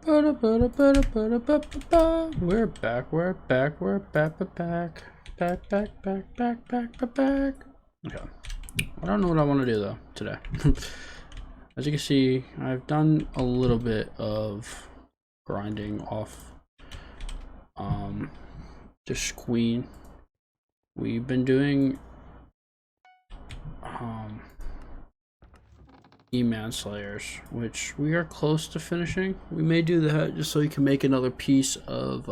We're back, we're back, we're back. Okay. I don't know what I want to do though today. As you can see, I've done a little bit of grinding off just queen. We've been doing Manslayers, which we are close to finishing. We may do that just so we can make another piece of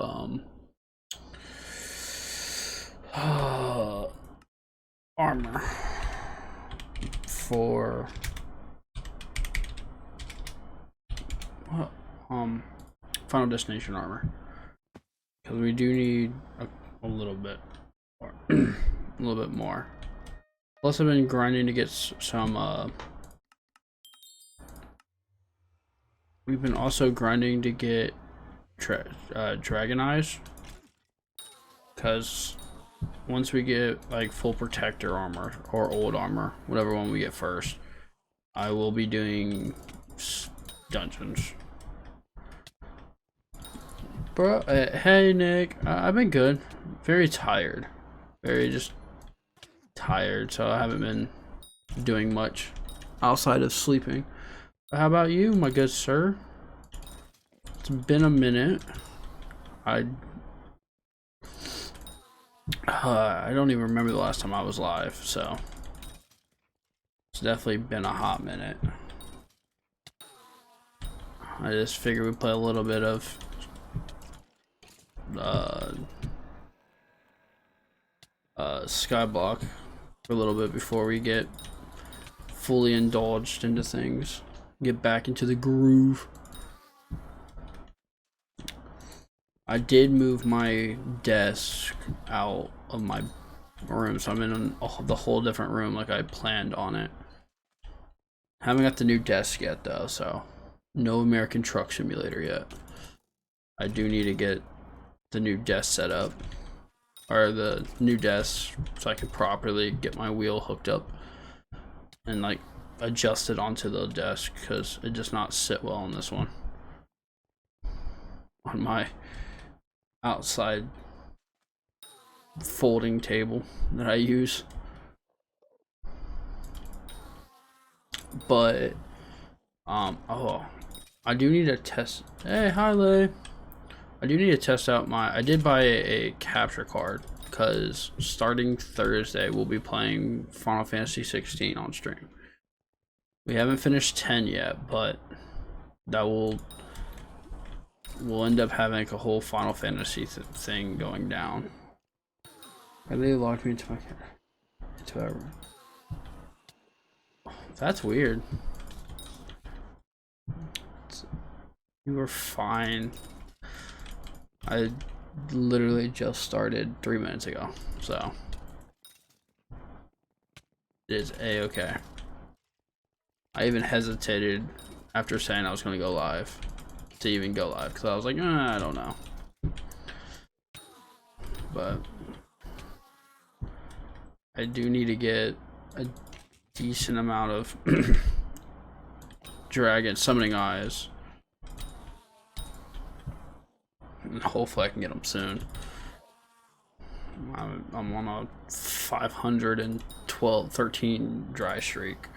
armor for Final Destination armor, because we do need a little bit more. A little bit more. Plus I've been grinding to get some we've been also grinding to get dragon eyes, because once we get like full protector armor or old armor, whatever one we get first, I will be doing dungeons. Bro, hey Nick, I've been good. Very tired. Very just tired, so I haven't been doing much outside of sleeping. How about you, my good sir? It's been a minute. I don't even remember the last time I was live, so it's definitely been a hot minute. I just figured we'd play a little bit of Skyblock for a little bit before we get fully indulged into things. Get back into the groove. I did move my desk out of my room, so I'm in the whole different room like I planned on it. Haven't got the new desk yet though, so no American Truck Simulator yet. I do need to get the new desk set up, or the new desk, so I can properly get my wheel hooked up and like adjust it onto the desk, because it does not sit well on this one, on my outside folding table that I use. But oh, I do need to test. Hey, hi Lay. I do need to test out my, I did buy a capture card, because starting Thursday we'll be playing Final Fantasy 16 on stream. We haven't finished 10 yet, but that we'll end up having like a whole Final Fantasy thing going down. They locked me into my room. That's weird. You were fine. I literally just started 3 minutes ago, so it is a-okay. I even hesitated after saying I was going to go live to even go live, because I was like, I don't know. But I do need to get a decent amount of dragon summoning eyes, and hopefully I can get them soon. I'm on a 513 dry streak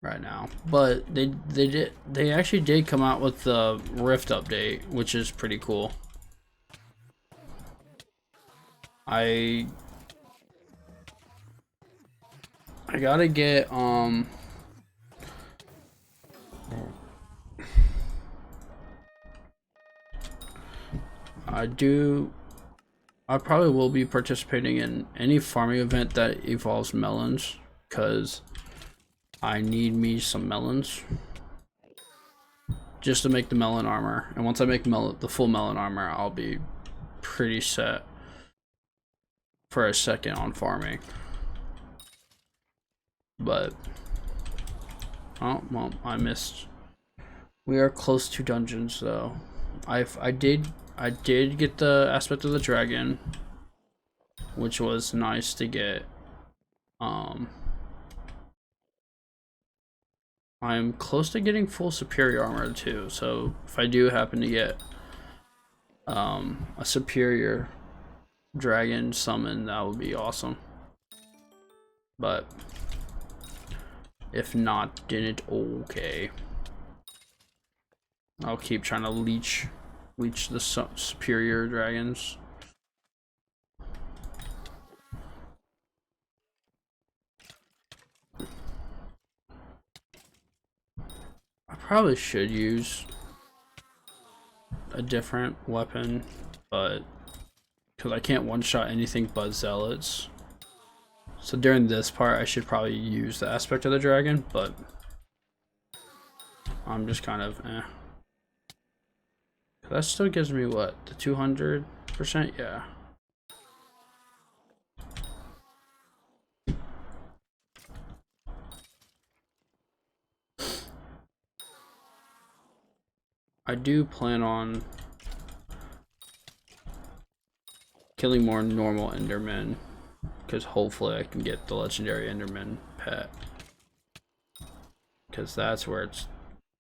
right now, but they actually did come out with the Rift update, which is pretty cool. I gotta get I probably will be participating in any farming event that involves melons, because I need me some melons just to make the melon armor, and once I make the full melon armor, I'll be pretty set for a second on farming. But oh well, I missed. We are close to dungeons though. I did get the aspect of the dragon, which was nice to get. I'm close to getting full superior armor too, so if I do happen to get a superior dragon summon, that would be awesome. But if not, then it's okay. I'll keep trying to leech the superior dragons. I probably should use a different weapon, but because I can't one-shot anything but zealots. So during this part, I should probably use the aspect of the dragon, but I'm just kind of eh. That still gives me what, the 200%? Yeah. I do plan on killing more normal Endermen, because hopefully I can get the legendary Enderman pet, because that's where it's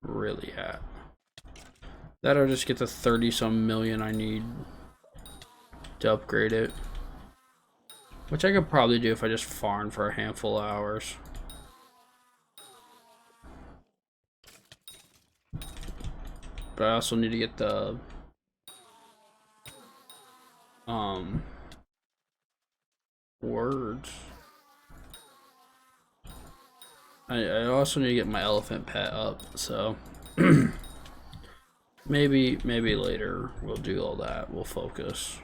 really at. That'll just get the 30-some million I need to upgrade it, which I could probably do if I just farm for a handful of hours. But I also need to get the words. I also need to get my elephant pet up, so maybe later we'll do all that. We'll focus.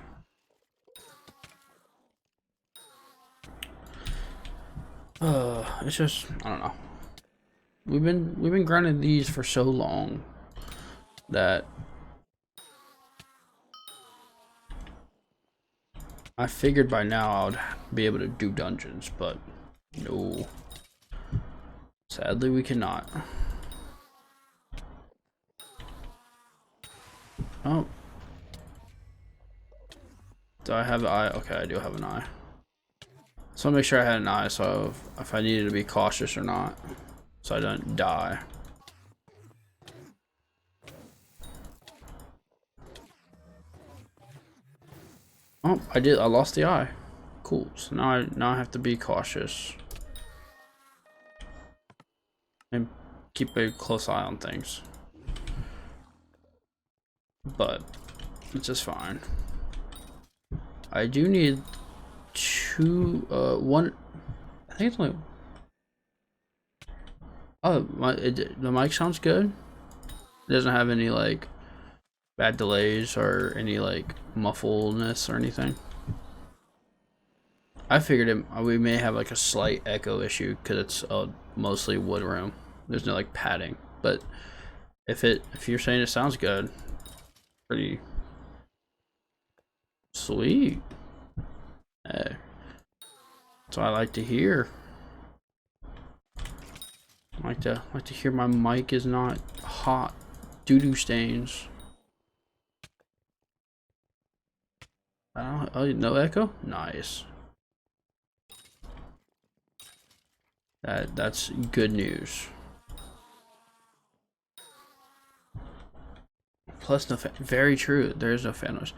It's just, I don't know. We've been grinding these for so long that I figured by now I would be able to do dungeons, but no. Sadly, we cannot. Oh. Do I have an eye? Okay, I do have an eye. So I'll make sure I had an eye, so if I needed to be cautious or not, so I don't die. Oh, I lost the eye. Cool. So now I have to be cautious and keep a close eye on things. But it's just fine. I do need one. I think it's only. Oh, the mic sounds good. It doesn't have any like bad delays or any like muffledness or anything. I figured we may have like a slight echo issue because it's a mostly wood room. There's no like padding, but if you're saying it sounds good, pretty sweet. Hey, that's what I like to hear. I like to hear my mic is not hot doo-doo stains. Oh, no echo? Nice. That's good news. Plus no fan. Very true. There is no fan noise.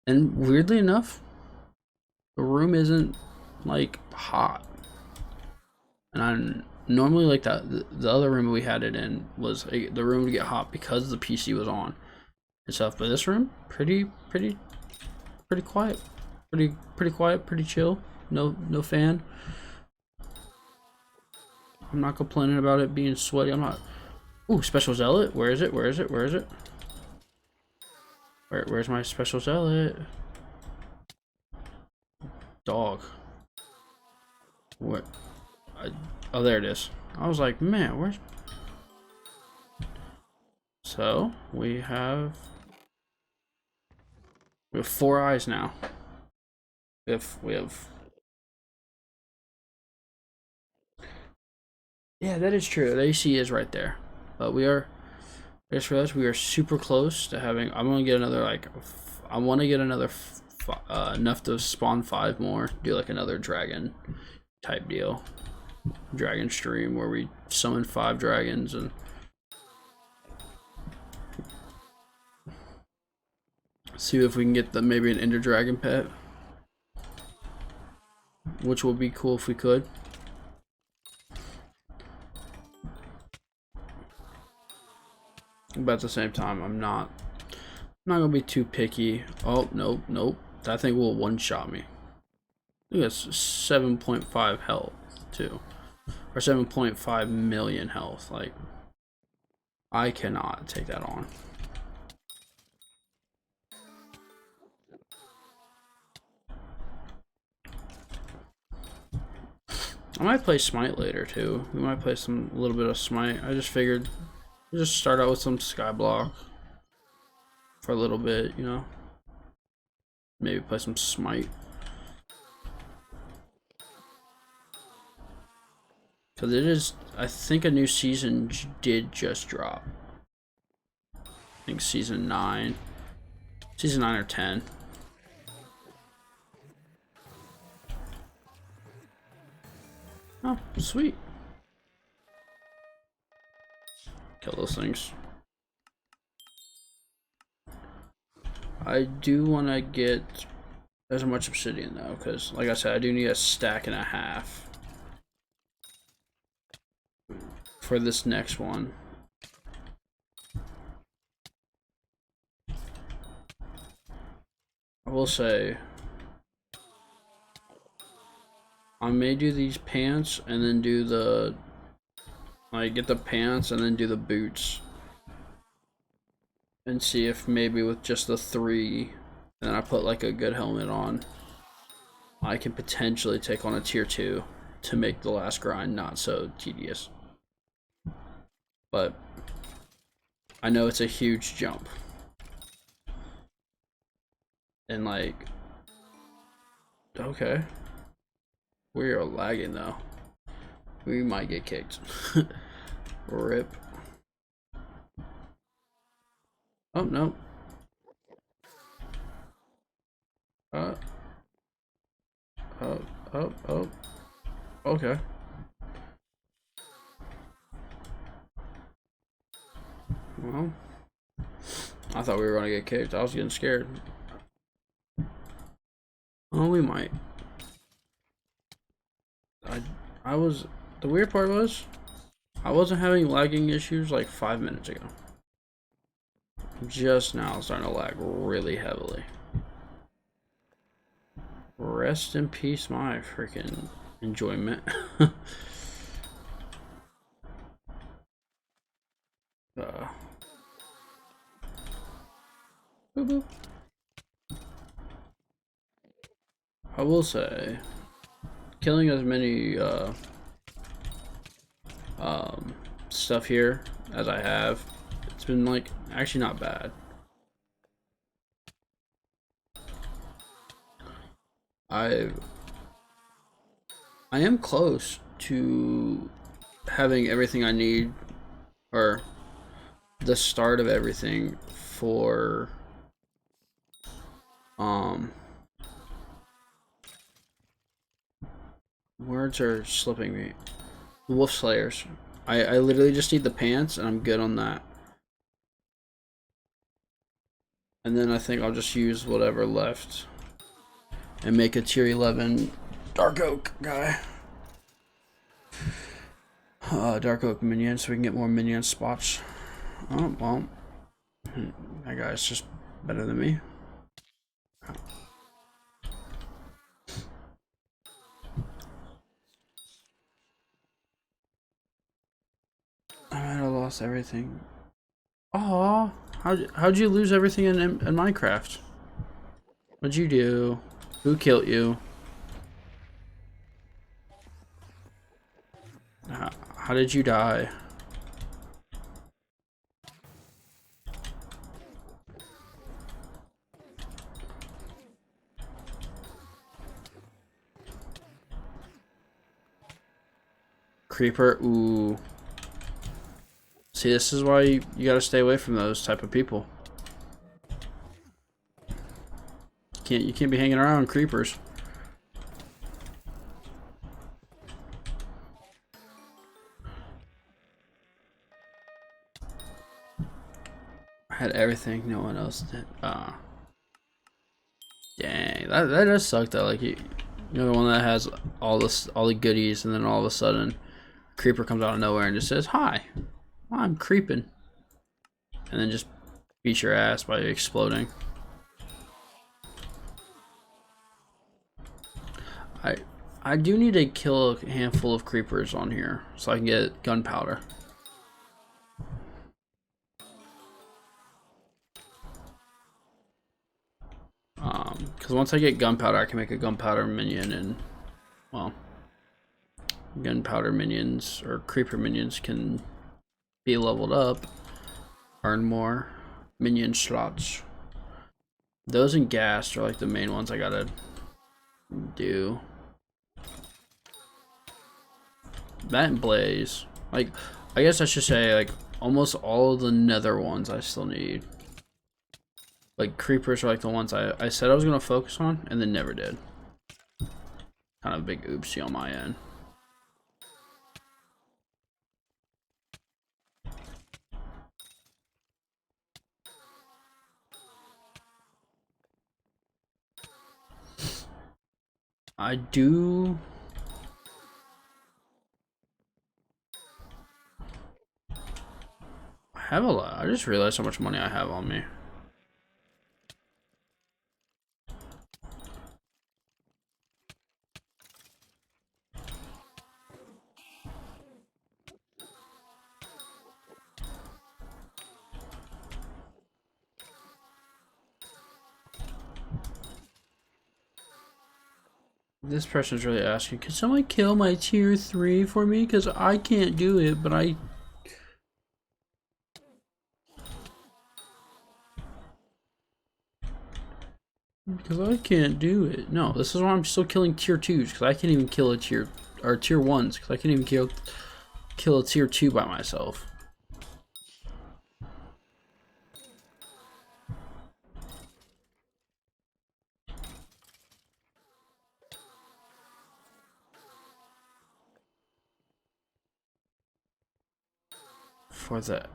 And weirdly enough, the room isn't like hot. And I normally like that. The other room we had it in was the room to get hot because the PC was on and stuff. But this room, pretty quiet. Pretty quiet. Pretty chill. No fan. I'm not complaining about it being sweaty. I'm not. Ooh, special zealot. Where is it? Where's my special zealot? Dog. What? Oh, there it is. I was like, man, where's? So we have 4 eyes now. We have. Yeah, that is true. The AC is right there, but we are. I just realized we are super close to having. I'm gonna get another like. I want to get another enough to spawn 5 more. Do like another dragon type deal. dragon stream where we summon 5 dragons and see if we can get maybe an Ender Dragon pet, which would be cool if we could. But at the same time, I'm not gonna be too picky. Oh, nope. That thing will one-shot me. I think it's 7.5 health too, or 7.5 million health. Like, I cannot take that on. I might play Smite later too. We might play a little bit of Smite. I just figured just start out with some Skyblock for a little bit, you know. Maybe play some Smite. Because it is, I think a new season did just drop. I think season 9 or 10. Oh, sweet. Kill those things. I do want to get as much obsidian though, because like I said, I do need a stack and a half for this next one. I will say I may do these pants and then do the, like, get the pants and then do the boots and see if maybe with just the 3 and then I put like a good helmet on, I can potentially take on a tier 2 to make the last grind not so tedious. But I know it's a huge jump. And like, okay. We are lagging though. We might get kicked. Rip. Oh no. Oh. Okay. Well, I thought we were gonna get kicked. I was getting scared. Oh, we might. I was, the weird part was I wasn't having lagging issues like 5 minutes ago. Just now it's starting to lag really heavily. Rest in peace, my freaking enjoyment. Boop boop. I will say, killing as many stuff here as I have, it's been like actually not bad. I am close to having everything I need, or the start of everything for words are slipping me. Wolf Slayers. I literally just need the pants and I'm good on that. And then I think I'll just use whatever left and make a tier 11 Dark Oak guy. Dark Oak minion so we can get more minion spots. Oh, well. That guy's just better than me. I might have lost everything. Aw, how'd you lose everything in Minecraft? What'd you do? Who killed you? How did you die? Creeper, ooh. See, this is why you gotta stay away from those type of people. You can't be hanging around creepers. Had everything, no one else did. Dang, that does suck though. Like you're the one that has all the goodies, and then all of a sudden, creeper comes out of nowhere and just says, "Hi, I'm creeping," and then just beat your ass by exploding. I do need to kill a handful of creepers on here so I can get gunpowder. Because once I get gunpowder, I can make a gunpowder minion, and well, gunpowder minions or creeper minions can be leveled up, earn more minion slots. Those and gas are like the main ones I gotta do. That and blaze. Like, I guess I should say, like, almost all of the nether ones I still need. Like, creepers are like the ones I said I was gonna focus on and then never did. Kind of a big oopsie on my end. I do. I have a lot. I just realized how much money I have on me. This person's really asking, can someone kill my tier 3 for me? Because I can't do it, but I... Because I can't do it. No, this is why I'm still killing tier 2s, because I can't even kill a tier... Or tier 1s, because I can't even kill a tier 2 by myself. For the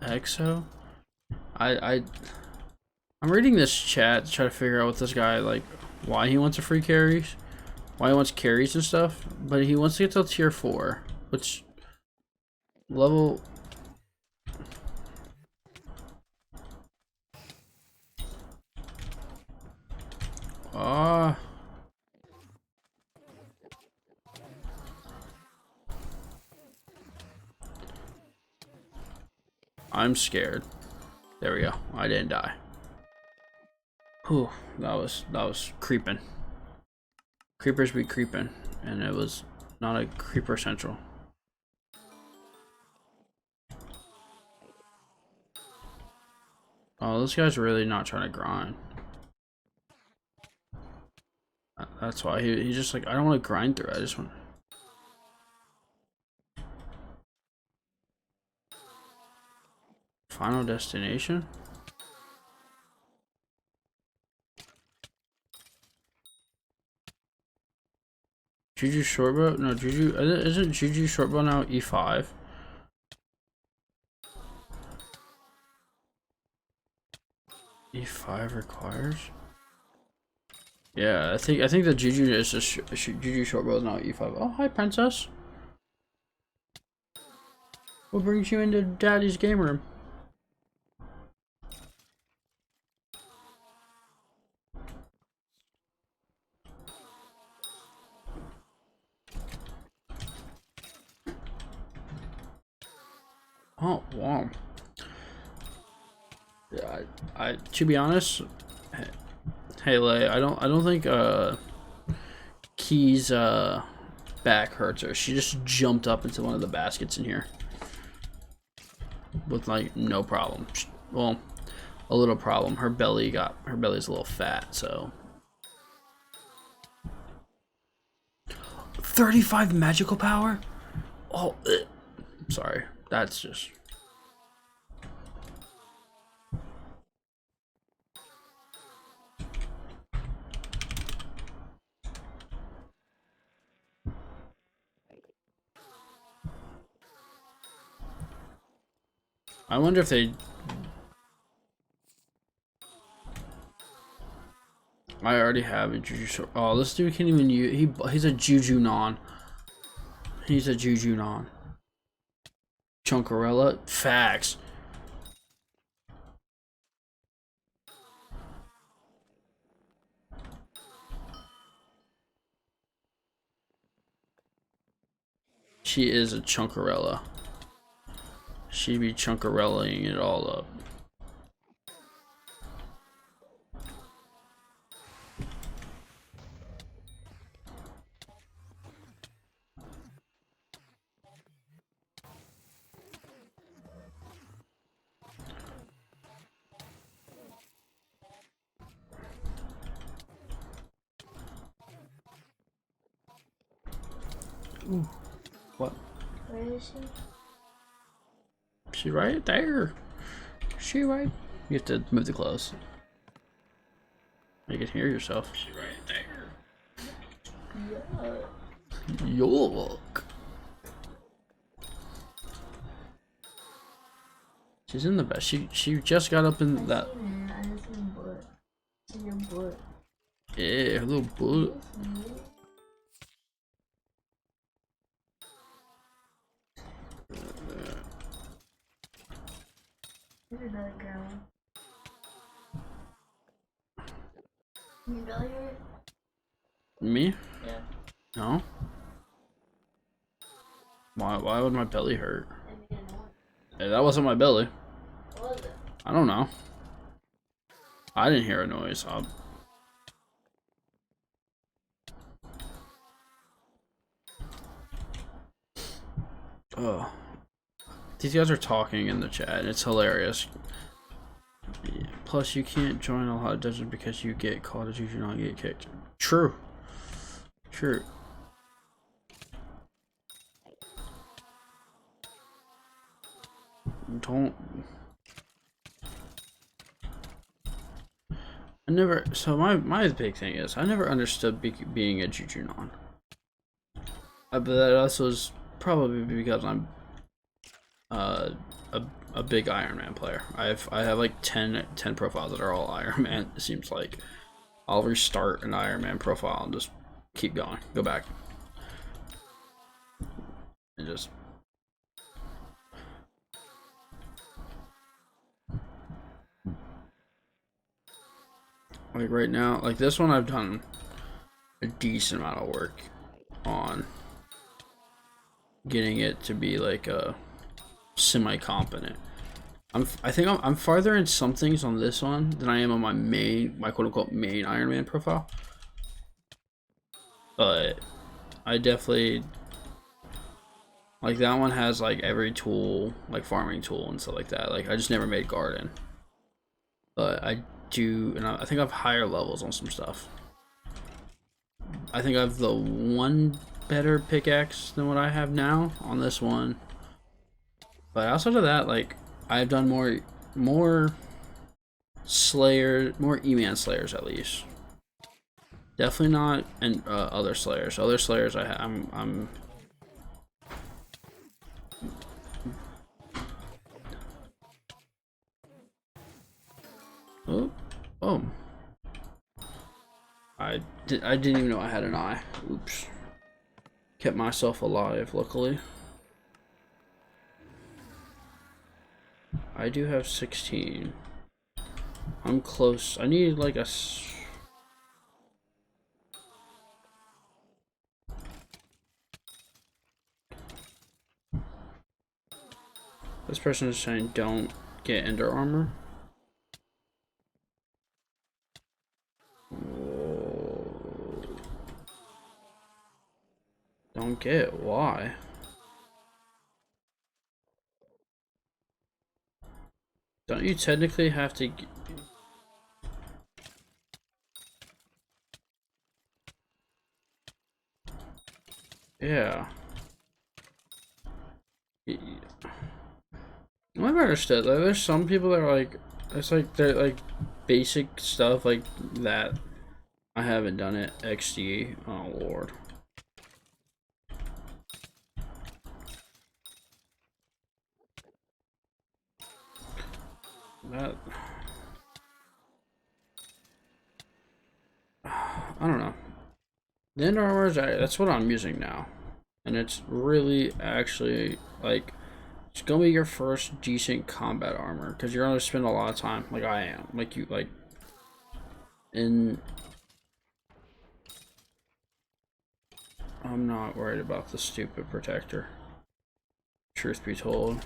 EXO? I'm reading this chat to try to figure out what this guy, like, why he wants a free carries, why he wants carries and stuff, but he wants to get to tier 4, which level... I'm scared. There we go. I didn't die. Whew, that was creeping. Creepers be creeping, and it was not a creeper central. Oh, this guy's really not trying to grind. That's why he's just like, I don't want to grind through it. I just want. Final destination? Juju shortbow? No, Juju isn't Juju shortbow now E5? E5 requires? Yeah, I think the Juju is just Juju shortbow is now E5. Oh, hi princess. What brings you into Daddy's game room? Oh, wow. Yeah, I to be honest, hey Lay, I don't think Key's back hurts her. She just jumped up into one of the baskets in here with like no problem. Well, a little problem. Her belly's a little fat, so 35 magical power? Oh, sorry. That's just... I wonder if they... I already have a Juju. Oh, this dude can't even use... He's a Juju non. He's a Juju non. Chunkarella? Facts. She is a Chunkarella. She'd be Chunkarellaing it all up. Ooh. What? Where is she? She right there. She right. You have to move the clothes. You can hear yourself. She right there. Yuck. She's in the bed. She just got up in that. I just see butt. See your butt. Yeah, her little butt. Look at that girl. Can you belly hurt? Me? Yeah. No. Why would my belly hurt? Hey, that wasn't my belly. What was it? I don't know. I didn't hear a noise. Oh. These guys are talking in the chat. It's hilarious. Yeah. Plus, you can't join a lot of dungeons because you get caught as you do not get kicked. True. True. Don't. I never. So my big thing is I never understood being a Juju non. But that also is probably because I'm a big Ironman player. I have like 10 profiles that are all Ironman. It seems like I'll restart an Ironman profile and just keep going, go back, and just. Like right now, like this one, I've done a decent amount of work on getting it to be like a semi-competent. I think I'm farther in some things on this one than I am on my quote-unquote main Ironman profile. But I definitely like that one has like every tool, like farming tool and stuff like that. Like I just never made garden, but I do, and I think I have higher levels on some stuff. I think I have the one better pickaxe than what I have now on this one. But outside of that, like I've done more Slayer, more E-Man Slayers at least. Definitely not and other Slayers. Other Slayers, I'm. Oh, oh. I didn't even know I had an eye. Oops. Kept myself alive, luckily. I do have 16. I'm close. I need like a. This person is saying don't get Ender armor. Whoa. Don't get why. Don't you technically have to? Yeah. I've never understood. Like, there's some people that are like, it's like they're like basic stuff like that. I haven't done it. XD. Oh lord. that I don't know. The Ender Armor that's what I'm using now, and it's really actually like it's gonna be your first decent combat armor because you're gonna spend a lot of time like I am, like you like in. I'm not worried about the stupid protector. Truth be told.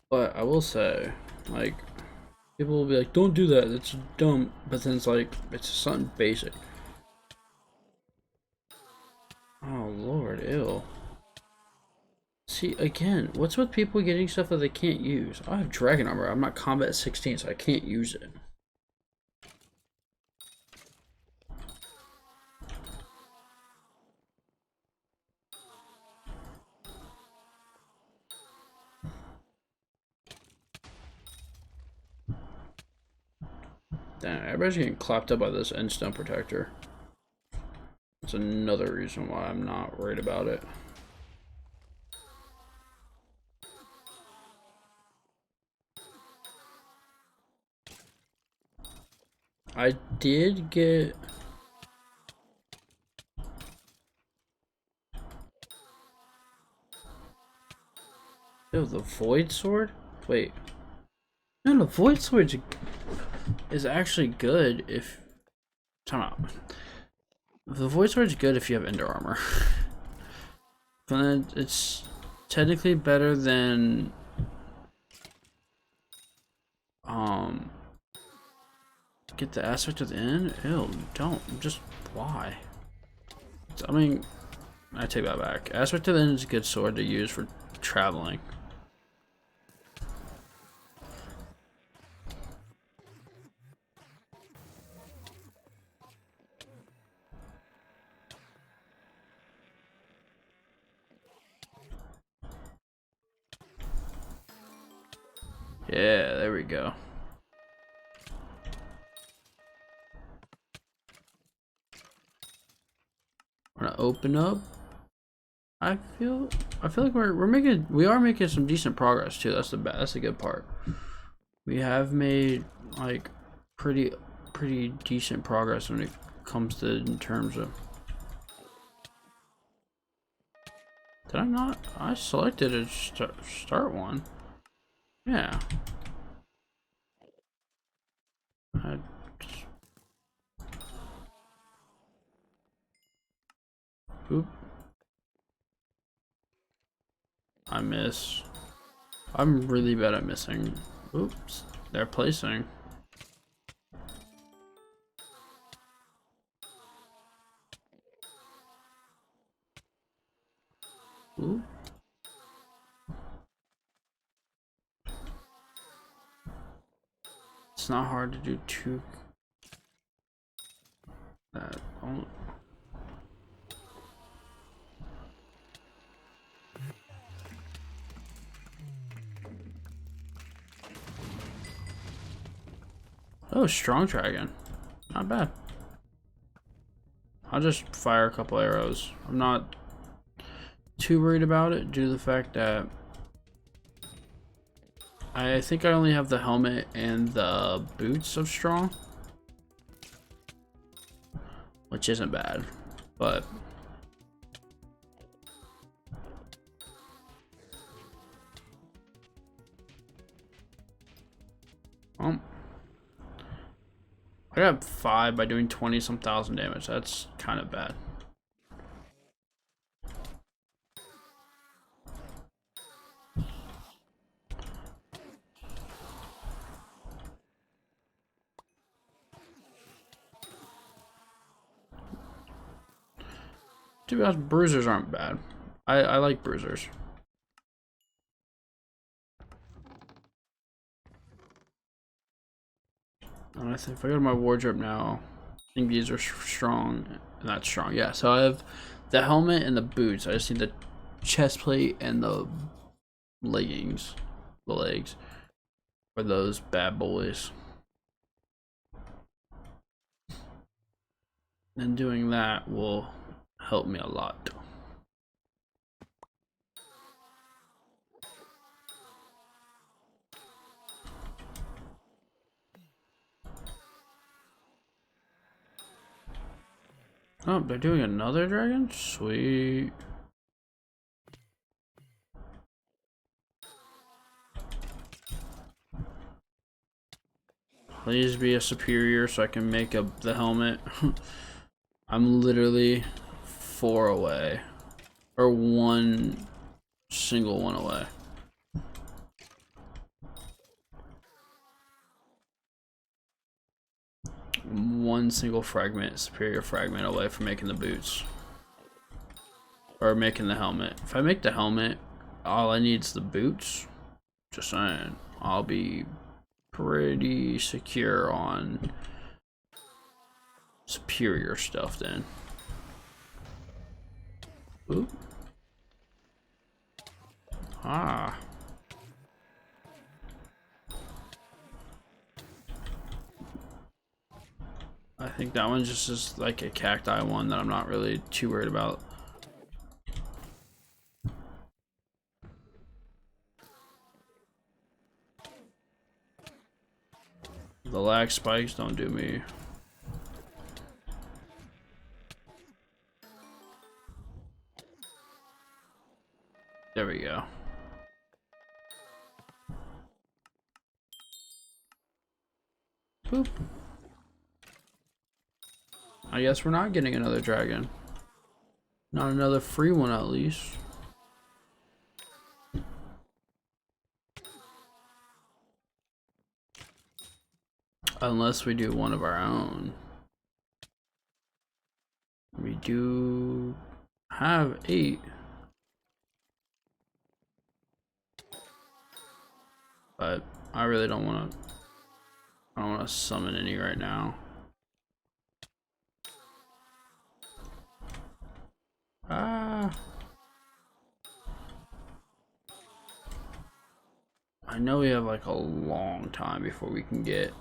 But I will say, like, people will be like, don't do that, that's dumb. But then it's like, it's something basic. Oh, Lord, ew. See, again, what's with people getting stuff that they can't use? I have Dragon Armor. I'm not Combat 16, so I can't use it. Damn, everybody's getting clapped up by this Endstone Protector. That's another reason why I'm not worried about it. I did get... Ew, the Void Sword? Wait. No, the Void Sword is actually good if... Time out. The Void Sword's good if you have Ender Armor. But it's technically better than... Get the aspect of the end? Ew, don't. Just... Why? I mean... I take that back. Aspect of the end is a good sword to use for traveling. Yeah, there we go. We're gonna open up. I feel like we are making some decent progress too. That's the good part. We have made like pretty decent progress when it comes to in terms of. Did I not? I selected a start one. Yeah. I oop. I miss. I'm really bad at missing. Oops. They're placing. Ooh. It's not hard to do two. That. Oh, strong dragon. Not bad. I'll just fire a couple arrows. I'm not too worried about it due to the fact that I think I only have the helmet and the boots of strong, which isn't bad, but I got 5 by doing 20-some thousand damage. That's kind of bad. To be honest, bruisers aren't bad. I like bruisers. And I think if I go to my wardrobe now, I think these are strong. Not strong, yeah. So I have the helmet and the boots. I just need the chest plate and the leggings, the legs for those bad boys. And doing that will help me a lot. Oh, they're doing another dragon? Sweet. Please be a superior so I can make the helmet. I'm literally 4 away. Or one single one away. One single fragment, superior fragment away from making the boots. Or making the helmet. If I make the helmet, all I need is the boots. Just saying. I'll be pretty secure on superior stuff then. Oop. Ah. I think that one's just like a cacti one that I'm not really too worried about. The lag spikes don't do me. There we go. Boop. I guess we're not getting another dragon. Not another free one at least. Unless we do one of our own. We do have 8. But I really don't want to. I don't want to summon any right now. Ah. I know we have like a long time before we can get.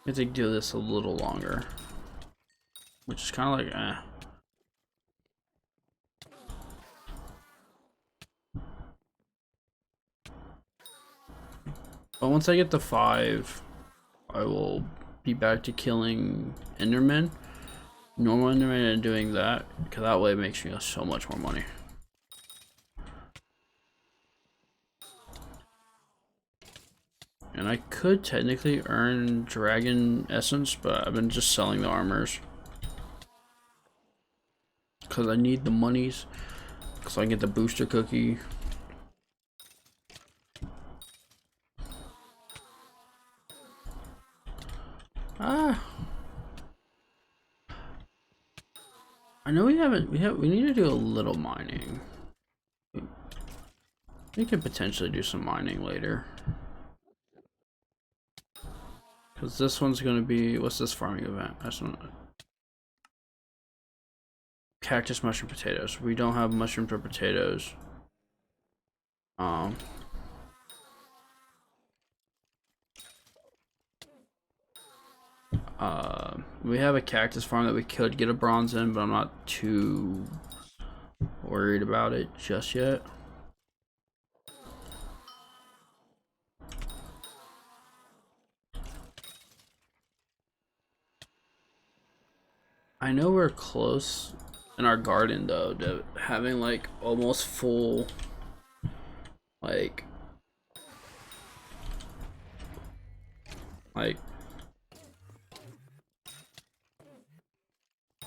We have to do this a little longer, which is kind of like But once I get to 5, I will be back to killing Enderman, normal Enderman, and doing that, because that way it makes me so much more money. And I could technically earn dragon essence, but I've been just selling the armors. Because I need the monies. Because I get the booster cookie. Ah. I know we need to do a little mining. We could potentially do some mining later. Because this one's going to be, what's this farming event? That's not cactus, mushroom, potatoes. We don't have mushrooms or potatoes. We have a cactus farm that we could get a bronze in, but I'm not too worried about it just yet. I know we're close in our garden though to having like almost full like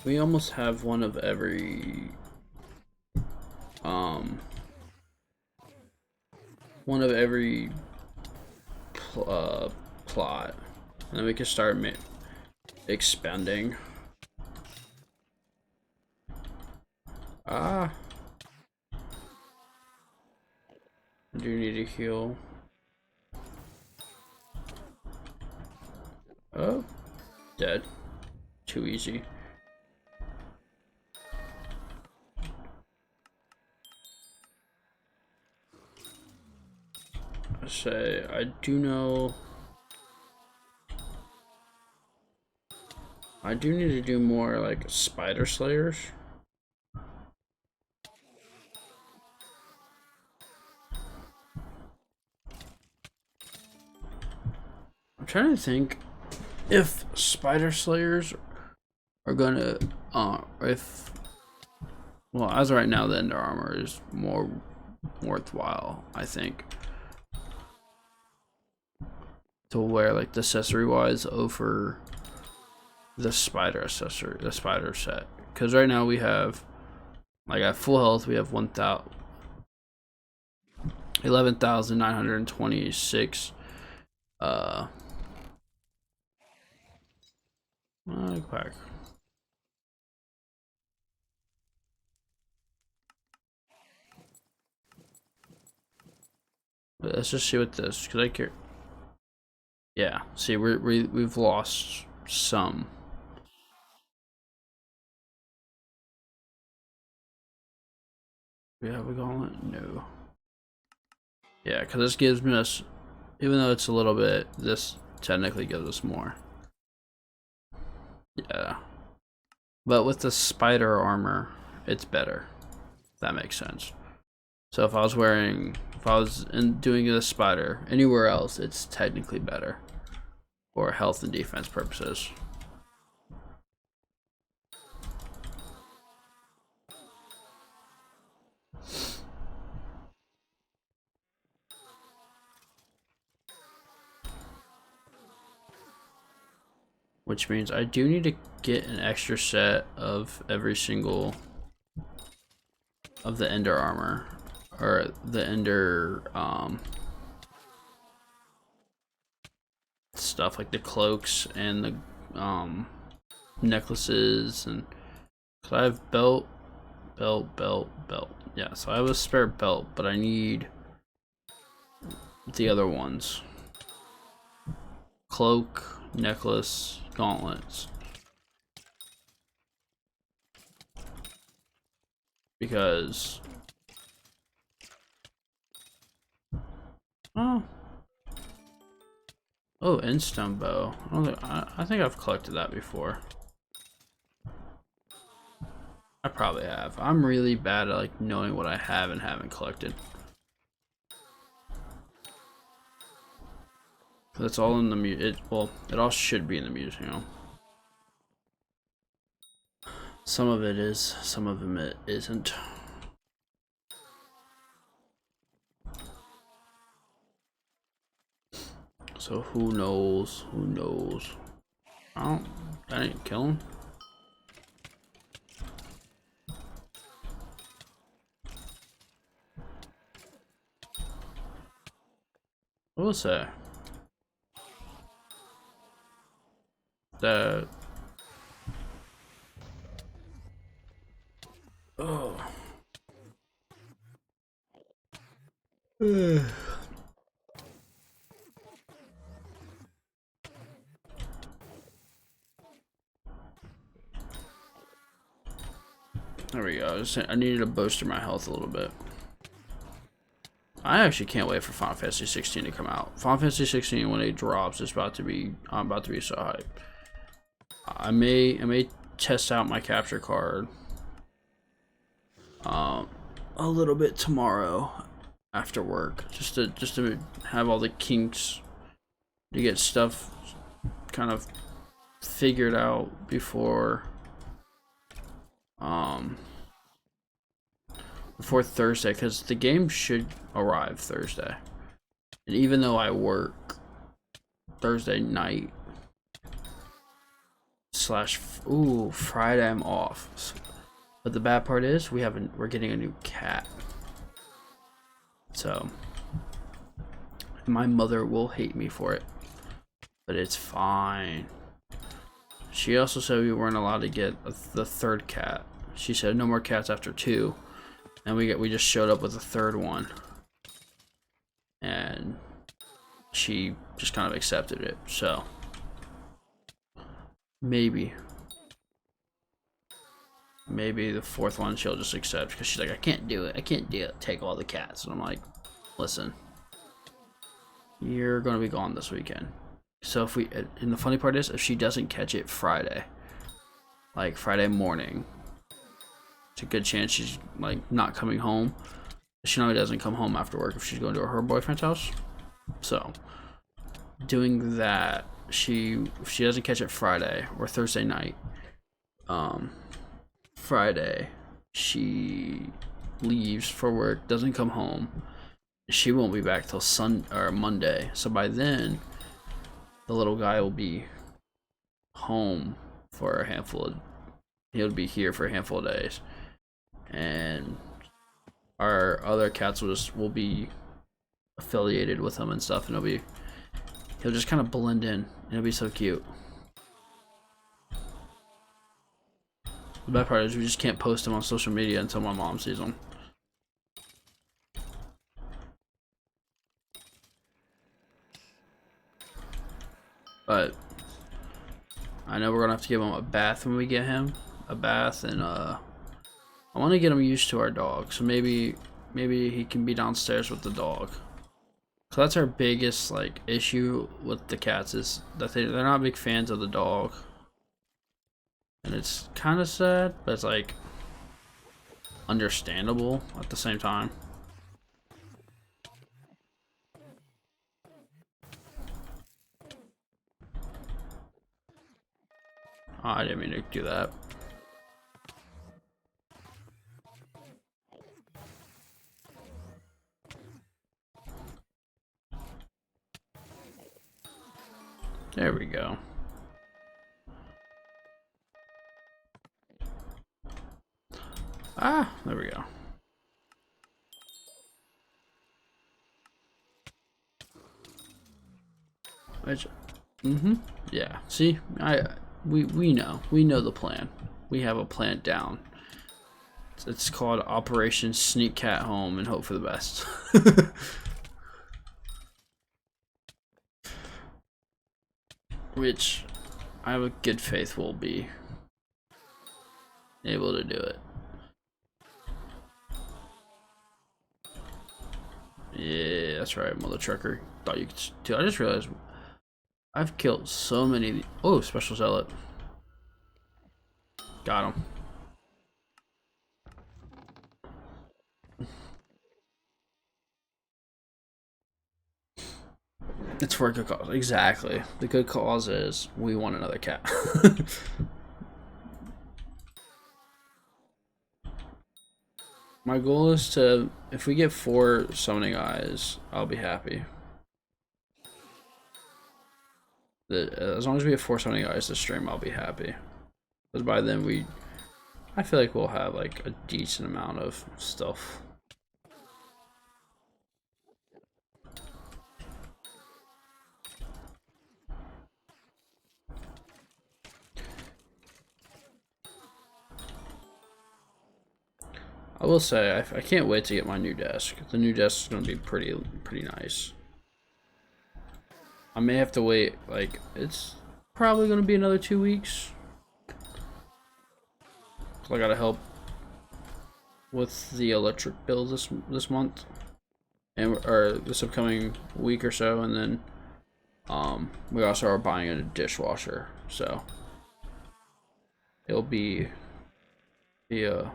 we almost have one of every plot, and then we can start expanding. Ah, I do need to heal. Oh, dead. Too easy. I say I do know. I do need to do more like spider slayers. I'm trying to think if spider slayers are gonna if well, as of right now, the ender armor is more worthwhile, I think, to wear, like, the accessory wise over the spider accessory, the spider set. Because right now we have, like, at full health we have 11,926 back. But let's just see what this, because I care. Yeah, see, we've lost some. Yeah, we gauntlet? No. Yeah, because this gives us, even though it's a little bit, this technically gives us more. Yeah. But with the spider armor, it's better. If that makes sense. So if I was doing the spider anywhere else, it's technically better for health and defense purposes. Which means I do need to get an extra set of every single of the ender armor, or the ender stuff, like the cloaks and the necklaces, and so I have belt. Yeah, so I have a spare belt, but I need the other ones: cloak, necklace, gauntlets. Because endstone bow. I think I've collected that before. I probably have. I'm really bad at, like, knowing what I have and haven't collected. That's all in the it all should be in the museum. Some of it is, some of it isn't. So who knows? Who knows? Oh, that ain't kill him. What was that? That. Oh. There we go. I needed to bolster my health a little bit. I actually can't wait for Final Fantasy 16 to come out. Final Fantasy 16, when it drops, I'm about to be so hyped. I may test out my capture card a little bit tomorrow after work, just to have all the kinks, to get stuff kind of figured out before Thursday, because the game should arrive Thursday, and even though I work Thursday night / Friday, I'm off. But the bad part is we're getting a new cat, so my mother will hate me for it, but it's fine. She also said we weren't allowed to get the third cat. She said no more cats after 2, and we just showed up with a third one, and she just kind of accepted it. So maybe the fourth one she'll just accept, because she's like, I can't do it. Take all the cats. And I'm like, listen, you're gonna be gone this weekend. So and the funny part is, if she doesn't catch it Friday, like Friday morning, it's a good chance she's, like, not coming home. She normally doesn't come home after work if she's going to her boyfriend's house. So doing that she doesn't catch it Friday or Thursday night. Friday she leaves for work, doesn't come home. She won't be back till Monday. So by then, the little guy will be home for a handful of. He'll be here for a handful of days, and our other cats will be affiliated with him and stuff, and he'll just kind of blend in. It'll be so cute. The bad part is we just can't post him on social media until my mom sees him. But I know we're gonna have to give him a bath when we get him. A bath, and I want to get him used to our dog. So maybe he can be downstairs with the dog. So that's our biggest like issue with the cats, is that they're not big fans of the dog. And it's kind of sad, but it's like understandable at the same time. Oh, I didn't mean to do that. There we go. Ah, there we go. Yeah. See, we know the plan. We have a plan down. It's called Operation Sneak Cat Home and hope for the best. Which I have a good faith we'll be able to do it. Yeah, that's right, mother trucker. Thought you could. Dude, I just realized I've killed so many. Oh, special zealot. Got him. It's for a good cause. Exactly. The good cause is we want another cat. My goal is to, if we get 4 summoning eyes, I'll be happy. As long as we have 4 summoning eyes to stream, I'll be happy. Because by then I feel like we'll have like a decent amount of stuff. I will say, I can't wait to get my new desk. The new desk is going to be pretty nice. I may have to wait, like, it's probably going to be another 2 weeks. I got to help with the electric bill this month, or this upcoming week or so, and then we also are buying a dishwasher, so it'll be a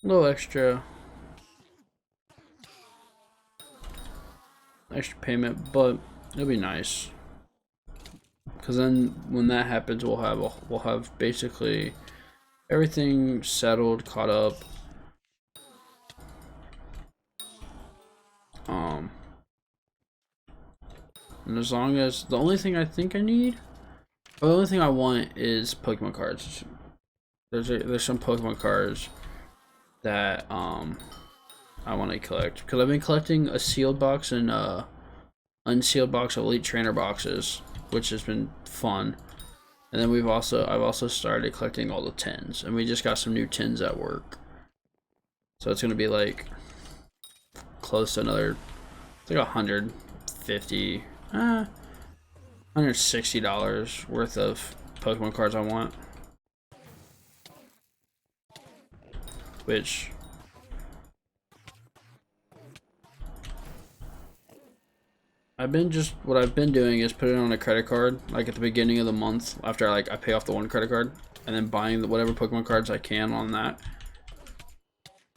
little extra payment, but it'll be nice, because then when that happens, we'll have basically everything settled, caught up. And as long as the only thing I think I need, or the only thing I want is Pokemon cards. There's some Pokemon cards that I want to collect, because I've been collecting a sealed box and unsealed box of Elite Trainer boxes, which has been fun. And then I've also started collecting all the tins, and we just got some new tins at work. So it's gonna be like close to another, it's like $150, $160 worth of Pokemon cards I want. Which what I've been doing is putting it on a credit card, like at the beginning of the month, after I pay off the one credit card, and then buying whatever Pokemon cards I can on that.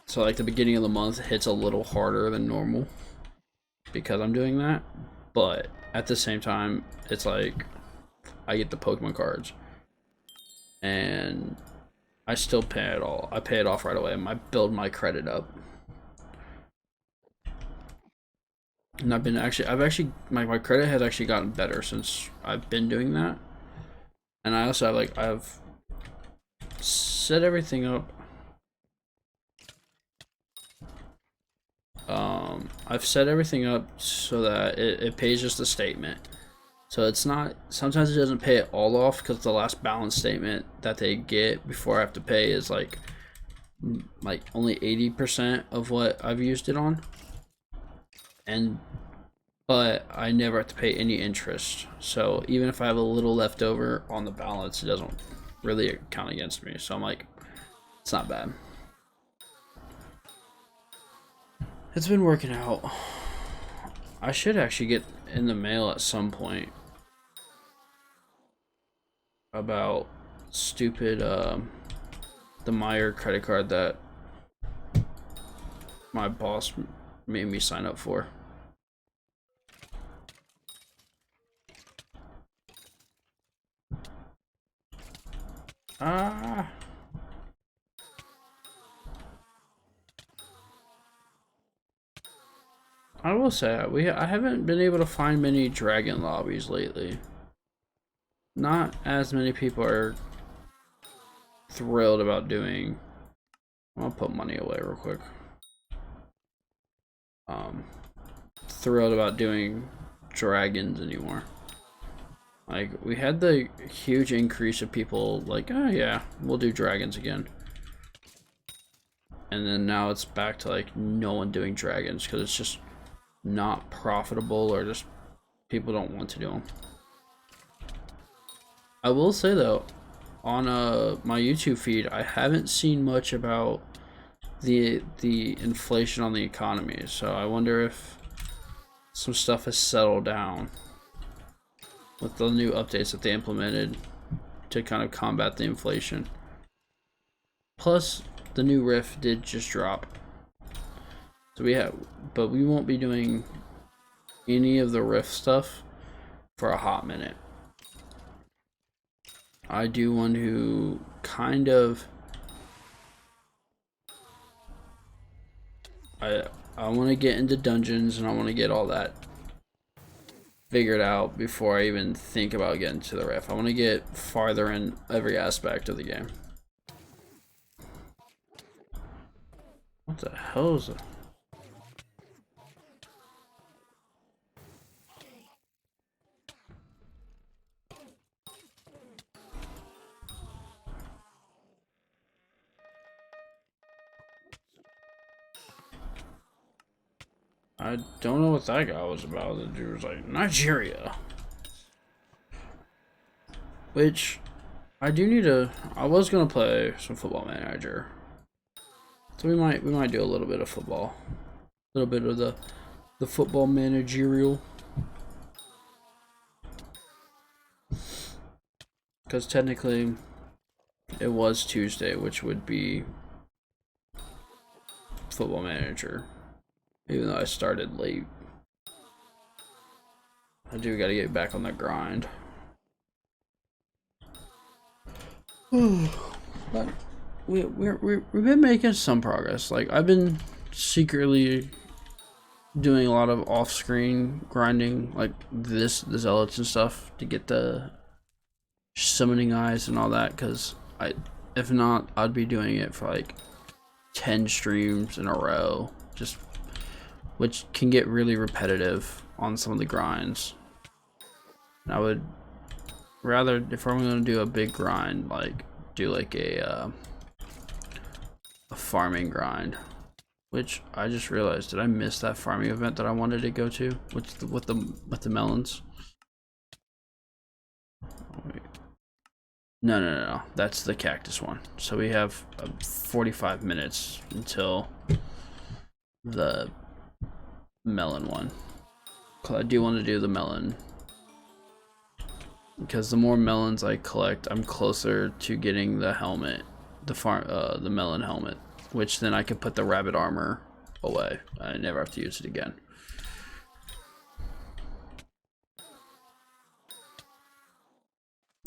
So like the beginning of the month hits a little harder than normal because I'm doing that. but at the same time, it's like I get the Pokemon cards, and I still pay it all. I pay it off right away. I build my credit up, and I've actually my credit has actually gotten better since I've been doing that. And I also have I've set everything up. I've set everything up so that it pays just a statement. So it's not, sometimes it doesn't pay it all off because the last balance statement that they get before I have to pay is like only 80% of what I've used it on. But I never have to pay any interest. So even if I have a little left over on the balance, it doesn't really count against me. So I'm like, it's not bad. It's been working out. I should actually get in the mail at some point about stupid the Meyer credit card that my boss made me sign up for. I will say I haven't been able to find many dragon lobbies lately. Not as many people are thrilled about doing. I'll put money away real quick. Thrilled about doing dragons anymore. Like, we had the huge increase of people like, oh yeah, we'll do dragons again. And then now it's back to like no one doing dragons because it's just not profitable, or just people don't want to do them. I will say though, on my YouTube feed, I haven't seen much about the inflation on the economy. So I wonder if some stuff has settled down with the new updates that they implemented to kind of combat the inflation. Plus, the new Rift did just drop. So but we won't be doing any of the Rift stuff for a hot minute. I do want to kind of, I want to get into dungeons, and I want to get all that figured out before I even think about getting to the Rift. I want to get farther in every aspect of the game. What the hell is it? I don't know what that guy was about. The dude was like, Nigeria. Which, I do need to, I was gonna play some Football Manager. So we might do a little bit of football. A little bit of the football managerial. Because technically, it was Tuesday, which would be Football Manager. Even though I started late. I do gotta get back on the grind. But we've been making some progress. Like, I've been secretly doing a lot of off-screen grinding, like the zealots and stuff, to get the summoning eyes and all that, because if not, I'd be doing it for like 10 streams in a row, just, which can get really repetitive on some of the grinds. And I would rather, if I'm going to do a big grind, like do like a farming grind, which I just realized, did I miss that farming event that I wanted to go to with the melons? Oh, wait. No, that's the cactus one. So we have 45 minutes until the melon one. I do want to do the melon, because the more melons I collect, I'm closer to getting the helmet, the melon helmet, which then I can put the rabbit armor away. I never have to use it again.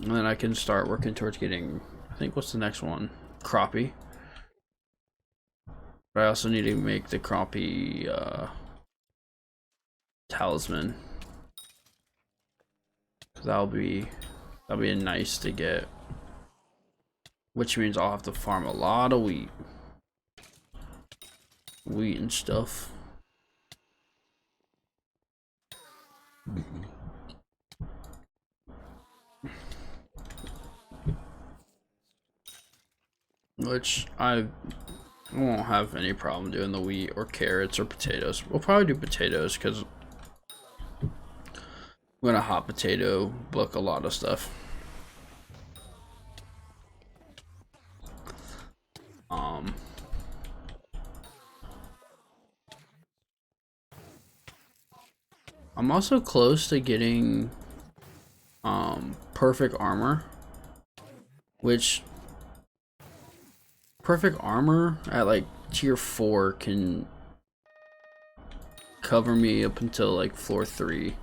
And then I can start working towards getting, I think, what's the next one? Crappie. But I also need to make the crappie talisman. That'll be nice to get. Which means I'll have to farm a lot of wheat. Wheat and stuff. Which I won't have any problem doing the wheat or carrots or potatoes. We'll probably do potatoes because I'm gonna hot potato book a lot of stuff. I'm also close to getting perfect armor, which perfect armor at like tier 4 can cover me up until like floor 3.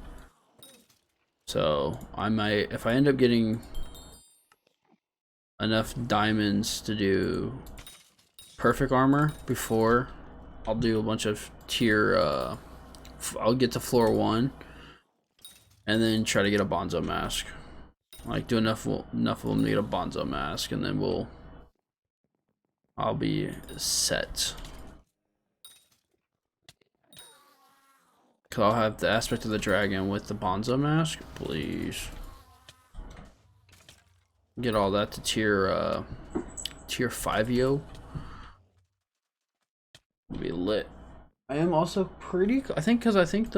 So I might, if I end up getting enough diamonds to do perfect armor before, I'll do a bunch of tier I'll get to floor 1 and then try to get a bonzo mask. Like do enough of them to get a bonzo mask, and then I'll be set. Cause I'll have the aspect of the dragon with the bonzo mask, please. Get all that to tier 5yo. Be lit. I am also pretty, I think, because I think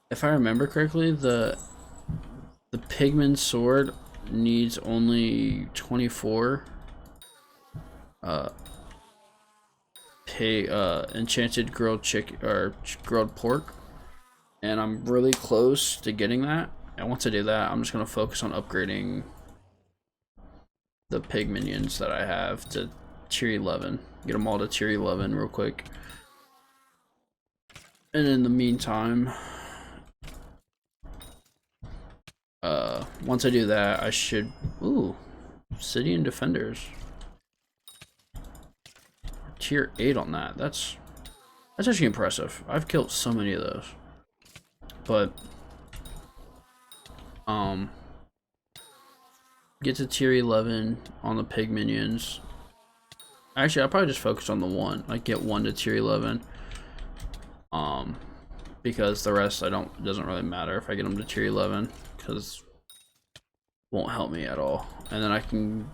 if I remember correctly, the pigman sword needs only 24 enchanted grilled chicken or grilled pork, and I'm really close to getting that. And once I do that, I'm just gonna focus on upgrading the pig minions that I have to tier 11. Get them all to tier 11 real quick. And in the meantime, once I do that, I should, ooh, city and defenders. Tier 8 on that. That's actually impressive. I've killed so many of those. But get to tier 11 on the pig minions. Actually, I'll probably just focus on the one. Like get 1 to tier 11. Because the rest doesn't really matter if I get them to tier 11, because it won't help me at all. And then I can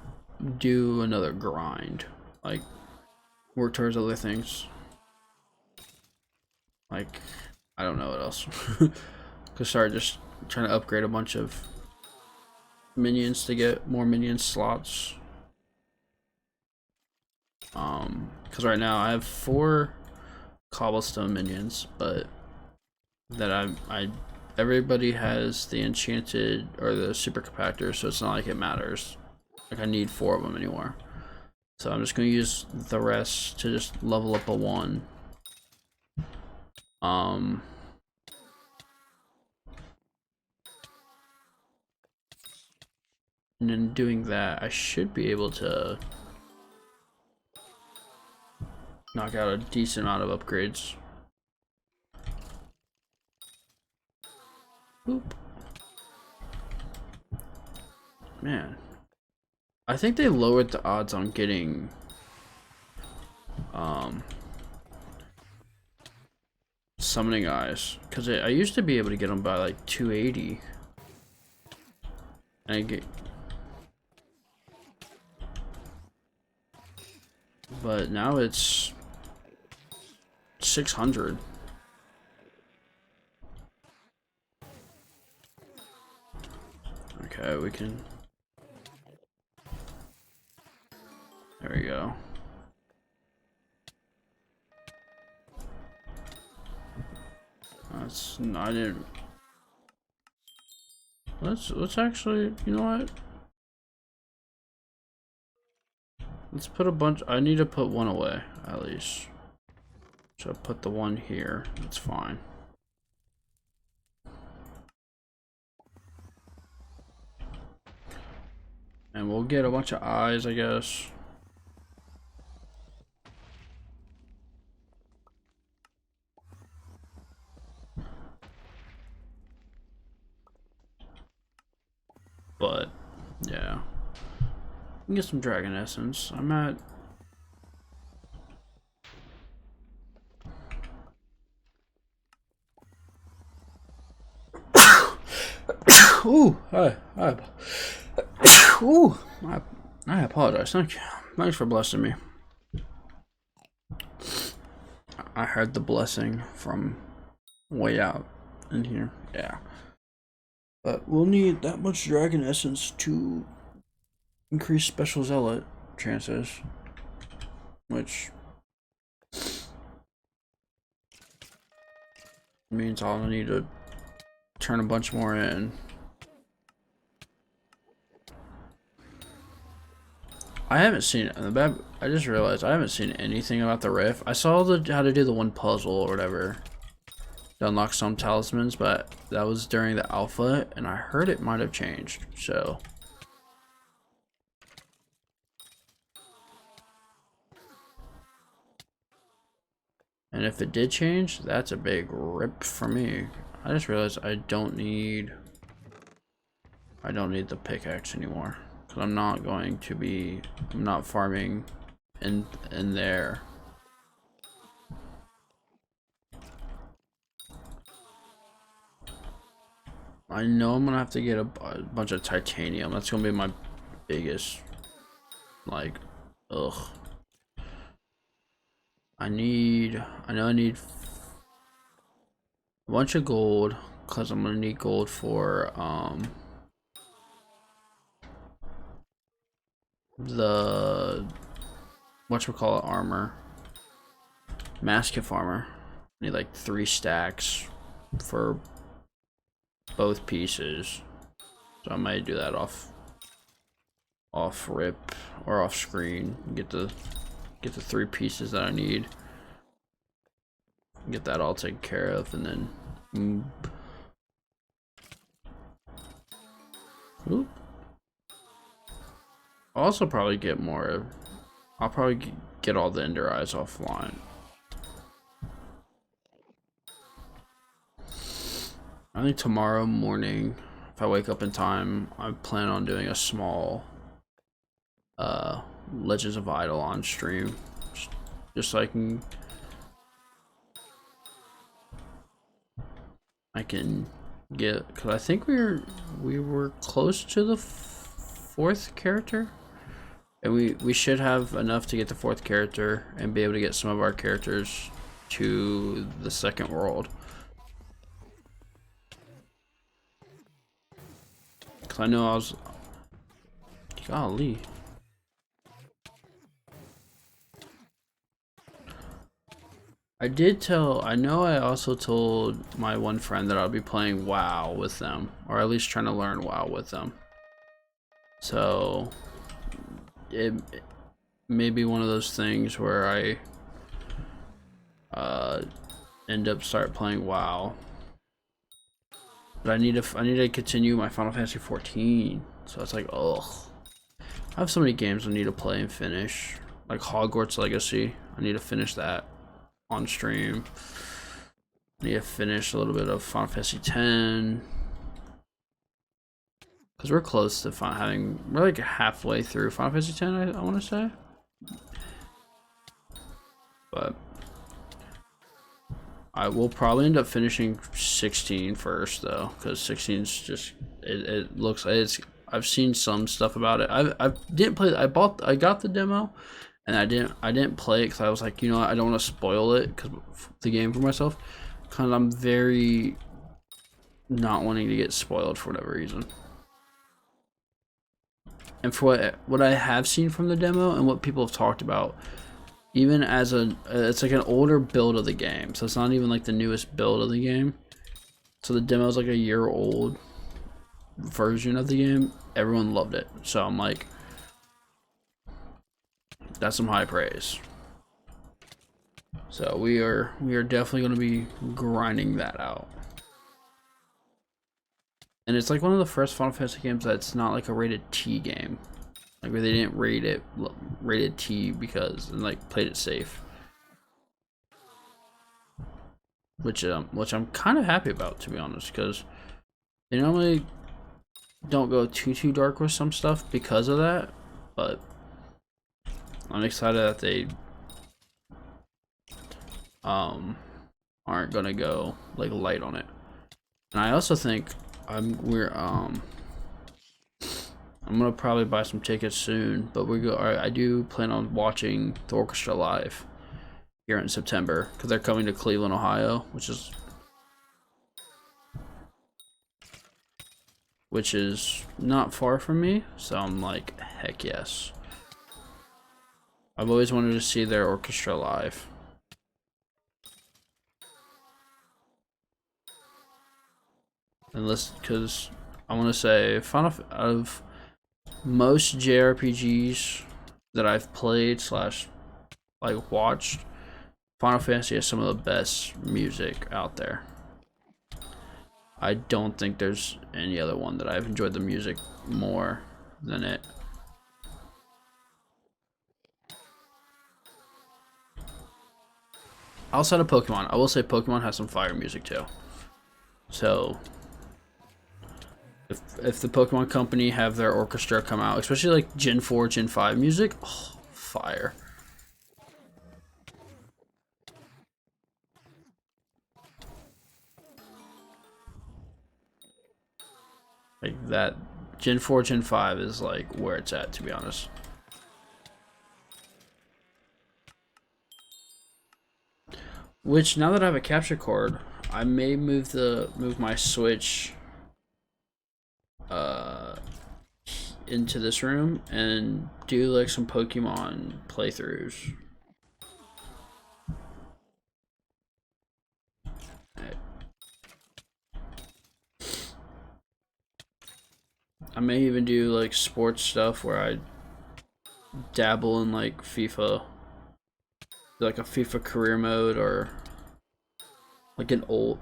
do another grind, like work towards other things. Like I don't know what else. Could start just trying to upgrade a bunch of minions to get more minion slots. Because right now I have 4 cobblestone minions, but that everybody has the enchanted or the super compactor, so it's not like it matters. Like I need 4 of them anymore. So I'm just gonna use the rest to just level up a 1. And then doing that, I should be able to knock out a decent amount of upgrades. Boop. Man, I think they lowered the odds on getting summoning eyes, because I used to be able to get them by like 280, and but now it's 600. Okay, we can. There we go. That's not. I didn't. Let's actually. You know what? Let's put a bunch. I need to put 1 away at least. So I put the 1 here. That's fine. And we'll get a bunch of eyes, I guess. But, yeah. We can get some dragon essence. I'm at... Ooh, ooh, I apologize. Thank you. Thanks for blessing me. I heard the blessing from way out in here. Yeah. But we'll need that much dragon essence to increase special zealot chances. Which means I'll need to turn a bunch more in. I haven't seen it. I just realized I haven't seen anything about the rift. I saw how to do the one puzzle or whatever to unlock some talismans, but that was during the alpha, and I heard it might have changed. So, and if it did change, that's a big rip for me. I just realized I don't need the pickaxe anymore. Because I'm not going to be, I'm not farming in there. I know I'm gonna have to get a bunch of titanium. That's gonna be my biggest, like, ugh. I know I need a bunch of gold, because I'm gonna need gold for, the whatchamacallit armor, mastiff armor. I need like 3 stacks for both pieces, so I might do that off rip or off screen. Get the 3 pieces that I need, get that all taken care of, and then Oop. I'll also probably get more. I'll probably get all the ender eyes offline. I think tomorrow morning, if I wake up in time, I plan on doing a small Legends of Eidolon stream, just so I can get, because I think we were close to the 4th character, and we should have enough to get the 4th character and be able to get some of our characters to the 2nd world. Because I know I was, golly. I know I also told my one friend that I'll be playing WoW with them, or at least trying to learn WoW with them. So, it may be one of those things where I end up start playing WoW. But I need to continue my Final Fantasy 14. So it's like, ugh. I have so many games I need to play and finish. Like Hogwarts Legacy. I need to finish that on stream. I need to finish a little bit of Final Fantasy 10. Because we're close to we're like halfway through Final Fantasy 10, I want to say. But I will probably end up finishing 16 first, though, because 16's just, it looks, I've seen some stuff about it. I didn't play, I got the demo, and I didn't play it because I was like, you know what, I don't want to spoil it, because the game for myself, because I'm very not wanting to get spoiled for whatever reason. And for what I have seen from the demo and what people have talked about, even as it's like an older build of the game, so it's not even like the newest build of the game. So the demo is like a year-old version of the game. Everyone loved it, so I'm like, that's some high praise. So we are definitely going to be grinding that out. And it's like one of the first Final Fantasy games that's not like a rated T game. Like they didn't rate it rated T because and like played it safe. Which I'm kind of happy about, to be honest, because they normally don't go too dark with some stuff because of that, but I'm excited that they aren't gonna go like light on it. And I also think I'm gonna probably buy some tickets soon, but I do plan on watching the orchestra live here in September because they're coming to Cleveland, Ohio, which is not far from me. So I'm like, heck yes. I've always wanted to see their orchestra live. And listen, because I want to say, out of most JRPGs that I've played slash like watched, Final Fantasy has some of the best music out there. I don't think there's any other one that I've enjoyed the music more than it. Outside of Pokemon, I will say Pokemon has some fire music too. So if the Pokemon Company have their orchestra come out, especially like Gen 4, Gen 5 music, oh, fire. Like that Gen 4, Gen 5 is like where it's at, to be honest. Which now that I have a capture card, I may move my Switch into this room and do like some Pokemon playthroughs. I may even do like sports stuff where I dabble in like FIFA, like a FIFA career mode, or like an old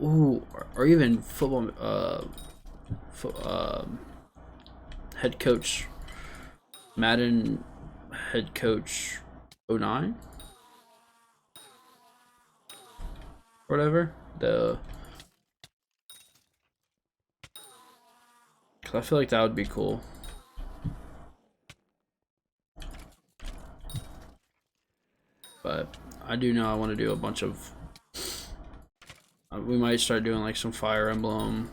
or even football head coach Madden head coach 09 or whatever, cause I feel like that would be cool. But I do know I want to do a bunch of we might start doing like some Fire Emblem,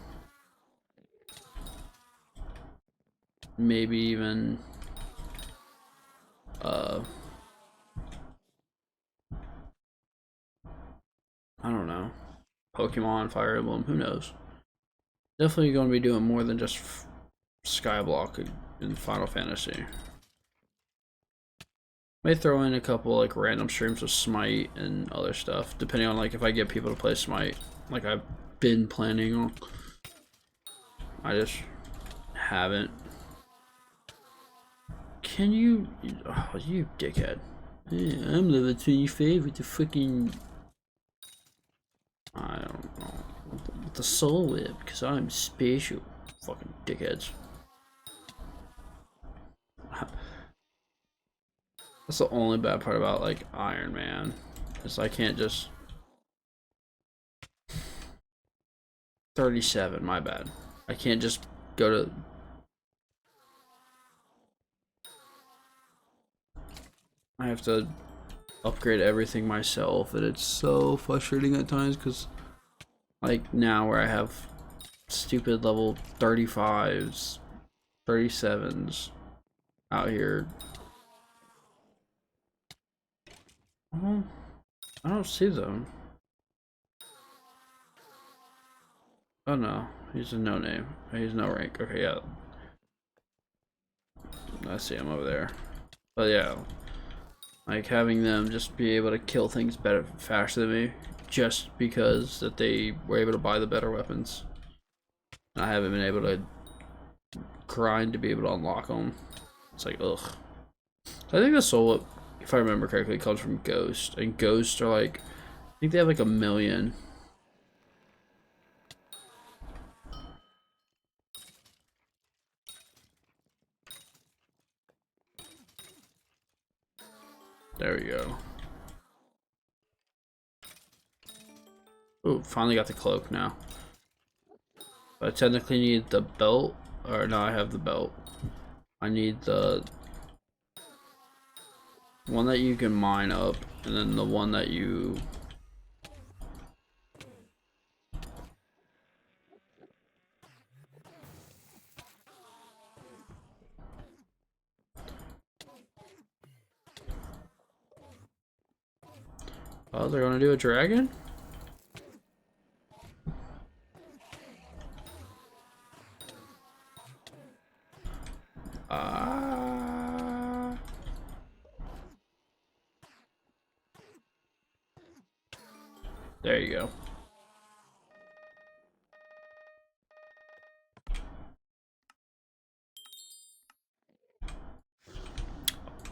maybe even I don't know, Pokemon, Fire Emblem, who knows. Definitely going to be doing more than just Skyblock in Final Fantasy. May throw in a couple like random streams of Smite and other stuff, depending on like if I get people to play Smite, like I've been planning on. I just haven't. Can you? Oh, you dickhead! Yeah, I'm level 25 with the freaking. I don't know. With the soul whip, because I'm special. Fucking dickheads. That's the only bad part about like Ironman, is I can't just 37. My bad. I can't just go to. I have to upgrade everything myself, and it's so frustrating at times because, like now where I have stupid level 35s, 37s out here. I don't see them. Oh no, he's a no name. He's no rank. Okay, yeah. I see him over there. But yeah, like having them just be able to kill things better, faster than me, just because that they were able to buy the better weapons. And I haven't been able to grind to be able to unlock them. It's like, ugh. I think the soul, if I remember correctly, comes from Ghost, and Ghosts are like, I think they have like 1,000,000. There we go. Ooh, finally got the cloak now. But I technically need the belt. Or no, I have the belt. I need the one that you can mine up, and then the one that you... Oh, they're gonna do a dragon? There you go.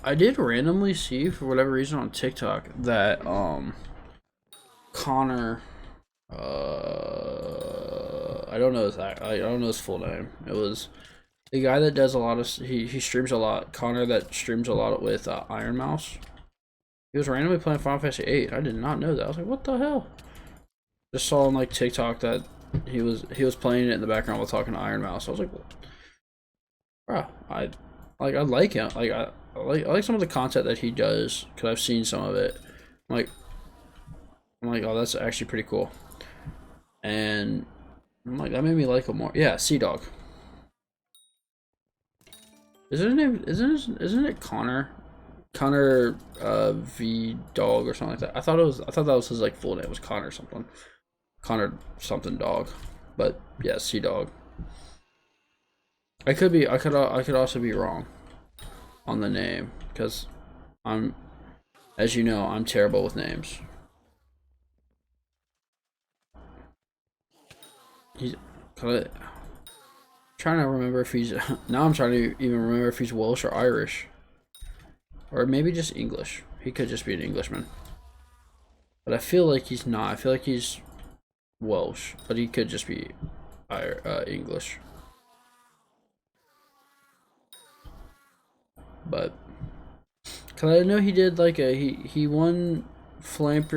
I did randomly see, for whatever reason, on TikTok that Connor, I don't know I don't know his full name. It was the guy that does a lot of he streams a lot. Connor that streams a lot with Iron Mouse. He was randomly playing Final Fantasy 8. I did not know that. I was like, what the hell? Just saw on like TikTok that he was playing it in the background while talking to Iron Mouse. I was like, bro, I like him. I like some of the content that he does because I've seen some of it. I'm like, oh, that's actually pretty cool. And I'm like, that made me like him more. Yeah, Sea Dog. Isn't it Connor? Connor V Dog or something like that. I thought that was his like full name. It was Connor something. Connor something dog. But yeah, Sea Dog. I could also be wrong on the name because as you know, I'm terrible with names. He's trying to remember if he's now I'm trying to even remember if he's Welsh or Irish. Or maybe just English. He could just be an Englishman. But I feel like he's not. I feel like he's Welsh, but he could just be English. But cause I know he did like he won flanch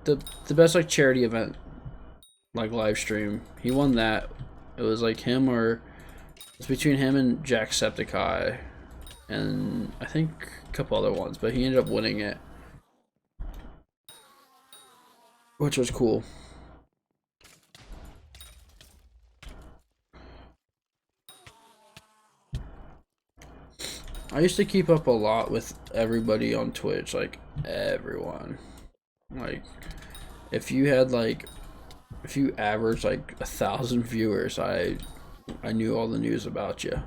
the best like charity event like live stream. He won that. It was like him or it's between him and Jacksepticeye and I think a couple other ones, but he ended up winning it, which was cool. I used to keep up a lot with everybody on Twitch, like everyone. Like if you average like 1,000 viewers, I knew all the news about you.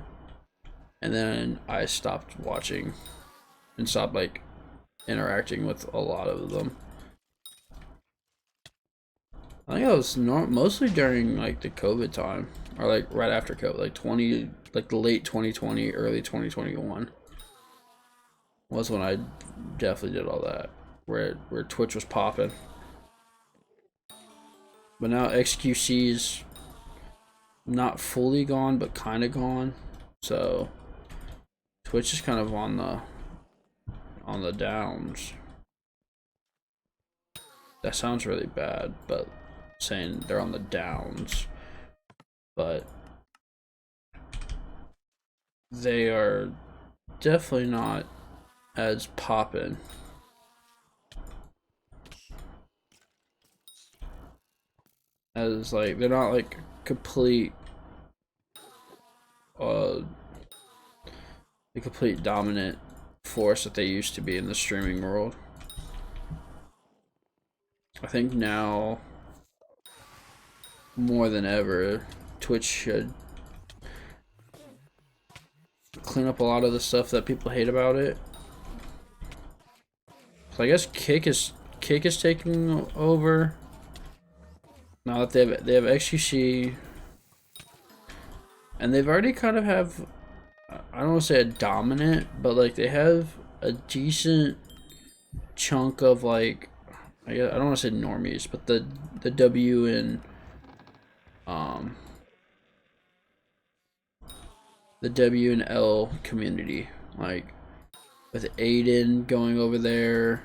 And then I stopped watching and stopped like interacting with a lot of them. I think it was mostly during like the COVID time, or like right after COVID, like the late 2020, early 2021 was when I definitely did all that, where Twitch was popping. But now XQC's not fully gone, but kind of gone, so Twitch is kind of on the downs. That sounds really bad, but saying they're on the downs, but they are definitely not as poppin'. As like they're not like complete the complete dominant force that they used to be in the streaming world. I think now more than ever Twitch should clean up a lot of the stuff that people hate about it. So I guess Kick is taking over now that they have XQC, and they've already kind of have, I don't want to say a dominant, but like they have a decent chunk of like, I don't want to say normies, but the W and the W and L community, like with Aiden going over there.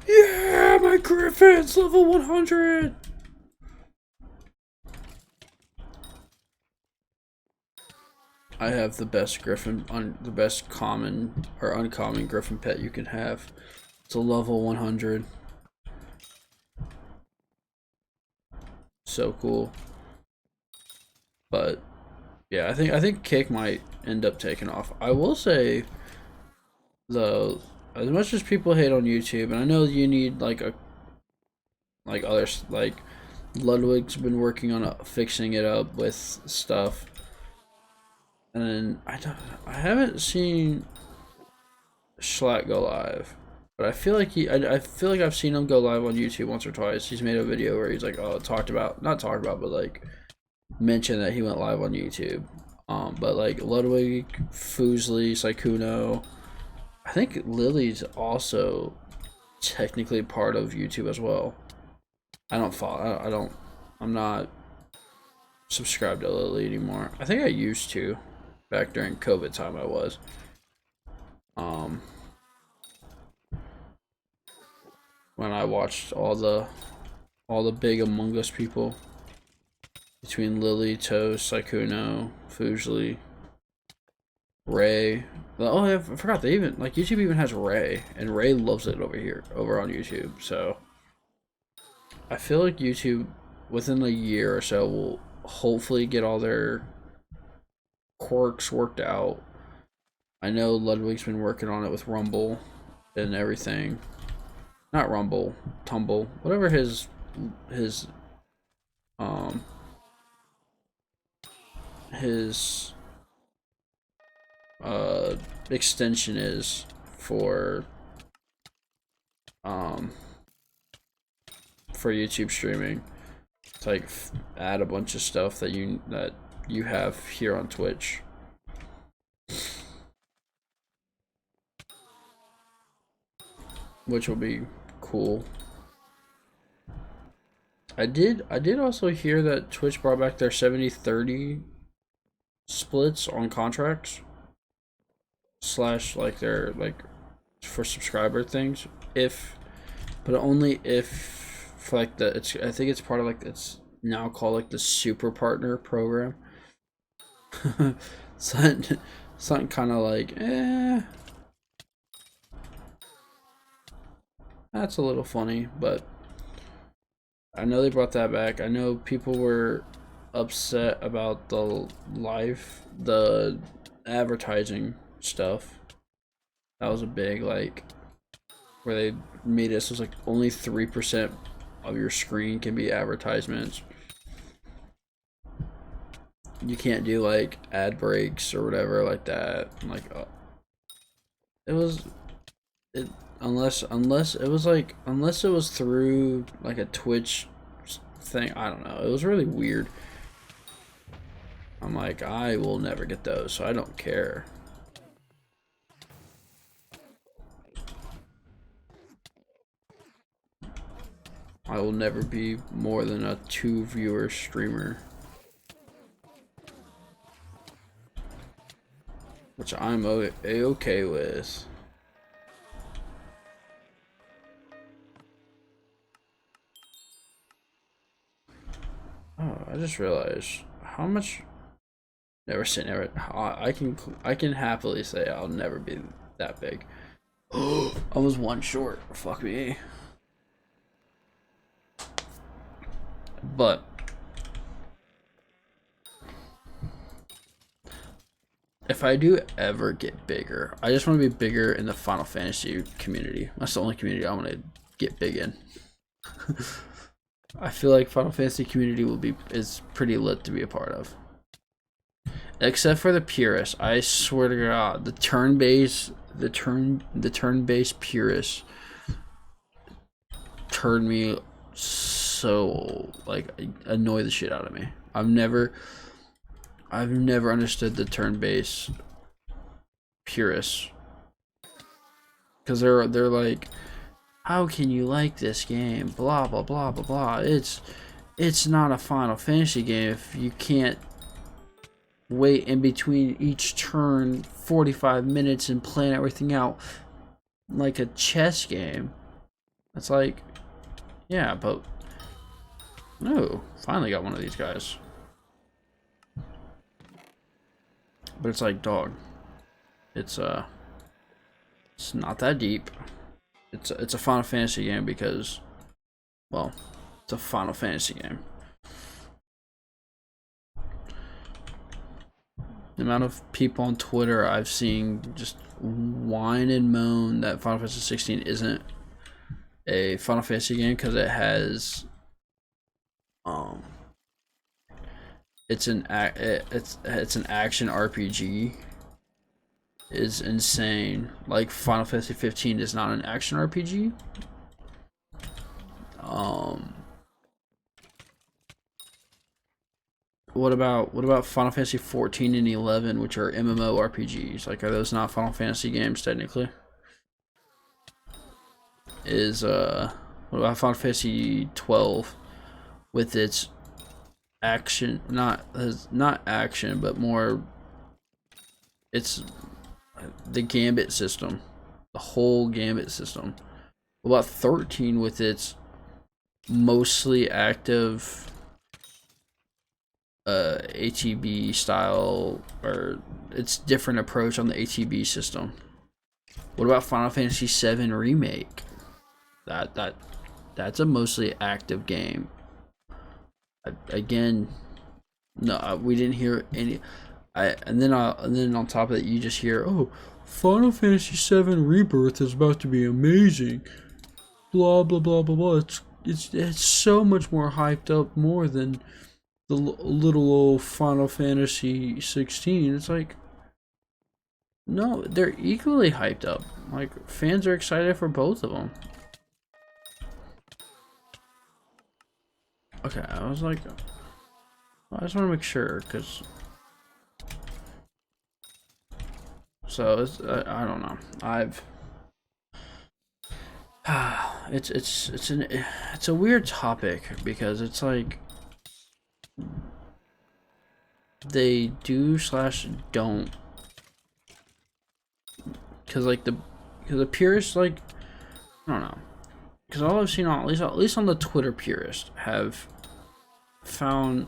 Yeah, my Griffin's level 100. I have the best Griffin, the best common or uncommon Griffin pet you can have. It's a level 100. So cool. But yeah, I think Cake might end up taking off. I will say though, as much as people hate on YouTube, and I know you need like others like Ludwig's been working on fixing it up with stuff, and I haven't seen Schlatt go live, but I feel like I feel like I've seen him go live on YouTube once or twice. He's made a video where he's like, oh, not talked about, but like mentioned that he went live on YouTube. But like Ludwig, Foosley, Saikuno, I think Lily's also technically part of YouTube as well. I don't follow. I'm not subscribed to Lily anymore. I think I used to, back during COVID time. I was. When I watched all the big Among Us people between Lily, Toast, Saikuno, Fujli, Ray. Oh, I forgot they even like YouTube even has Ray, and Ray loves it over on YouTube. So I feel like YouTube within a year or so will hopefully get all their quirks worked out. I know Ludwig's been working on it with Rumble and everything. Not Rumble, Tumble, whatever his extension is for YouTube streaming. It's like add a bunch of stuff that you have here on Twitch. Which will be cool. I did also hear that Twitch brought back their 70-30 splits on contracts / like their like for subscriber things, but only if for like I think it's part of like it's now called like the super partner program. something kind of like that's a little funny, but I know they brought that back. I know people were upset about the advertising stuff. That was a big like where they made it so it's like only 3% of your screen can be advertisements. You can't do like ad breaks or whatever like that. Like unless it was through like a Twitch thing. I don't know. It was really weird. I'm like, I will never get those, so I don't care. I will never be more than a 2-viewer streamer. Which I'm okay with. Oh, I just realized how much. Never say never. I can happily say I'll never be that big. I was one short. Fuck me. But if I do ever get bigger, I just want to be bigger in the Final Fantasy community. That's the only community I want to get big in. I feel like Final Fantasy community is pretty lit to be a part of. Except for the purists. I swear to God, the turn-based purists turn me so like annoy the shit out of me. I've never understood the turn-based purists, because they're like, how can you like this game? Blah blah blah blah blah. It's not a Final Fantasy game if you can't wait in between each turn 45 minutes and plan everything out like a chess game. It's like, yeah, but no, finally got one of these guys. But it's like, dog, it's not that deep. It's a Final Fantasy game because, well, it's a Final Fantasy game. The amount of people on Twitter I've seen just whine and moan that Final Fantasy 16 isn't a Final Fantasy game because it has it's an action RPG is insane. Like Final Fantasy 15 is not an action RPG. What about Final Fantasy 14 and 11, which are MMO RPGs? Like, are those not Final Fantasy games technically? What about Final Fantasy 12 with its action, not action, but more, it's the Gambit system, the whole Gambit system. What about 13 with its mostly active ATB style, or its different approach on the ATB system? What about Final Fantasy 7 Remake? That's a mostly active game. Again, no, we didn't hear any. And then on top of it, you just hear, oh, Final Fantasy 7 Rebirth is about to be amazing. Blah blah blah blah blah. It's so much more hyped up, more than the little old Final Fantasy 16. It's like, no, they're equally hyped up. Like, fans are excited for both of them. Okay, I was like, I just want to make sure, because so it's, I don't know. It's a weird topic because it's like they do / don't, because like the purists, like, I don't know, because all I've seen on at least on the Twitter purists have found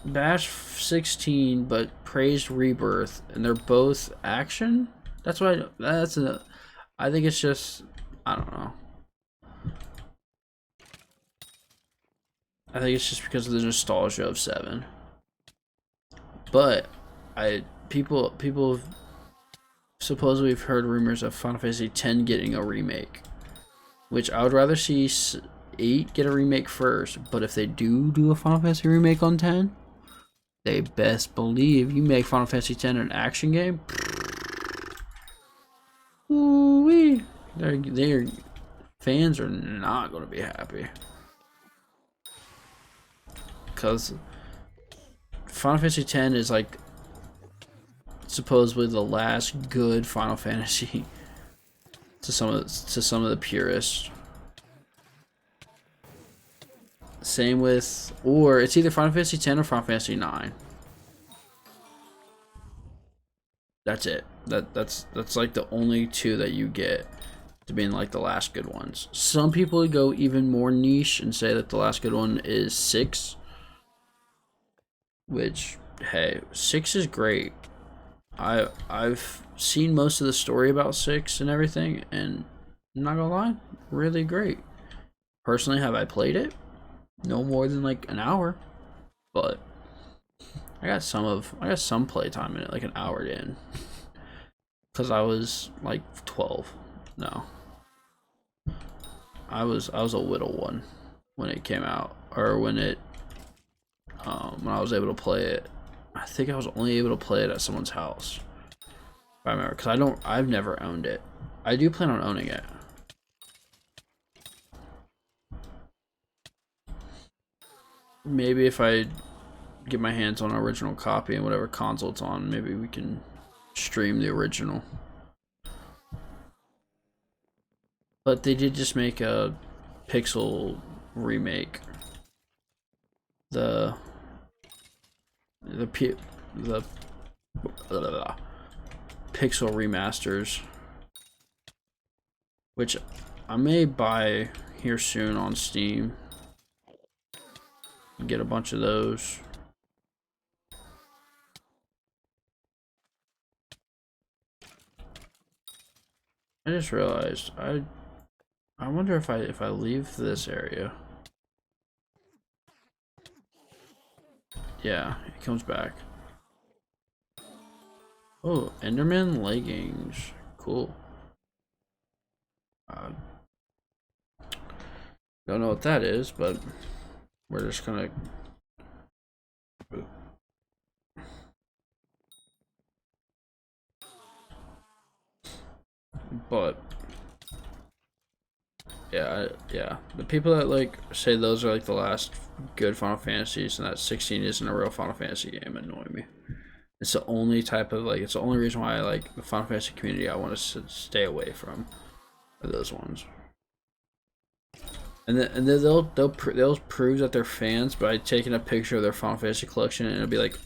Bash 16 but praised Rebirth, and they're both action. That's why I think it's just, I don't know. I think it's just because of the nostalgia of 7. But people supposedly have heard rumors of Final Fantasy 10 getting a remake, which I would rather see 8 get a remake first. But if they do a Final Fantasy remake on 10, they best believe you make Final Fantasy 10 an action game. Ooh-wee. Their fans are not going to be happy, because Final Fantasy 10 is like supposedly the last good Final Fantasy to some of the purists. Same with, or it's either Final Fantasy 10 or Final Fantasy 9. That's it. That's like the only two that you get to being like the last good ones. Some people would go even more niche and say that the last good one is 6. Which, hey, 6 is great. I've seen most of the story about 6 and everything, and I'm not gonna lie, really great. Personally, have I played it? No more than like an hour, but I got some playtime in it, like an hour in, because I was like 12. No, I was a little one when it came out, or when I was able to play it. I think I was only able to play it at someone's house, if I remember, because I've never owned it. I do plan on owning it. Maybe if I get my hands on an original copy and whatever console it's on, maybe we can stream the original. But they did just make a Pixel remake. the pixel remasters, which I may buy here soon on Steam. Get a bunch of those. I just realized I wonder if I leave this area. Yeah, it comes back. Oh, Enderman leggings. Cool. Don't know what that is, but we're just gonna. But yeah, yeah. The people that like say those are like the last good Final Fantasies and that 16 isn't a real Final Fantasy game annoy me. It's the only type of like. It's the only reason why I like the Final Fantasy community. I want to stay away from those ones. And then they'll prove that they're fans by taking a picture of their Final Fantasy collection, and it'll be like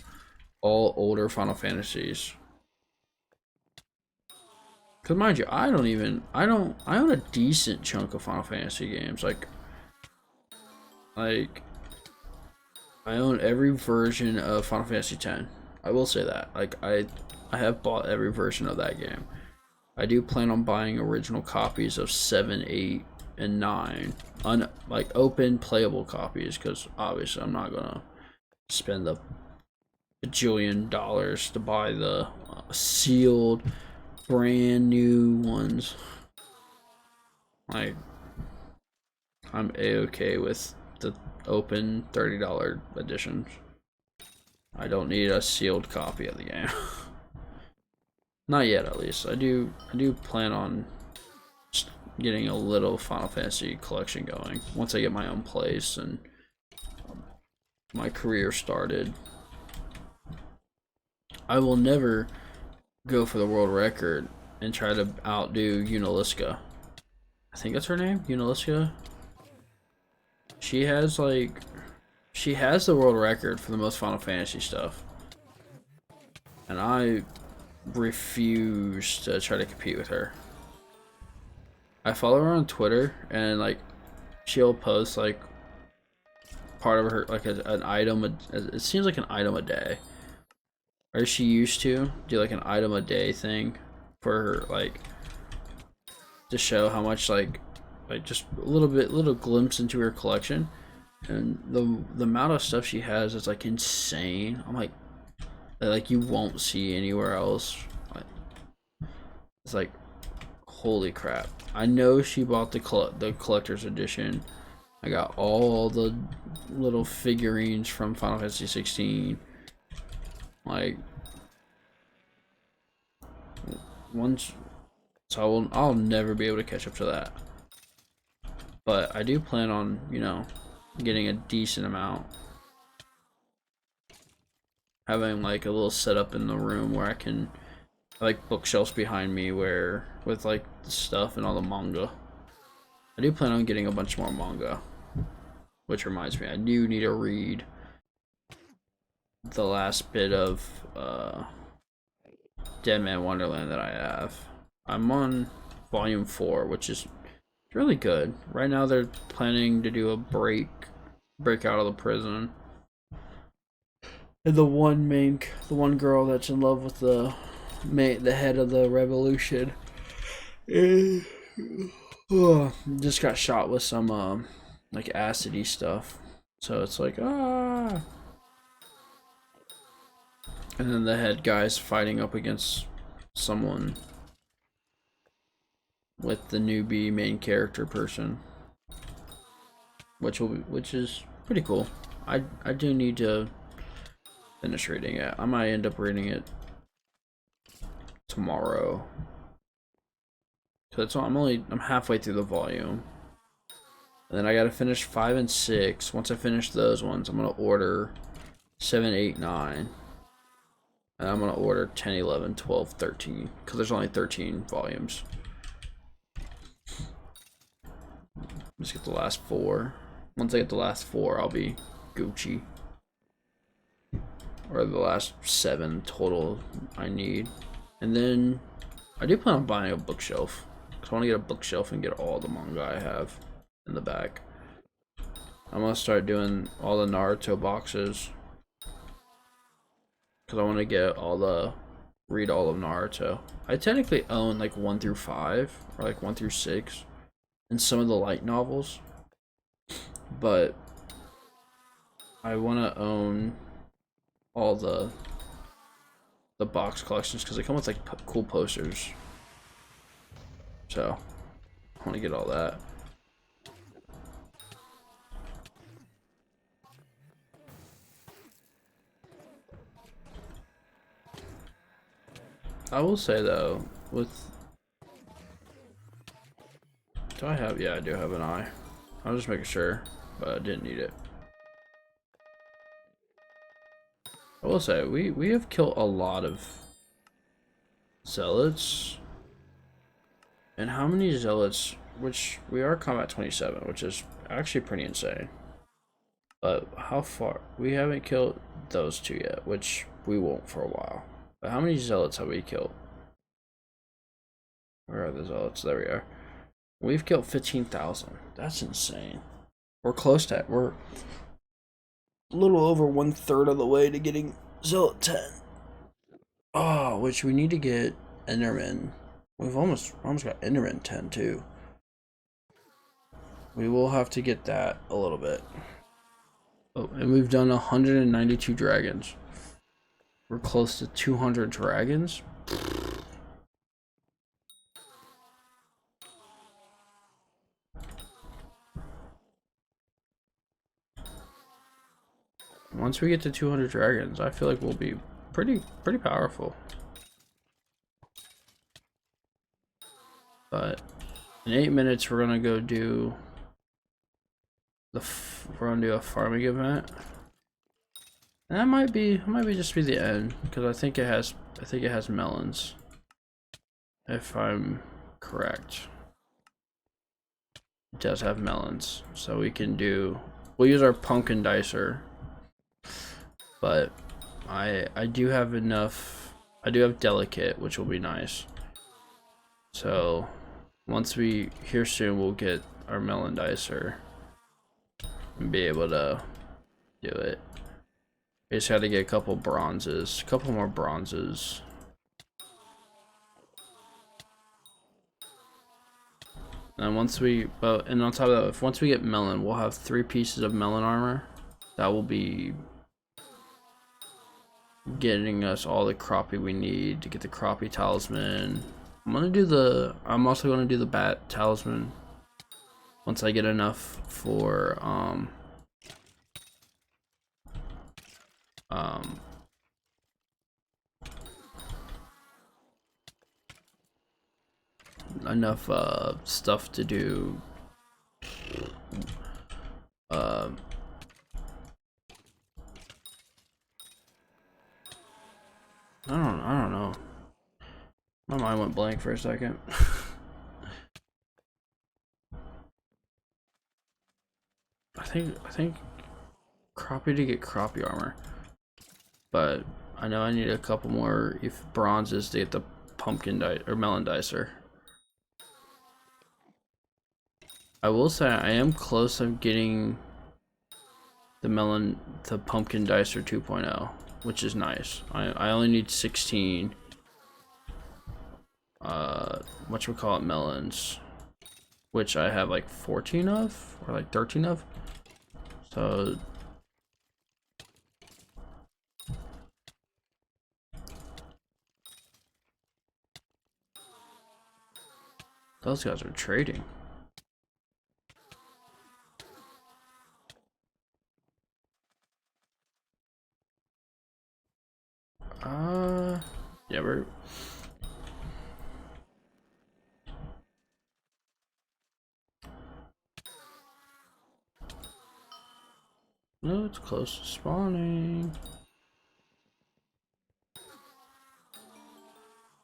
all older Final Fantasies. Cause mind you, I own a decent chunk of Final Fantasy games. Like I own every version of Final Fantasy X. I will say that. Like I have bought every version of that game. I do plan on buying original copies of 7, 8, and 9. Like open playable copies, because obviously I'm not gonna spend the bajillion dollars to buy the sealed brand new ones. Like I'm a-okay with the open $30 editions. I don't need a sealed copy of the game. Not yet, at least. I do plan on getting a little Final Fantasy collection going once I get my own place and my career started. I will never go for the world record and try to outdo Unaliska. I think that's her name, Unaliska. She has the world record for the most Final Fantasy stuff, and I refuse to try to compete with her. I follow her on Twitter, and like she'll post like part of her like an item. It seems like an item a day, or she used to do like an item a day thing for her, like to show how much like just a little glimpse into her collection, and the amount of stuff she has is like insane. I'm like you won't see anywhere else. Like, it's like holy crap. I know she bought the collector's edition. I got all the little figurines from Final Fantasy 16. Like once, so I'll never be able to catch up to that. But I do plan on, getting a decent amount. Having like a little setup in the room where I can like bookshelves behind me with like the stuff and all the manga. I do plan on getting a bunch more manga. Which reminds me, I do need to read the last bit of Dead Man Wonderland that I have. I'm on volume 4, which is really good. Right now they're planning to do a break out of the prison. And the one girl that's in love with the head of the revolution just got shot with some like acidy stuff. So it's like and then the head guy's fighting up against someone with the newbie main character person, which is pretty cool. I do need to finish reading it. I might end up reading it tomorrow. So I'm halfway through the volume. And then I gotta finish 5 and 6. Once I finish those ones, I'm gonna order 7, 8, 9. And I'm gonna order 10, 11, 12, 13. Because there's only 13 volumes. Just get the last 4. Once I get the last 4, I'll be Gucci. or the last 7 total I need. And then I do plan on buying a bookshelf, because I want to get a bookshelf and get all the manga I have in the back. I'm gonna start doing all the Naruto boxes, because I want to get read all of Naruto. I technically own like 1 through 5 or like 1 through 6 and some of the light novels, but I want to own all the box collections because they come with like cool posters. So I want to get all that. I will say though, with do I have? Yeah, I do have an eye. I was just making sure, but I didn't need it. I will say we have killed a lot of zealots. And how many zealots? Which we are combat 27, which is actually pretty insane. But how far? We haven't killed those 2 yet, which we won't for a while. But how many zealots have we killed? Where are the zealots? There we are. We've killed 15,000. That's insane. We're close to it. We're a little over 1/3 of the way to getting zealot 10. Oh, which we need to get Enderman. We've almost got Enderman 10 too. We will have to get that a little bit. Oh, and we've done 192 dragons. We're close to 200 dragons. Once we get to 200 dragons, I feel like we'll be pretty powerful. But in 8 minutes, we're gonna go do a farming event. And that might be just be the end, because I think it has melons. If I'm correct. It does have melons. So we'll use our pumpkin dicer. But I do have enough. I do have delicate, which will be nice. So once here soon, we'll get our melon dicer and be able to do it. We just had to get a couple more bronzes. And on top of that, once we get melon, we'll have 3 pieces of melon armor. That will be getting us all the crappie we need to get the crappie talisman. I'm also gonna do the bat talisman once I get enough for enough stuff to do I don't know. My mind went blank for a second. I think crappie to get crappie armor, but I know I need a couple more bronzes to get the pumpkin or melon dicer. I will say I am close to getting the pumpkin dicer 2.0, which is nice. I only need 16 whatchamacallit melons, which I have like 14 of or like 13 of. So those guys are trading. Yeah, no, it's close to spawning.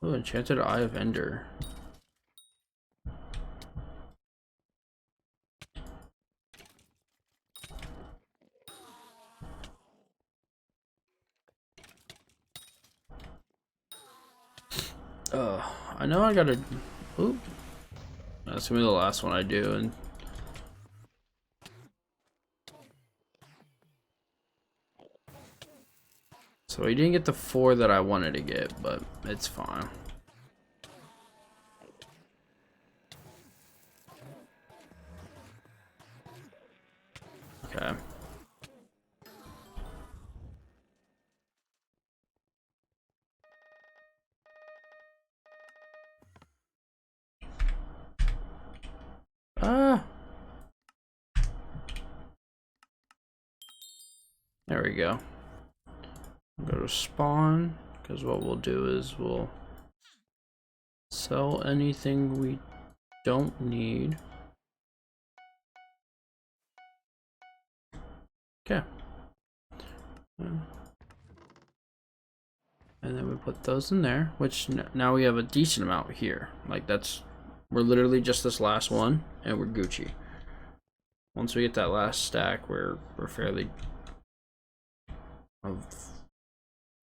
Oh, enchanted Eye of Ender. I know I gotta. Oop. That's gonna be the last one I do, and so we didn't get the 4 that I wanted to get, but it's fine. Okay. Ah. There we go. Go to spawn, because what we'll do is we'll sell anything we don't need. Okay. And then we put those in there, which now we have a decent amount here. Like we're literally just this last one, and we're Gucci. Once we get that last stack, we're fairly.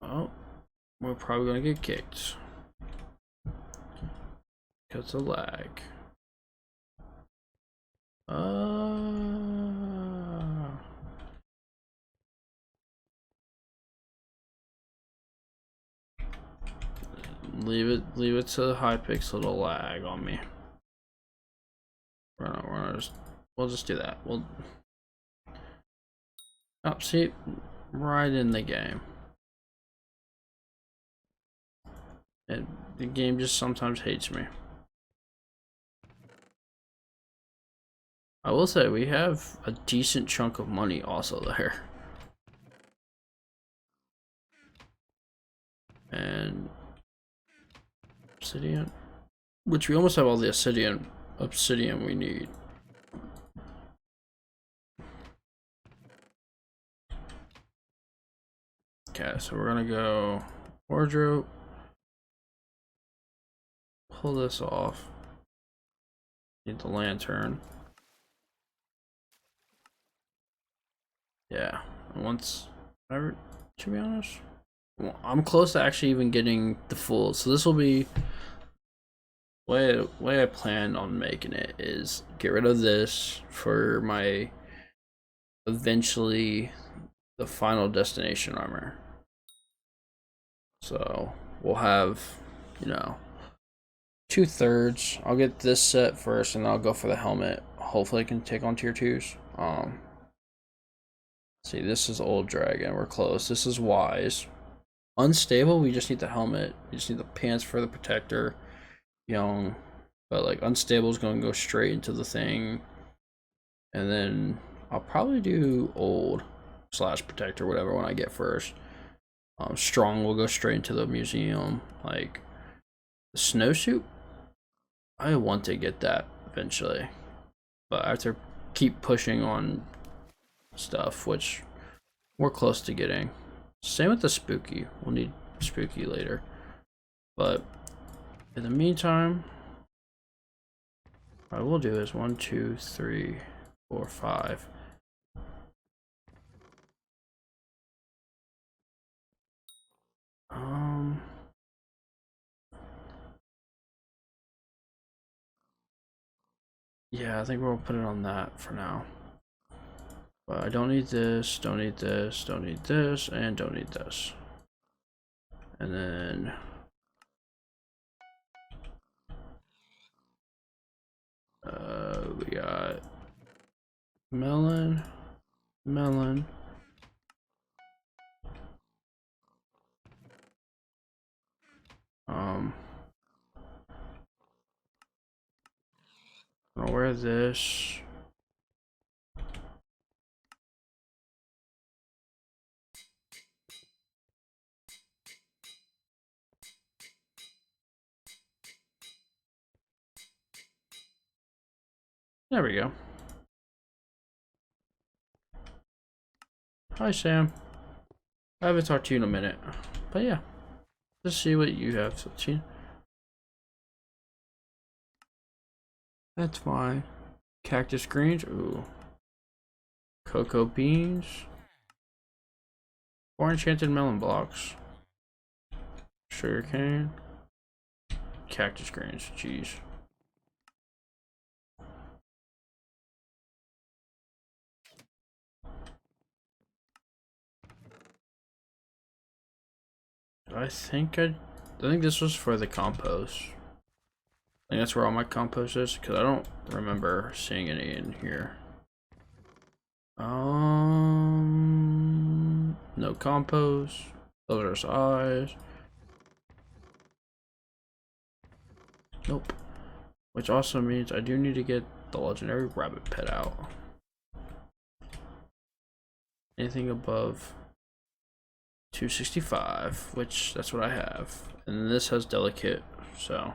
Oh, we're probably gonna get kicked because of lag. Leave it to hypixel to lag on me. We'll just do that. See, right in the game. And the game just sometimes hates me. I will say we have a decent chunk of money also there. And obsidian, which we almost have all the obsidian we need. Okay, so we're gonna go wardrobe, pull this off, need the lantern. Yeah, and to be honest, I'm close to actually even getting the full, so this will be way I plan on making it is get rid of this for my eventually the final destination armor. So we'll have, you know, 2/3. I'll get this set first, and I'll go for the helmet. Hopefully, I can take on tier 2s. See, this is old dragon. We're close. This is wise. Unstable. We just need the helmet. We just need the pants for the protector. Young, but like unstable is going to go straight into the thing, and then I'll probably do old / protector, whatever one I get first. Strong will go straight into the museum. Like the snowsuit, I want to get that eventually, but I have to keep pushing on stuff, which we're close to getting. Same with the spooky. We'll need spooky later, but in the meantime, what I will do is 1, 2, 3, 4, 5. Yeah, I think we'll put it on that for now. But I don't need this, don't need this, don't need this, and don't need this. And then we got melon. I'll wear this. There we go. Hi, Sam. I haven't talked to you in a minute, but yeah, let's see what you have, 15. That's fine. Cactus greens. Ooh. Cocoa beans. 4 enchanted melon blocks. Sugar cane. cactus greens. Jeez. I think this was for the compost. I think that's where all my compost is, because I don't remember seeing any in here. No compost. Those are size. Nope. Which also means I do need to get the legendary rabbit pet out. Anything above 265, which that's what I have. And this has delicate, so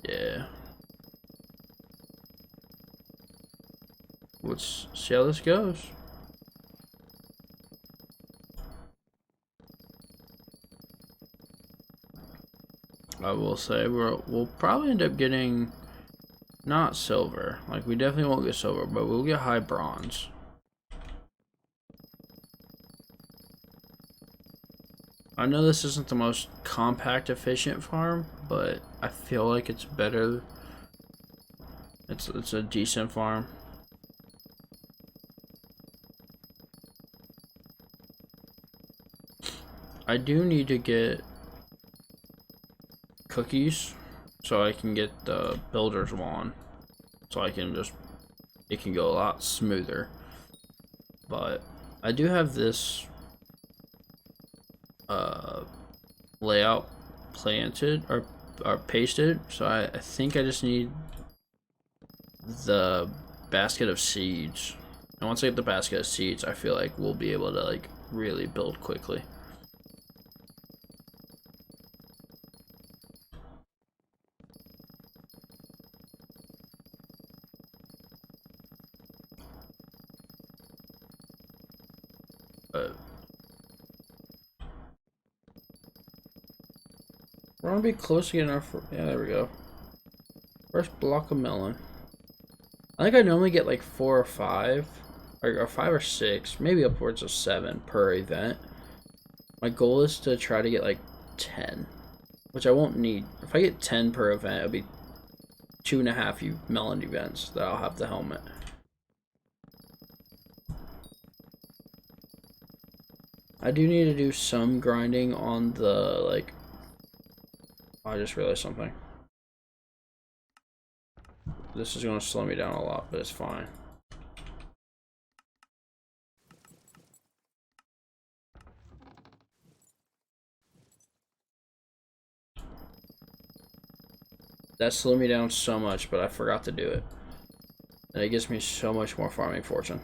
yeah. Let's see how this goes. I will say we'll probably end up getting not silver. Like, we definitely won't get silver, but we'll get high bronze. I know this isn't the most compact efficient farm, but I feel like it's better. It's a decent farm. I do need to get cookies so I can get the builder's wand, so I can it can go a lot smoother. But I do have this layout planted or pasted, so I think I just need the basket of seeds. And once I get the basket of seeds, I feel like we'll be able to like really build quickly. But we're gonna be close to getting our yeah, there we go. First block of melon. I think I normally get like 4 or 5, or 5 or 6, maybe upwards of 7 per event. My goal is to try to get like 10, which I won't need. If I get 10 per event, it'll be 2.5 melon events that I'll have the helmet. I do need to do some grinding on the, like, oh, I just realized something. This is going to slow me down a lot, but it's fine. That slowed me down so much, but I forgot to do it. And it gives me so much more farming fortune.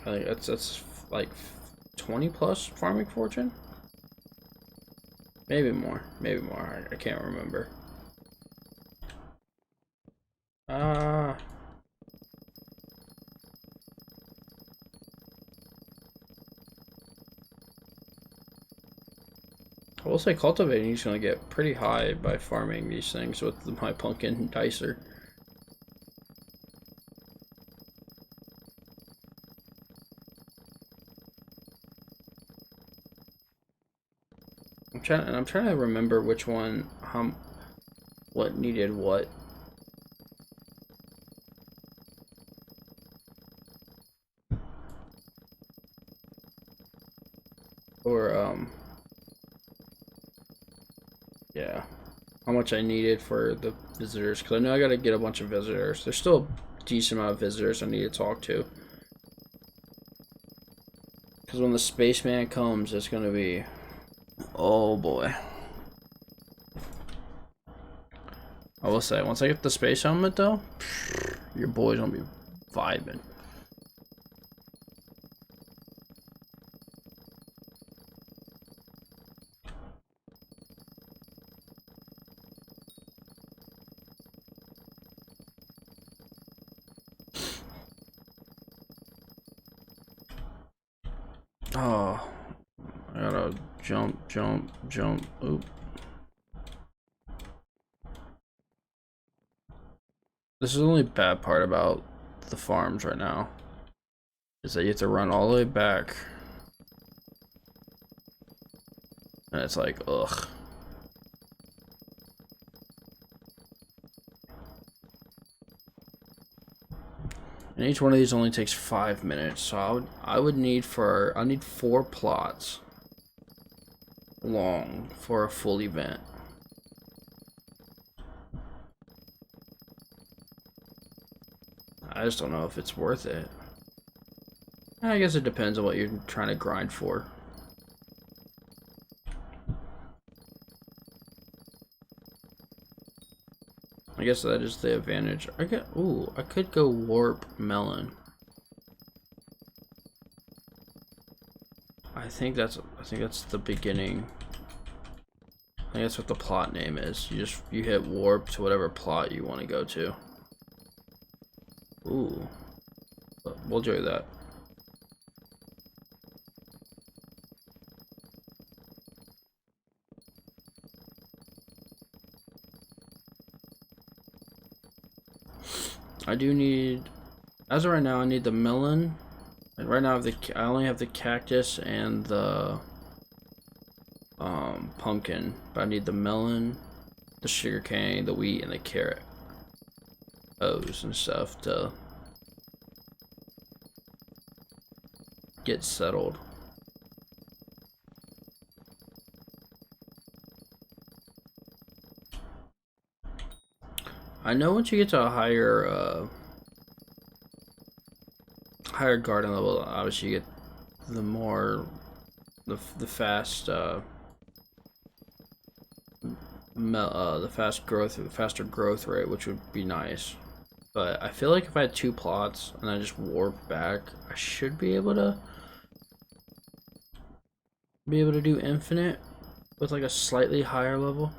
I think that's like 20 plus farming fortune? Maybe more. Maybe more. I can't remember. I will say cultivating is going to get pretty high by farming these things with my pumpkin dicer. I'm trying to remember which one, what needed what. Or, yeah, how much I needed for the visitors, because I know I got to get a bunch of visitors. There's still a decent amount of visitors I need to talk to. Because when the spaceman comes, it's going to be, oh boy. I will say, once I get the space helmet though, your boy's gonna be vibing. Oh, I gotta jump. Oop. This is the only bad part about the farms right now. Is that you have to run all the way back. And it's like, ugh. And each one of these only takes 5 minutes, so I need 4 plots long for a full event. I just don't know if it's worth it. I guess it depends on what you're trying to grind for. I guess that is the advantage. I could go warp melon. I think that's the beginning. I think that's what the plot name is. You hit warp to whatever plot you want to go to. Ooh. We'll do that. I do need, as of right now, I need the melon. And right now I only have the cactus and the pumpkin, but I need the melon, the sugarcane, the wheat, and the carrot. O's and stuff to get settled. I know once you get to a higher garden level, obviously you get the faster growth rate, which would be nice. But I feel like if I had 2 plots and I just warp back, I should be able to do infinite with like a slightly higher level.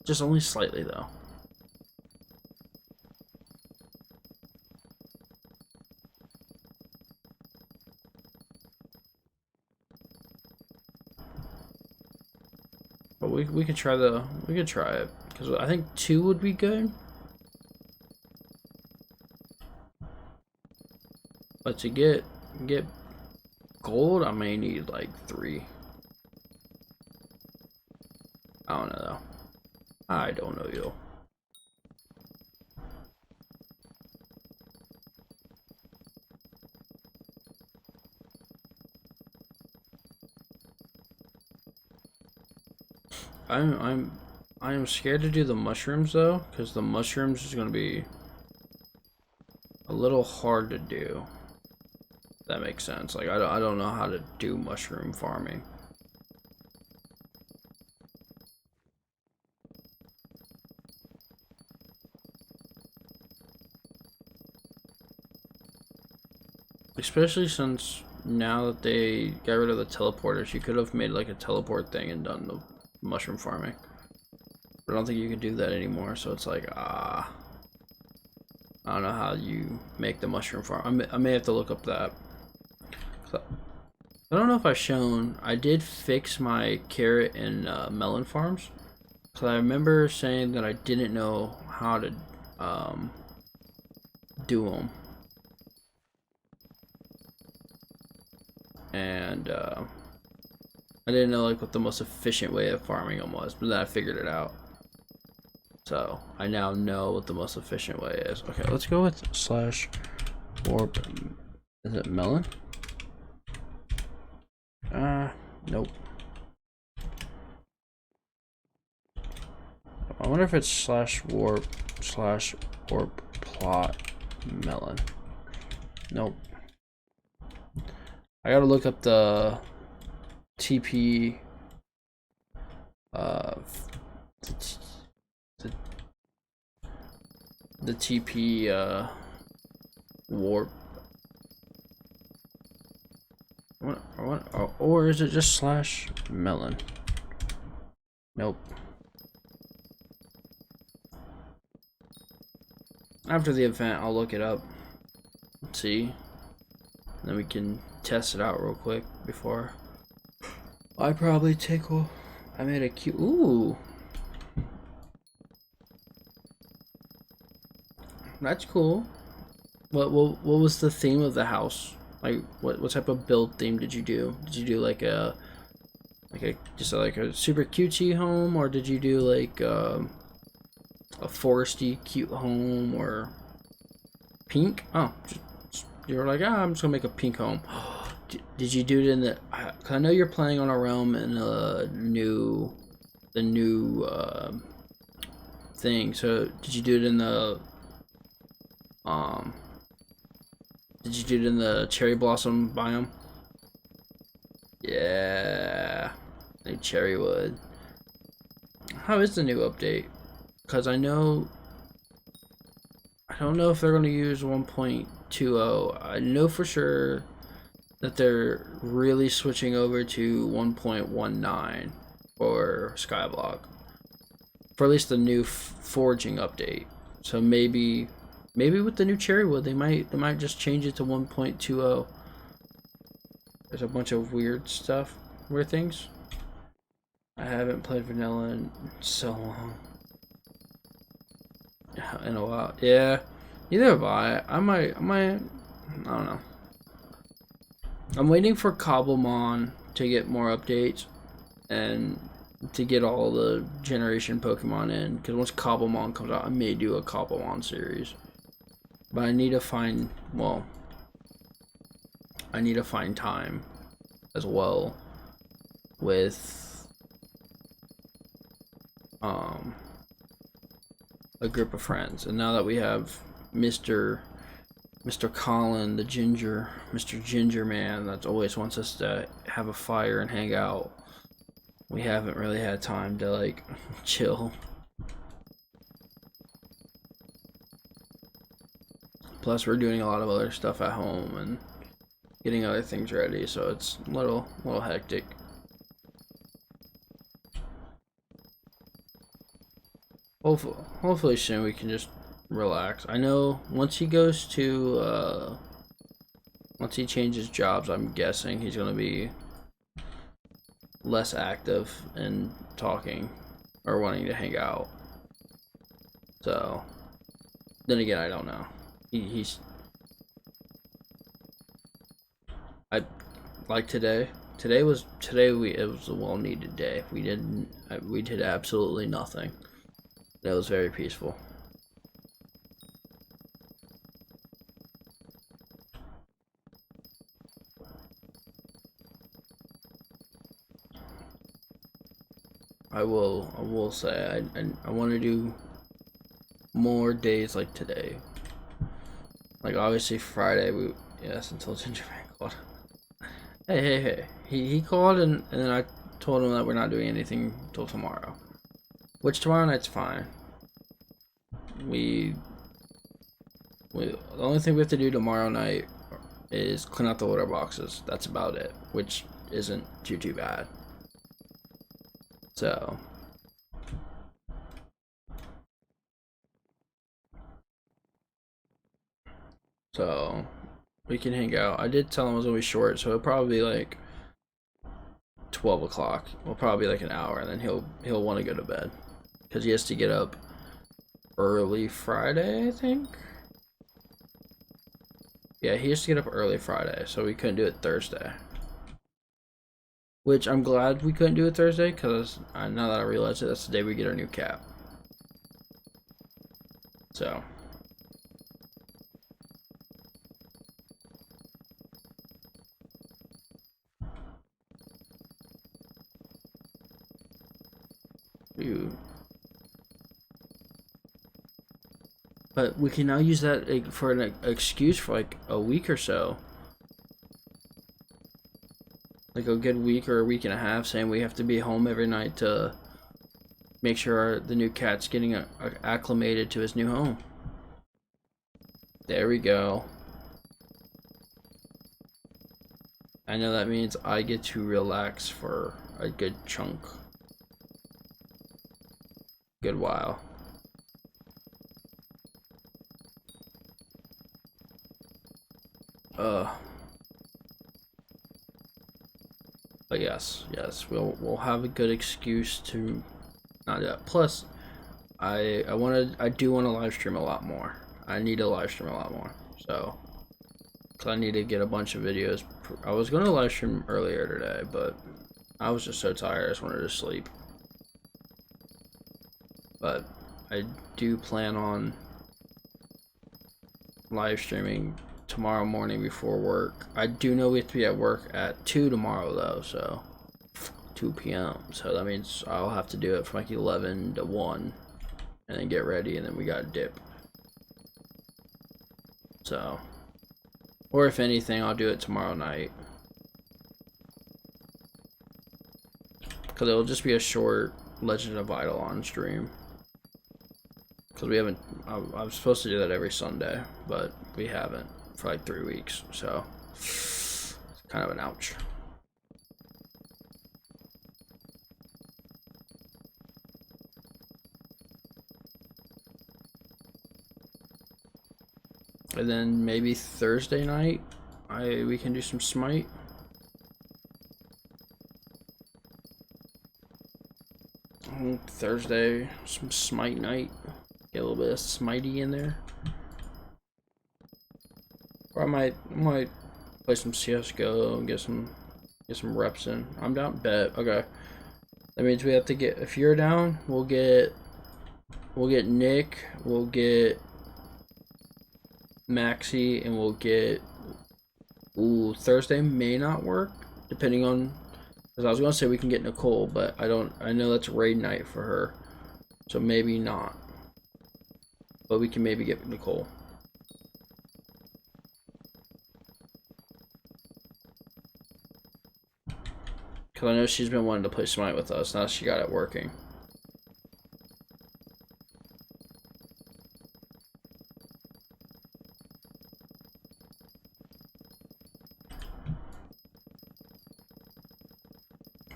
Just only slightly though. But we could try it, because I think 2 would be good. But to get gold, I may need like 3. I don't know though. I don't know, yo. I am scared to do the mushrooms though, because the mushrooms is gonna be a little hard to do. If that makes sense. Like I don't know how to do mushroom farming. Especially since now that they got rid of the teleporters, you could have made like a teleport thing and done the mushroom farming. But I don't think you can do that anymore, so it's like, I don't know how you make the mushroom farm. I may have to look up that. So, I don't know if I've shown, I did fix my carrot and melon farms. So I remember saying that I didn't know how to do them. And I didn't know like what the most efficient way of farming them was, but then I figured it out. So I now know what the most efficient way is. Okay, let's go with /warp. Is it melon? Nope. I wonder if it's /warp plot melon. Nope. I gotta look up the TP the TP warp. Or is it just /melon? Nope. After the event, I'll look it up. Let's see. Then we can test it out real quick before I probably tickle. I made a cute. Ooh. That's cool. What was the theme of the house? Like what type of build theme did you do? Did you do like a just like a super cutesy home, or did you do like a foresty cute home, or pink? Oh, you were like, I'm just gonna make a pink home. Did you do it in the? Cause I know you're planning on a realm in the new thing. So did you do it in the um? Did you do it in the cherry blossom biome? Yeah, new cherry wood. How is the new update? Cause I don't know if they're gonna use 1.20. I know for sure that they're really switching over to 1.19 for Skyblock, for at least the new forging update. So maybe with the new cherrywood they might just change it to 1.20. There's a bunch of weird things. I haven't played vanilla in so long. In a while. Yeah. Neither have I. I don't know. I'm waiting for Cobblemon to get more updates and to get all the generation Pokemon in, because once Cobblemon comes out, I may do a Cobblemon series. But I need to find, well, I need to find time as well with a group of friends. And now that we have Mr. Colin, the Mr. Ginger Man that always wants us to have a fire and hang out, we haven't really had time to like chill. Plus we're doing a lot of other stuff at home and getting other things ready, so it's a little hectic. Hopefully soon we can just relax. I know once he goes to once he changes jobs, I'm guessing he's gonna be less active in talking or wanting to hang out. So then again, I don't know. He's I like today. It was a well needed day. We did absolutely nothing. It was very peaceful. I will say I want to do more days like today. Like obviously Friday yes, until Gingerman called. Hey. He called and then I told him that we're not doing anything till tomorrow. Which tomorrow night's fine. The only thing we have to do tomorrow night is clean out the litter boxes. That's about it, which isn't too bad. So we can hang out. I did tell him it was gonna be short, so it'll probably be like 12 o'clock. Well, probably like an hour, and then he'll want to go to bed because he has to get up early Friday, I think. Yeah, he has to get up early Friday, so we couldn't do it Thursday. Which I'm glad we couldn't do it Thursday, because now that I realize it, that's the day we get our new cap. So but we can now use that like, for an excuse for like a week or so. Like a good week or a week and a half, saying we have to be home every night to make sure the new cat's getting acclimated to his new home. There we go. I know that means I get to relax for a good chunk. Good while. But yes, we'll have a good excuse to not do that. Plus, I do want to live stream a lot more. I need to live stream a lot more. So, cause I need to get a bunch of videos. I was gonna live stream earlier today, but I was just so tired. I just wanted to sleep. But I do plan on live streaming tomorrow morning before work. I do know we have to be at work at 2 tomorrow though, so 2 p.m. So that means I'll have to do it from like 11 to 1 and then get ready and then we gotta dip. So, or if anything, I'll do it tomorrow night. Because it'll just be a short Legend of Eidolon stream. Because we haven't, I was supposed to do that every Sunday, but we haven't for like 3 weeks. So, it's kind of an ouch. And then maybe Thursday night, we can do some Smite. Thursday, some Smite night. Get a little bit of Smitey in there. Or I might play some CS:GO and get some reps in. I'm down. Bet. Okay. That means we have to get. If you're down, we'll get Nick. We'll get Maxi, and we'll get. Ooh, Thursday may not work, depending on. Because I was gonna say we can get Nicole, but I know that's raid night for her, so maybe not. But we can maybe get Nicole. Because I know she's been wanting to play Smite with us. Now she got it working.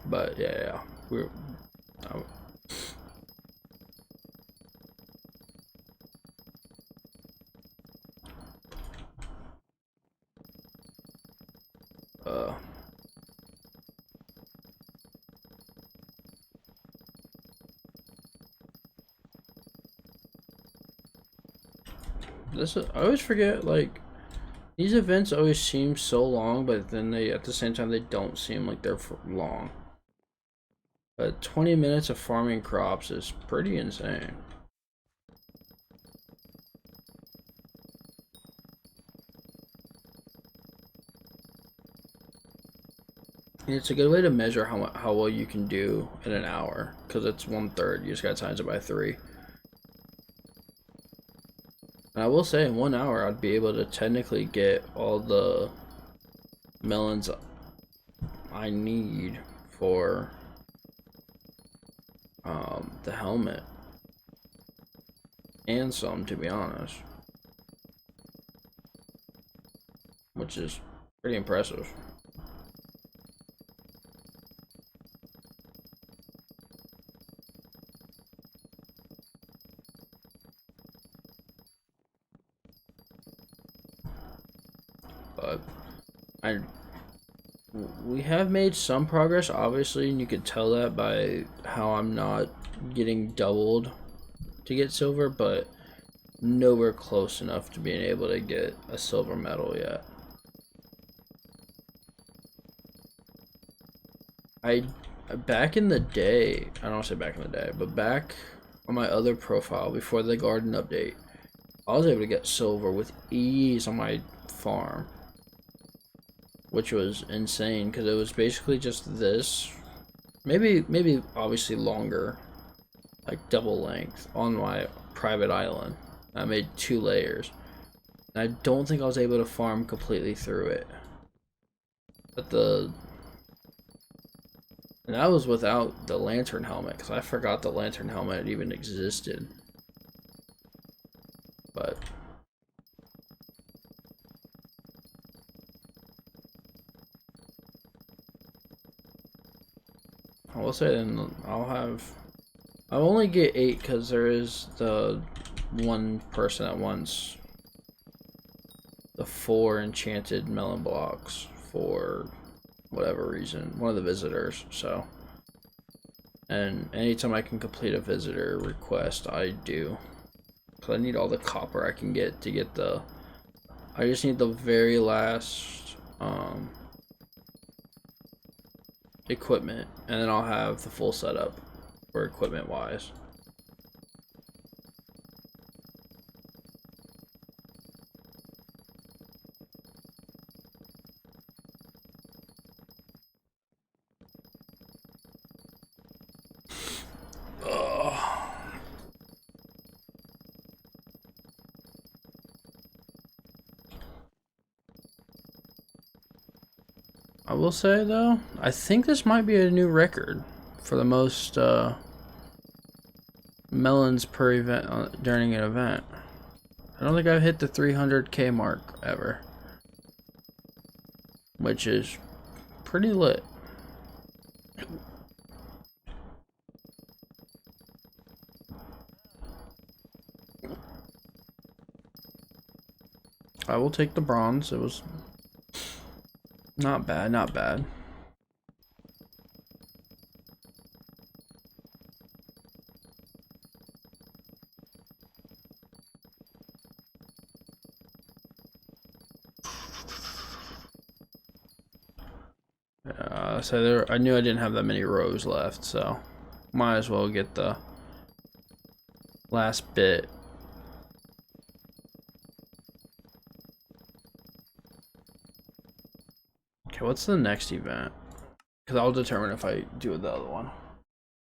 But yeah. We're... I always forget, like, these events always seem so long, but then they, at the same time, they don't seem like they're long. But 20 minutes of farming crops is pretty insane. And it's a good way to measure how well you can do in an hour, because it's 1/3. You just gotta times it by 3. And I will say, in 1 hour, I'd be able to technically get all the melons I need for the helmet. And some, to be honest. Which is pretty impressive. But we have made some progress, obviously, and you could tell that by how I'm not getting doubled to get silver, but nowhere close enough to being able to get a silver medal yet. Back in the day, I don't want to say back in the day, but back on my other profile before the garden update, I was able to get silver with ease on my farm, which was insane because it was basically just this, maybe obviously longer, like double length on my private island. I made 2 layers. And I don't think I was able to farm completely through it, but and that was without the lantern helmet, because I forgot the lantern helmet even existed. But I will say, then I'll only get 8 because there is the one person that wants the 4 enchanted melon blocks for whatever reason, one of the visitors. So, and anytime I can complete a visitor request, I do. Cause I need all the copper I can get to get the. I just need the very last equipment, and then I'll have the full setup for equipment wise. I will say though, I think this might be a new record for the most melons per event during an event. I don't think I've hit the 300k mark ever, which is pretty lit. I will take the bronze. It was not bad, not bad. So there, I knew I didn't have that many rows left, so might as well get the last bit. Okay, what's the next event? Because I'll determine if I do the other one.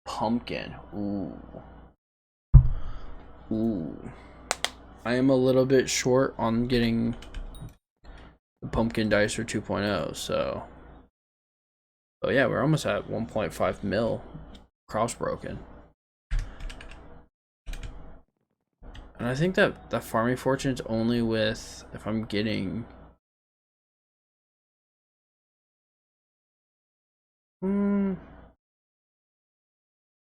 Pumpkin. Ooh. Ooh. I am a little bit short on getting the pumpkin dice for 2.0, so. Oh yeah, we're almost at 1.5 mil cross broken. And I think that the farming fortune's only with if I'm getting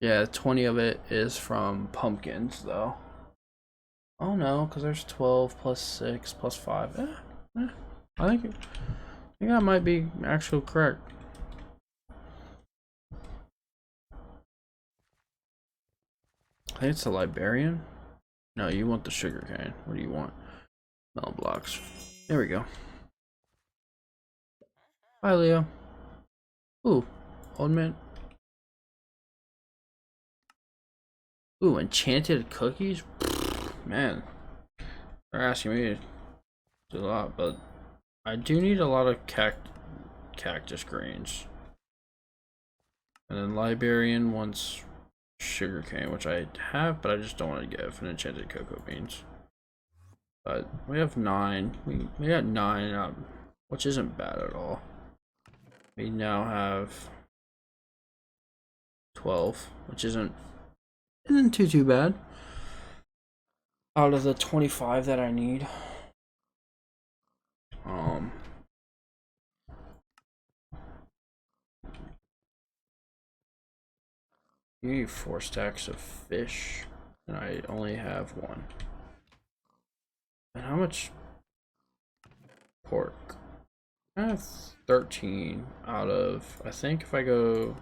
yeah, 20 of it is from pumpkins though. Oh no, because there's 12 plus 6 plus 5. I think that might be actually correct. I think it's the librarian. No, you want the sugar cane. What do you want? Melon blocks. There we go. Bye, Leo. Ooh, old man. Ooh, enchanted cookies? Man, they're asking me to do a lot, but I do need a lot of cactus greens. And then librarian wants sugarcane, which I have, but I just don't want to give, and enchanted cocoa beans. But we have 9. We got 9, which isn't bad at all. We now have 12, which isn't too bad. Out of the 25 that I need. You need 4 stacks of fish, and I only have 1. And how much pork? I have 13 out of, I think if I go,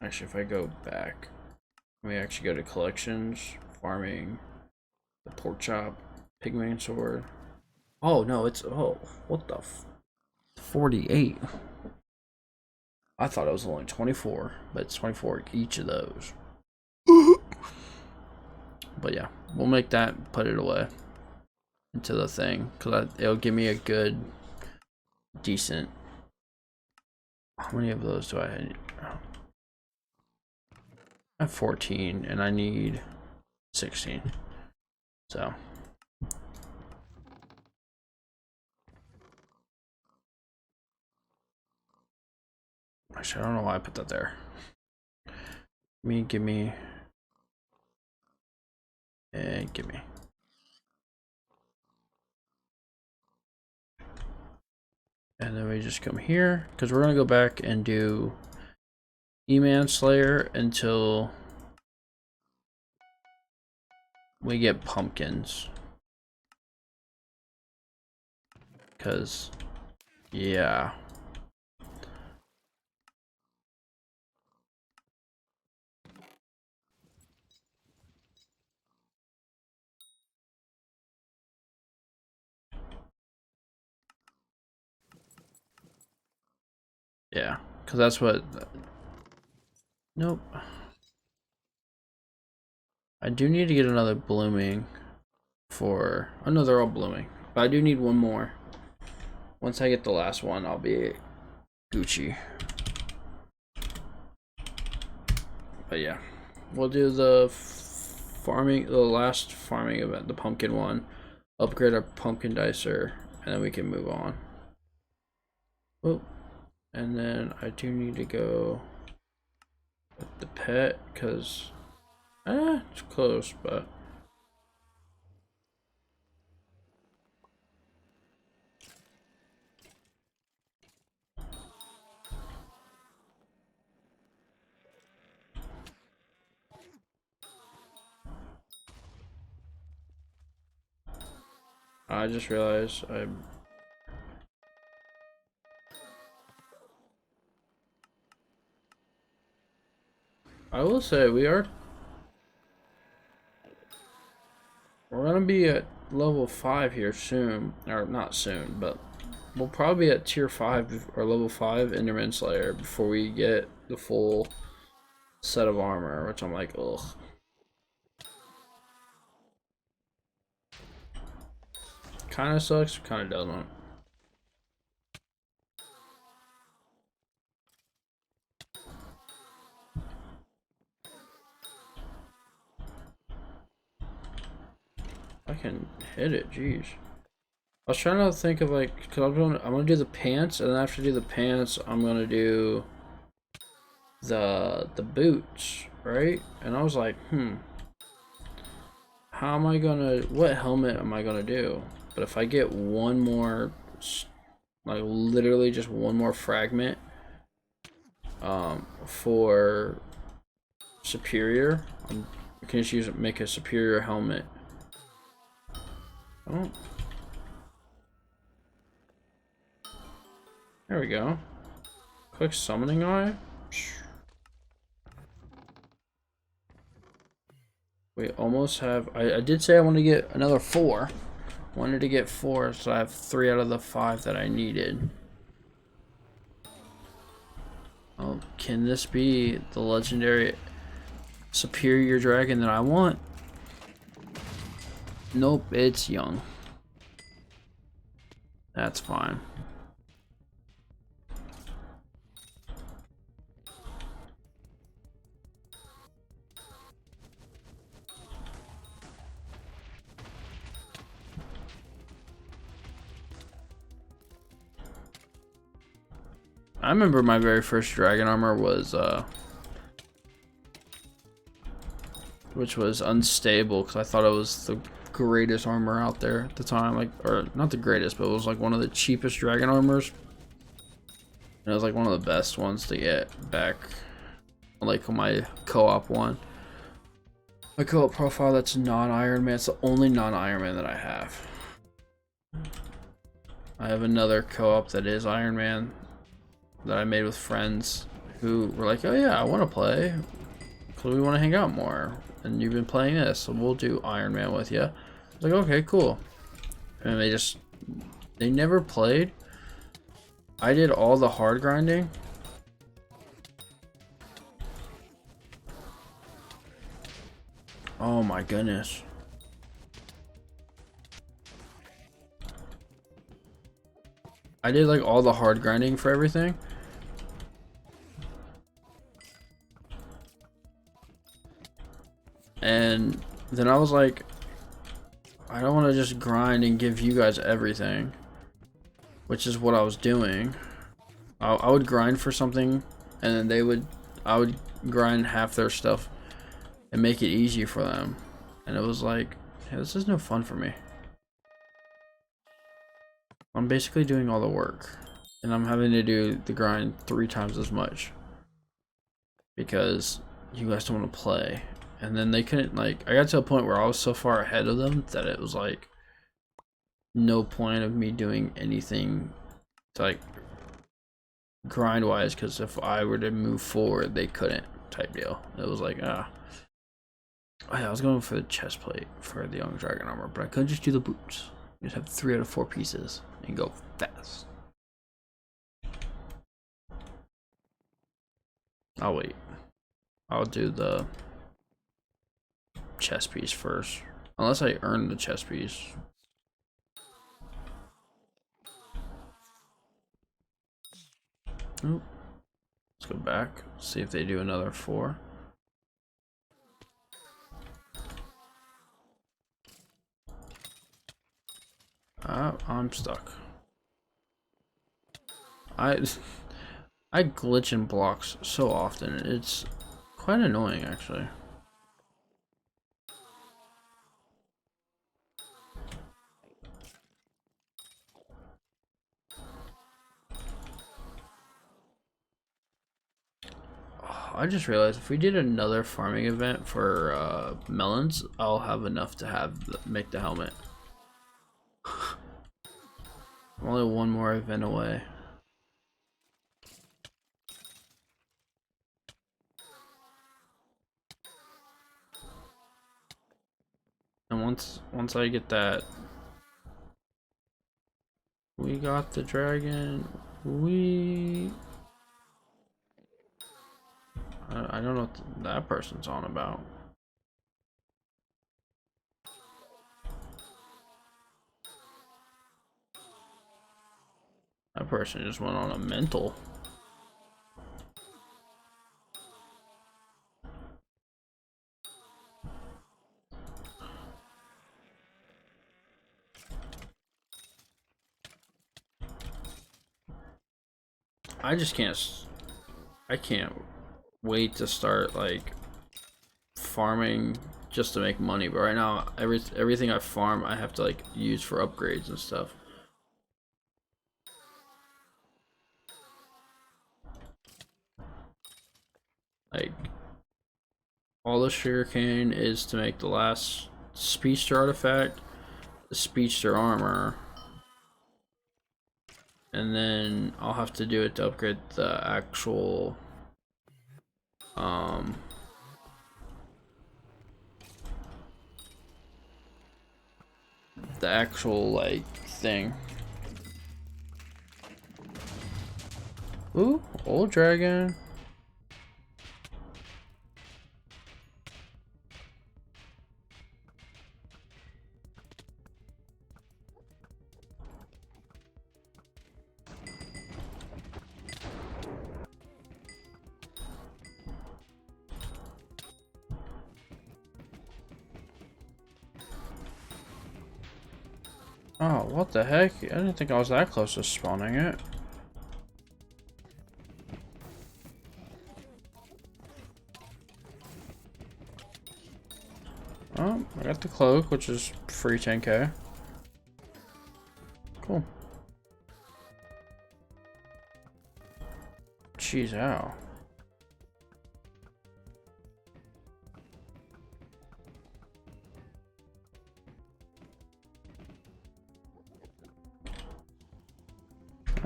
actually if I go back, we actually go to collections, farming, the pork chop, pigman sword. Oh no, it's, oh, what the 48. I thought it was only 24, but it's 24 each of those. But yeah, we'll make that, put it away into the thing, because it'll give me a good, decent. How many of those do I have? I have 14, and I need 16. So. Actually, I don't know why I put that there. Give me. And give me. And then we just come here, because we're going to go back and do E-Man Slayer until we get pumpkins. Because, yeah. Yeah, because that's what. Nope. I do need to get another blooming for. Oh no, they're all blooming. But I do need one more. Once I get the last one, I'll be Gucci. But yeah, we'll do the farming, the last farming event, the pumpkin one. Upgrade our pumpkin dicer, and then we can move on. Oh, and then I do need to go with the pet because it's close, but. I just realized I will say we're gonna be at level 5 here soon, or not soon, but we'll probably be at tier 5 or level 5 Enderman Slayer before we get the full set of armor, which I'm like, ugh. Kind of sucks, kind of doesn't. I can hit it, jeez. I was trying to think of like, cause I'm gonna do the pants, and then after I do the pants, I'm gonna do the boots, right? And I was like, how am I gonna? What helmet am I gonna do? But if I get one more, like literally just one more fragment, for superior, I can just use it, make a superior helmet. Oh. There we go. Click summoning eye. We almost have. I did say I wanted to get another 4. Wanted to get 4, so I have 3 out of the 5 that I needed. Oh, can this be the legendary superior dragon that I want? Nope, it's young. That's fine. I remember my very first dragon armor was which was unstable because I thought it was the greatest armor out there at the time, like, or not the greatest, but it was like one of the cheapest dragon armors, and it was like one of the best ones to get back, like on my co-op one. My co-op profile that's non-Ironman. It's the only non-Ironman that I have. I have another co-op that is Ironman that I made with friends who were like, oh yeah, I want to play because we want to hang out more, and you've been playing this, so we'll do Ironman with you. I was like, okay, cool. And they never played. I did all the hard grinding. Oh my goodness. I did like all the hard grinding for everything. And then I was like, I don't want to just grind and give you guys everything, which is what I was doing. I would grind for something, and then I would grind half their stuff and make it easy for them. And it was like, hey, this is no fun for me. I'm basically doing all the work, and I'm having to do the grind 3 times as much because you guys don't want to play. And then they couldn't, like, I got to a point where I was so far ahead of them that it was like no point of me doing anything to, like, grind wise, because if I were to move forward they couldn't, type deal. It was like, oh yeah, I was going for the chest plate for the young dragon armor, but I couldn't just do the boots. You just have 3 out of 4 pieces and go fast. I'll wait. I'll do the chess piece first. Unless I earn the chess piece. Oop. Let's go back. See if they do another 4. I'm stuck. I glitch in blocks so often. It's quite annoying, actually. I just realized if we did another farming event for melons, I'll have enough to make the helmet. I'm only one more event away. And once I get that, we got the dragon. I don't know what that person's on about. That person just went on a mental. I can't wait to start like farming just to make money, but right now everything I farm I have to like use for upgrades and stuff. Like all the sugarcane is to make the last speedster artifact, the speedster armor, and then I'll have to do it to upgrade the actual like thing. Ooh, old dragon. Oh, what the heck? I didn't think I was that close to spawning it. Oh, I got the cloak, which is free 10k. Cool. Jeez, ow.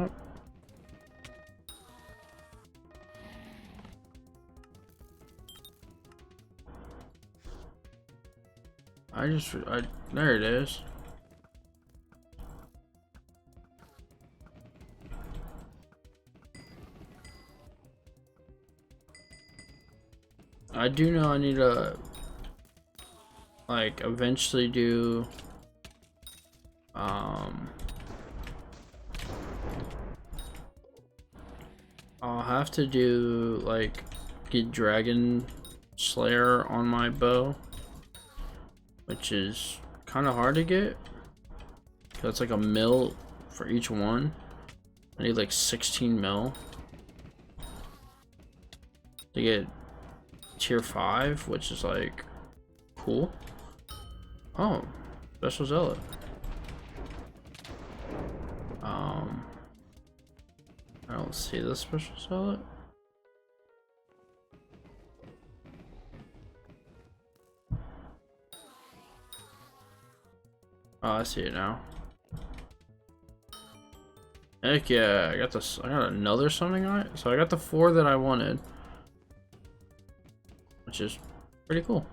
Oh. There it is. I do know I need to, like, eventually do, I'll have to do, like, get Dragon Slayer on my bow, which is kind of hard to get. That's like a mil for each one. I need like 16 mil to get tier 5, which is like cool. Oh, special zealot. I don't see the special zealot. Oh, I see it now. Heck yeah, I got this. I got another something on it. So I got the 4 that I wanted, which is pretty cool.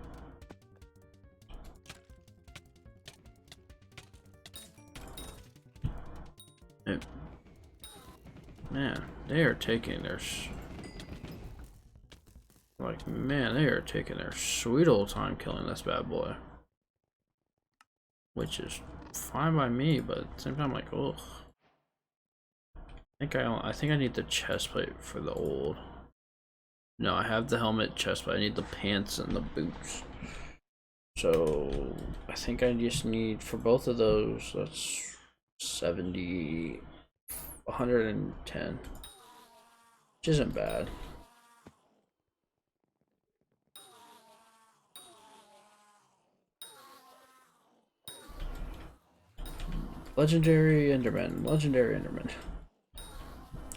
Man, they are taking their Man, they are taking their sweet old time killing this bad boy. Which is fine by me, but at the same time, like, ugh. I think I need the chest plate for the old. No, I have the helmet, chest plate. I need the pants and the boots. So I think I just need for both of those. That's 70, 110, which isn't bad. Legendary Enderman. Legendary Enderman.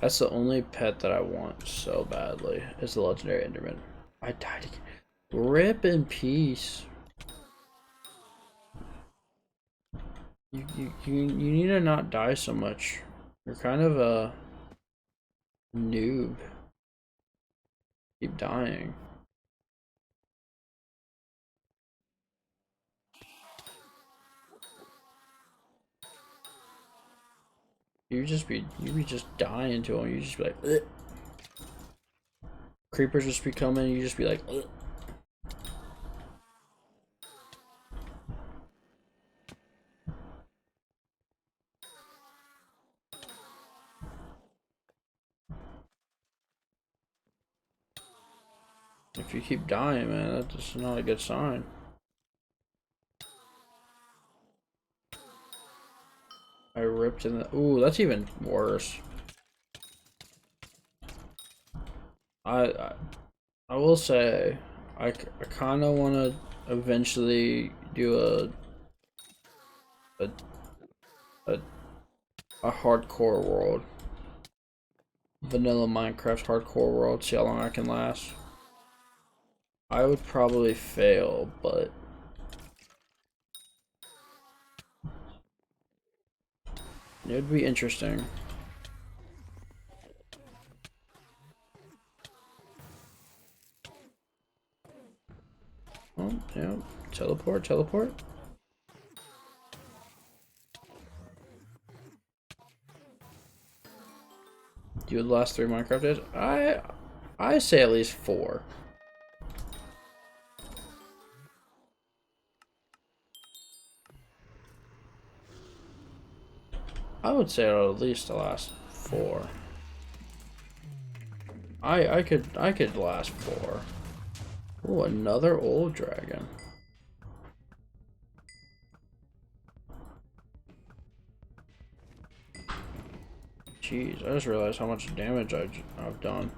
That's the only pet that I want so badly. Is the legendary Enderman. I died again. Rip in peace. You need to not die so much. You're kind of a noob. Keep dying. You be just dying to him. You just be like, ugh. Creepers just be coming. You just be like, ugh. If you keep dying, man, that's just not a good sign. I ripped in the. Ooh, that's even worse. I will say, I kind of want to eventually do a hardcore world, vanilla Minecraft hardcore world. See how long I can last. I would probably fail, but it would be interesting. Oh, yeah. Teleport, teleport. Do the last 3 Minecraft days? I say at least 4. I would say at least the last 4. I could last 4. Oh, another old dragon. Jeez, I just realized how much damage I've done.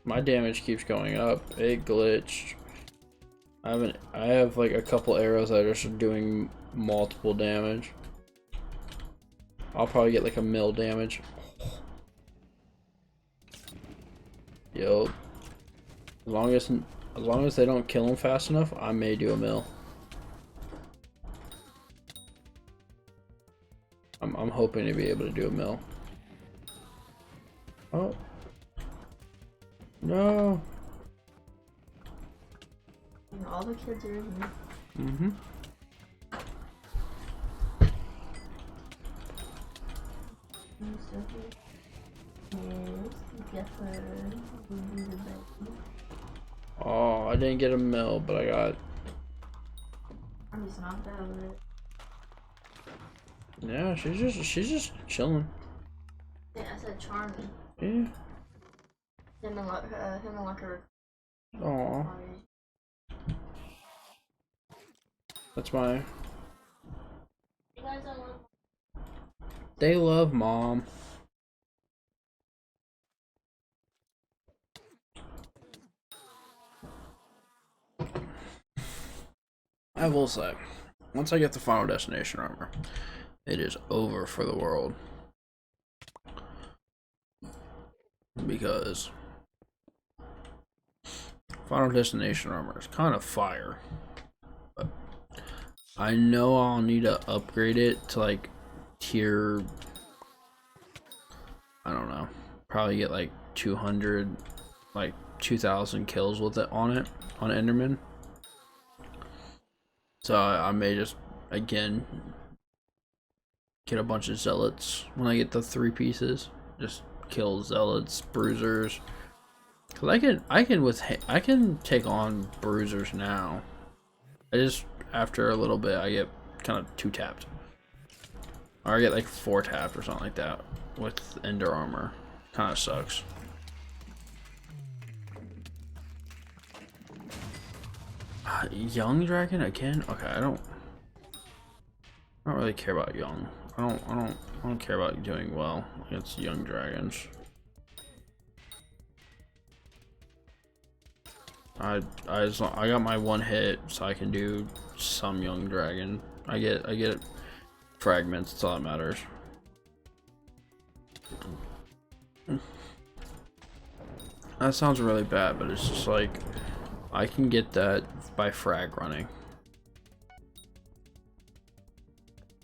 My damage keeps going up. It glitched. I have like a couple arrows that are just doing multiple damage. I'll probably get like a mil damage. Yup. As long as they don't kill him fast enough, I may do a mil. I'm hoping to be able to do a mil. Oh. No. All the kids are in here. Mm-hmm. Oh, I didn't get a mill, but I got. I'm just knocked out of it. Yeah, she's just chilling. Yeah, I said charming. Yeah. Him and like her. Aw. That's my. You guys don't love. They love mom. I will say, once I get the final destination armor, it is over for the world. Because final destination armor is kind of fire. But I know I'll need to upgrade it to like tier, I don't know, probably get like 200, like 2,000 kills with it on Enderman. So I may just again get a bunch of zealots when I get the 3 pieces. Just kill zealots, bruisers. Cause I can take on bruisers now. I just after a little bit I get kind of 2 tapped. Or I get like 4 tapped or something like that with ender armor. Kind of sucks. Young dragon again? Okay, I don't really care about young. I don't care about doing well against young dragons. I got my 1 hit, so I can do some young dragon. I get fragments. That's all that matters. That sounds really bad, but it's just like I can get that by frag running.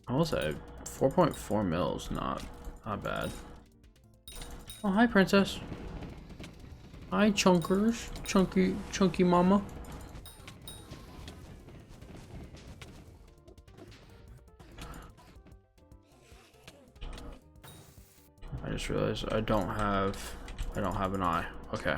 I will say 4.4 mils, not bad. Oh, hi, princess. Hi, chunkers, chunky mama. I just realized I don't have an eye. Okay.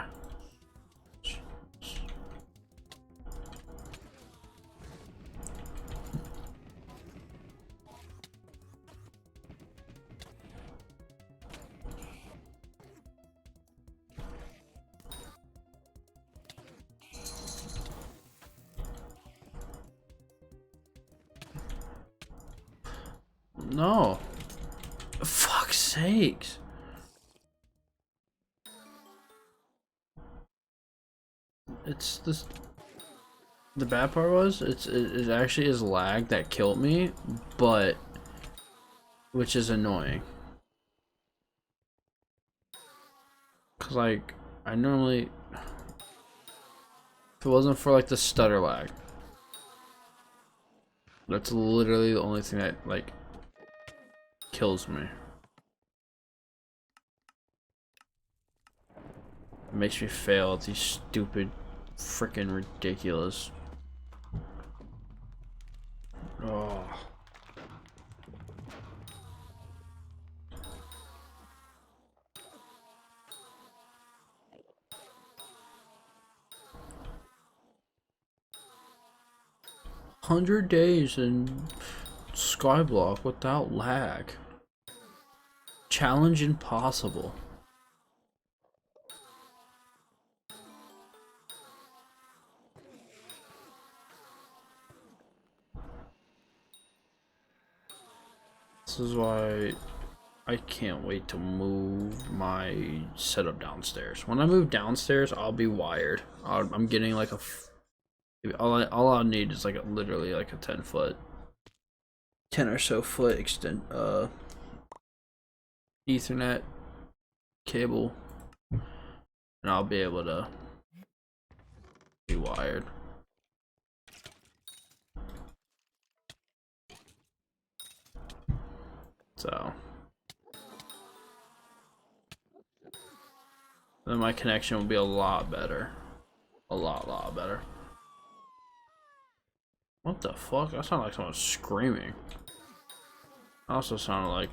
No. Fuck's sakes. It's this. The bad part was it actually is lag that killed me, but which is annoying. Cause like I normally, if it wasn't for like the stutter lag, that's literally the only thing that like kills me. It makes me fail at these stupid, freaking ridiculous. Oh. $100 in Skyblock without lag. Challenge impossible. This is why I can't wait to move my setup downstairs. When I move downstairs, I'll be wired. I'm getting like all I need is like literally like a 10 or so foot extent Ethernet cable, and I'll be able to be wired. So then my connection will be a lot better. A lot better. What the fuck? That sounded like someone screaming. Also sounded like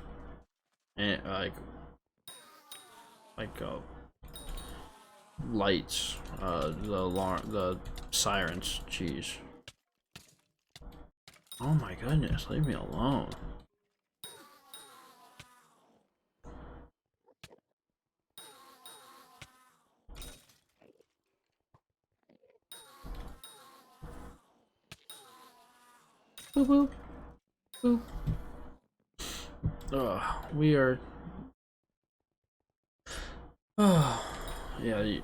lights, the sirens. Jeez. Oh my goodness, leave me alone. Boop boop. Boop. We are. Yeah.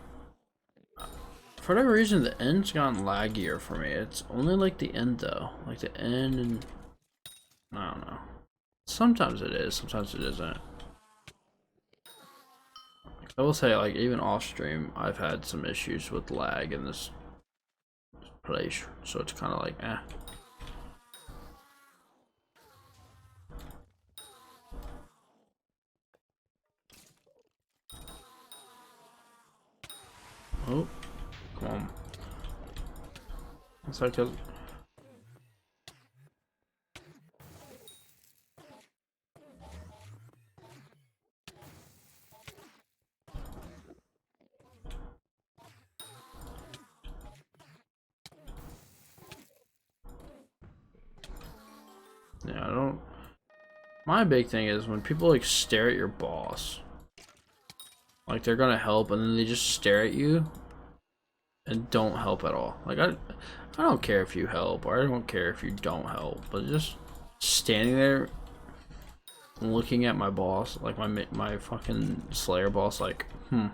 For whatever reason, the end's gotten laggier for me. It's only like the end though, like the end, and I don't know. Sometimes it is, sometimes it isn't. I will say, like even off stream, I've had some issues with lag in this place, so it's kind of like, eh. Oh, come on. It's like I don't. My big thing is when people like stare at your boss, like they're gonna help, and then they just stare at you and don't help at all. Like I don't care if you help, or I don't care if you don't help, but just standing there looking at my boss, like my fucking Slayer boss, like, am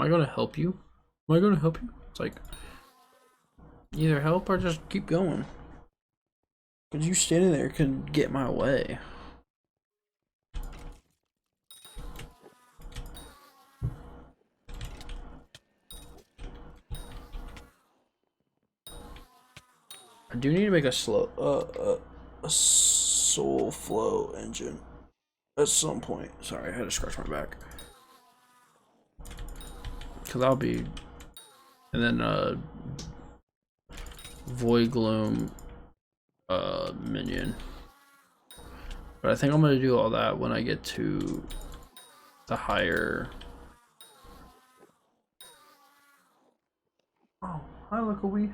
I gonna help you? Am I gonna help you? It's like, either help or just keep going. Cause you standing there could get my way. I do need to make a soul flow engine at some point. Sorry, I had to scratch my back. Cause I'll be, and then void gloom minion. But I think I'm gonna do all that when I get to the higher. Oh, hi, look a wee.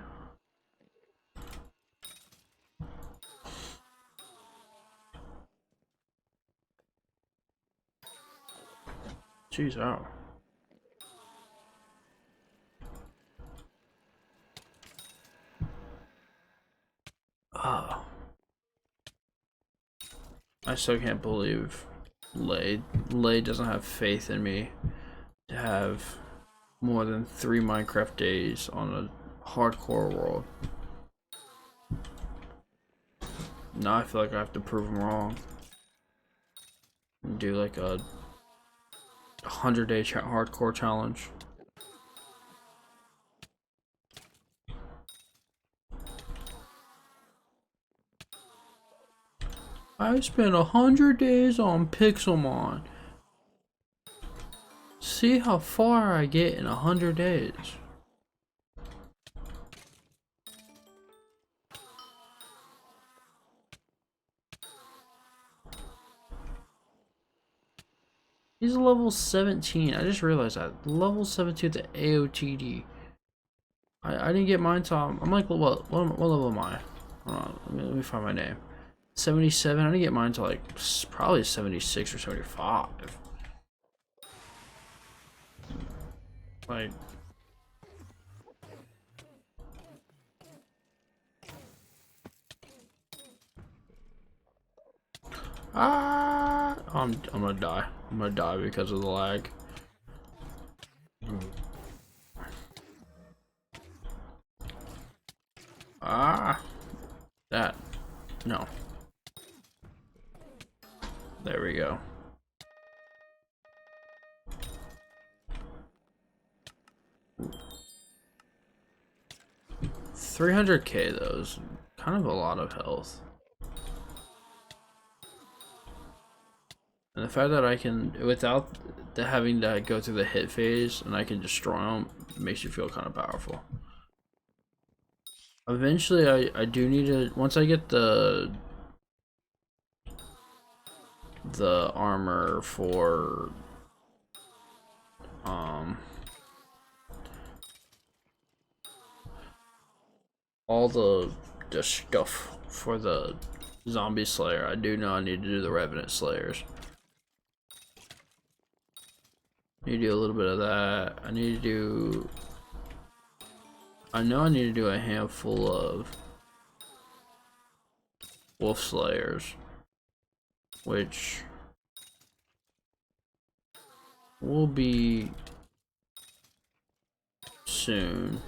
Jeez, ow. Ah. I still can't believe Lay doesn't have faith in me to have more than 3 Minecraft days on a hardcore world. Now I feel like I have to prove him wrong and do like a 100-day hardcore challenge. I spent 100 days on Pixelmon. See how far I get in 100 days. He's level 17. I just realized that. Level 17 to AOTD. I didn't get mine till I'm like, what level am I? Hold on, let me find my name. 77. I didn't get mine till like probably 76 or 75. Like, I'm gonna die. I'm gonna die because of the lag. That. No. There we go. 300k though is kind of a lot of health. And the fact that I can, without having to go through the hit phase, and I can destroy them, makes you feel kind of powerful. Eventually, I do need to, once I get the armor for all the stuff for the zombie slayer, I do know I need to do the revenant slayers. I need to do a little bit of that. I need to do, I know I need to do a handful of wolf slayers, which will be soon.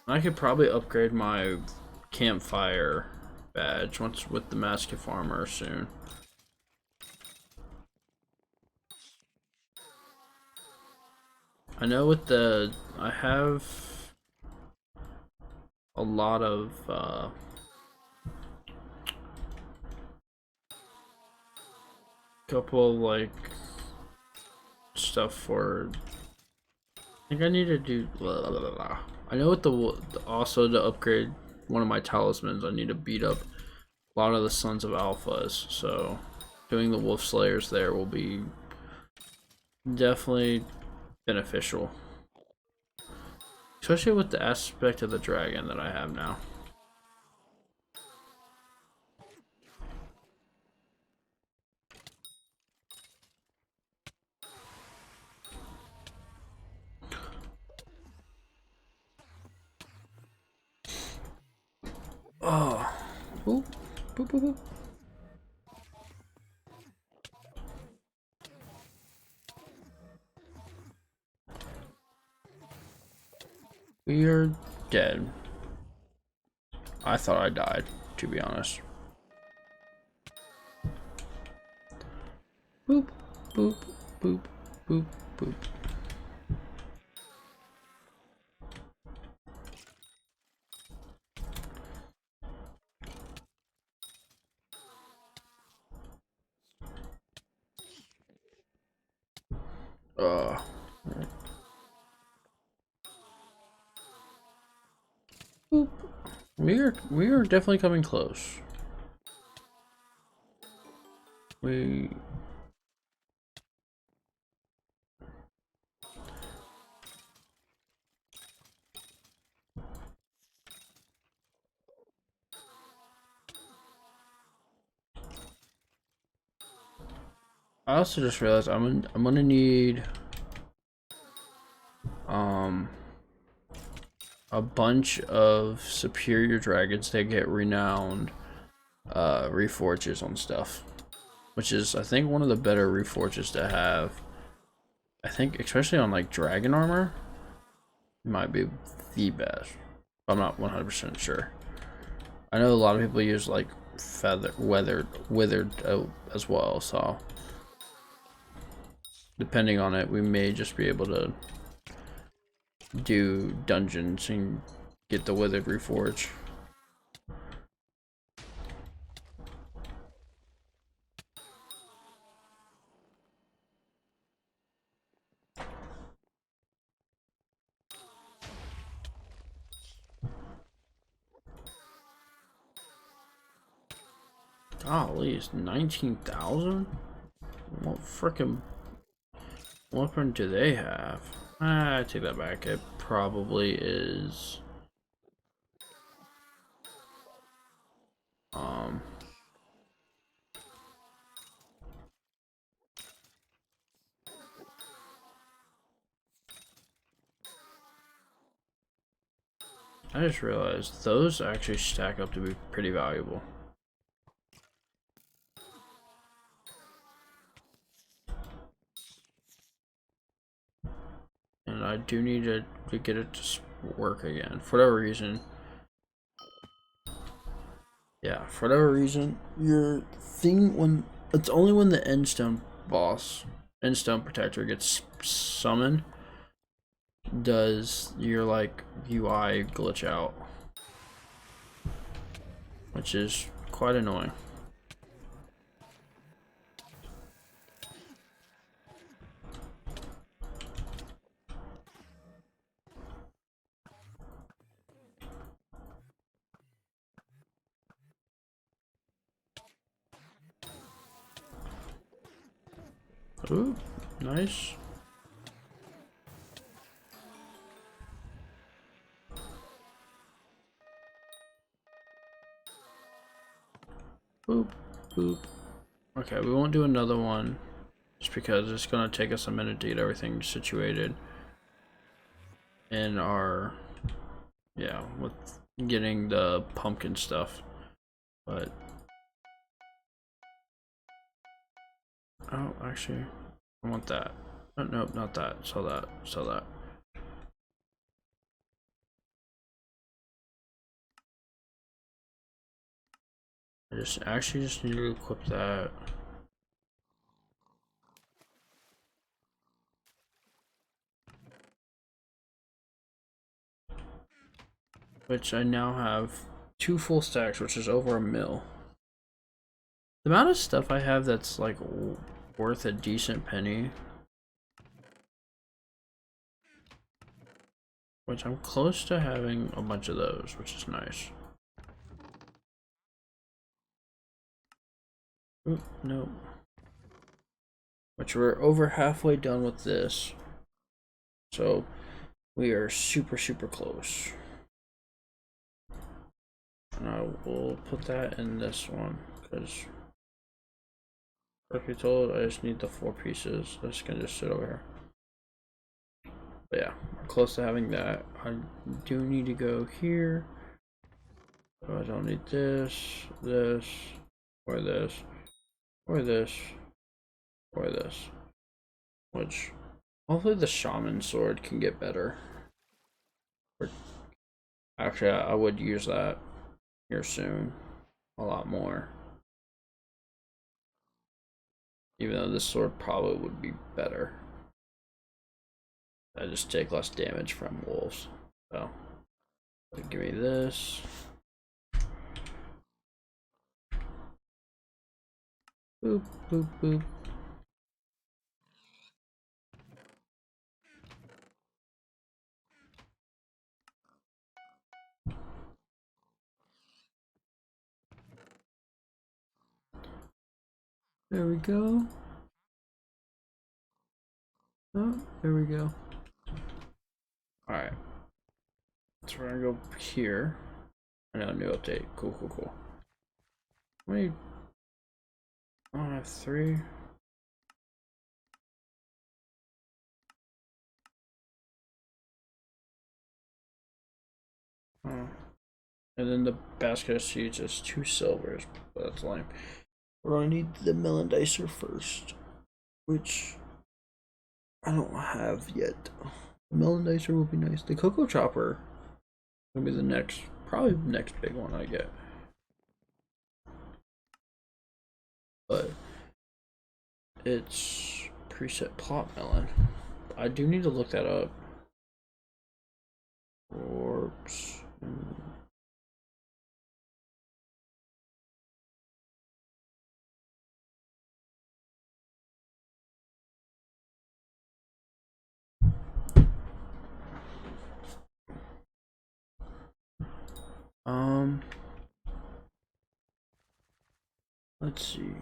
I could probably upgrade my campfire badge once with the mastiff armor soon. I know with the, I have a lot of couple of like stuff for, I think I need to do blah, blah, blah. I know with the also to upgrade one of my talismans, I need to beat up a lot of the Sons of Alphas, so doing the wolf slayers there will be definitely beneficial. Especially with the aspect of the dragon that I have now. Oh. Boop. Boop, boop, boop. We are dead. I thought I died, to be honest. Boop, boop, boop, boop, boop. Uh, boop. We are definitely coming close. We I also just realized I'm gonna need a bunch of superior dragons that get renowned reforges on stuff, which is I think one of the better reforges to have. I think especially on like dragon armor might be the best. I'm not 100% sure. I know a lot of people use like withered as well, so depending on it, we may just be able to do dungeons and get the withered reforge. Golly, it's 19,000? What freaking weapon do they have? I take that back. It probably is. I just realized those actually stack up to be pretty valuable. And I do need to get it to work again. For whatever reason. Yeah, for whatever reason, your thing when it's only when the endstone protector gets summoned does your like UI glitch out, which is quite annoying. Ooh, nice. Boop, boop. Okay, we won't do another one just because it's gonna take us a minute to get everything situated in our, yeah, with getting the pumpkin stuff. But oh, actually, I want that. Oh, nope, not that. Sell that. Sell that. I just need to equip that. Which I now have 2 full stacks, which is over a mil. The amount of stuff I have that's like worth a decent penny. Which I'm close to having a bunch of those, which is nice. Oop, nope. Which we're over halfway done with this. So We are super close. And I will put that in this one because, truth be told, I just need the 4 pieces. That's gonna just sit over here. But yeah, we're close to having that. I do need to go here. So I don't need this, this, or this, or this, or this. Which, hopefully the shaman sword can get better. Actually, I would use that here soon. A lot more. Even though this sword probably would be better. I just take less damage from wolves. So, give me this. Boop, boop, boop. There we go. Oh, there we go. Alright. So we're gonna go here. I know, new update. Cool. How many? I don't have 3. Oh. And then the basket of seeds is 2 silvers, but that's lame. We're gonna need the melon dicer first, which I don't have yet. The melon dicer will be nice. The cocoa chopper will be the next, probably the next big one I get. But it's preset plot melon. I do need to look that up. Orbs. Let's see.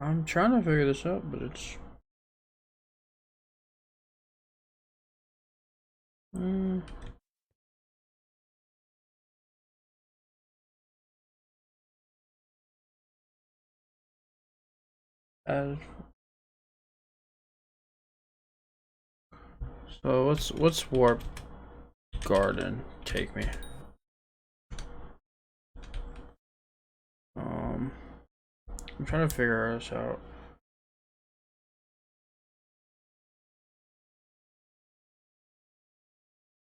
I'm trying to figure this out, but it's added. So what's warp garden take me? I'm trying to figure this out.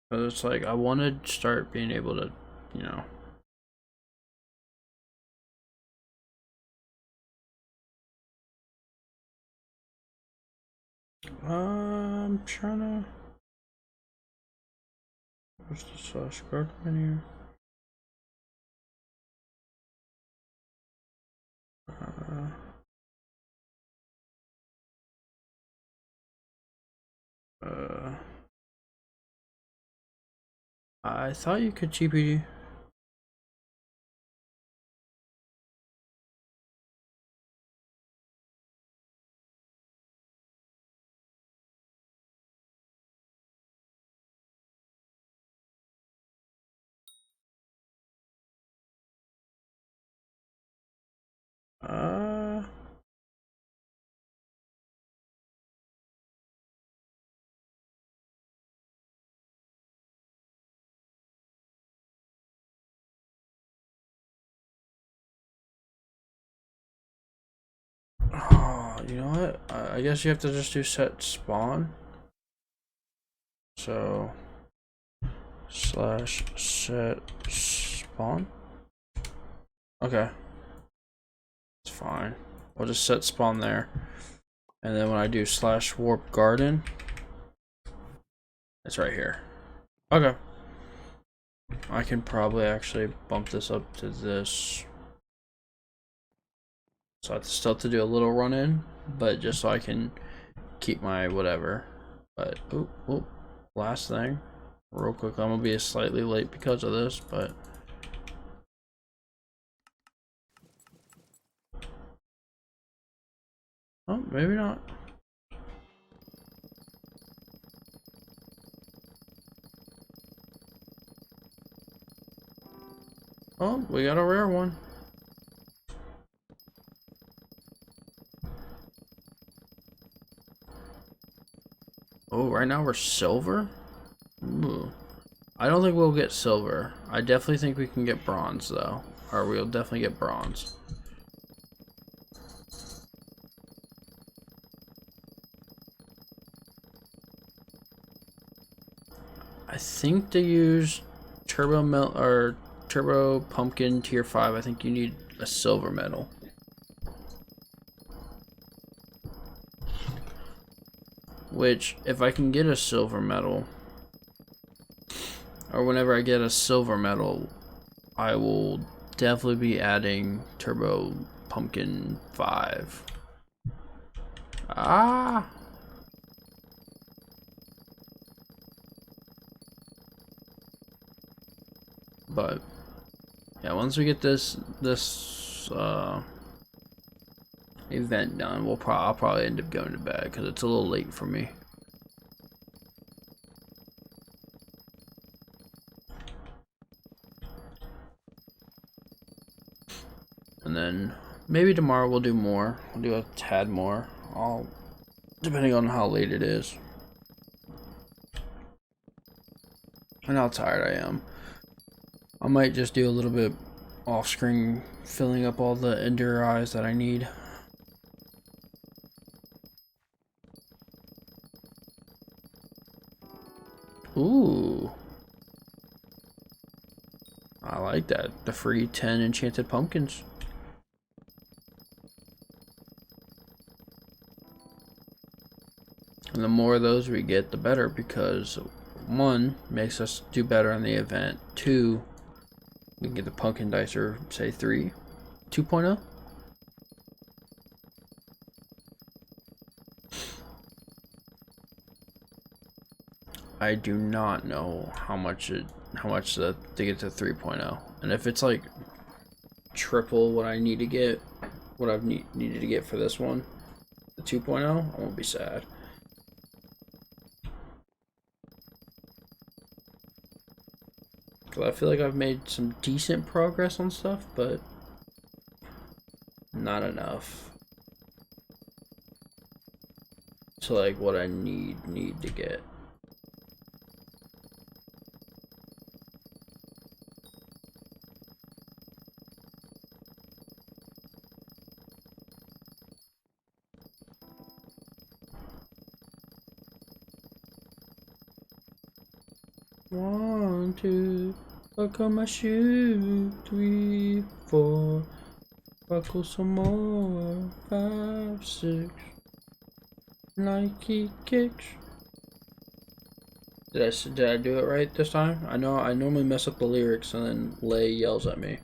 But it's like I want to start being able to, you know. I'm trying to. Where's the slash guard menu? I thought you could GP. Oh, you know what? I guess you have to just do set spawn. So slash set spawn. Okay, it's fine. We'll just set spawn there, and then when I do slash warp garden, It's right here. Okay. I can probably actually bump this up to this. So I still have to do a little run in, but just so I can keep my whatever. But, last thing. Real quick, I'm gonna be slightly late because of this, but. Oh, maybe not. Oh, we got a rare one. Oh, right now we're silver? Ooh. I don't think we'll get silver. I definitely think we can get bronze, though. Or we'll definitely get bronze. I think to use turbo pumpkin tier 5, I think you need a silver medal. Which, if I can get a silver medal, or whenever I get a silver medal, I will definitely be adding turbo pumpkin 5. Ah! But yeah, once we get this event done, I'll probably end up going to bed because it's a little late for me. And then maybe tomorrow we'll do more. We'll do a tad more. Depending on how late it is and how tired I am. I might just do a little bit off screen, filling up all the ender eyes that I need. Ooh. I like that. The free 10 enchanted pumpkins. And the more of those we get, the better, because 1, makes us do better in the event. 2, we can get the pumpkin dice, or say 3, 2.0. I do not know how much to get to 3.0, and if it's like triple what I need to get, what I've needed to get for this one, the 2.0, I won't be sad. Cause I feel like I've made some decent progress on stuff, but not enough to like what I need to get. One, two, buckle my shoe. 3, 4, buckle some more. 5, 6, Nike kicks. Did I do it right this time? I know I normally mess up the lyrics and then Lay yells at me.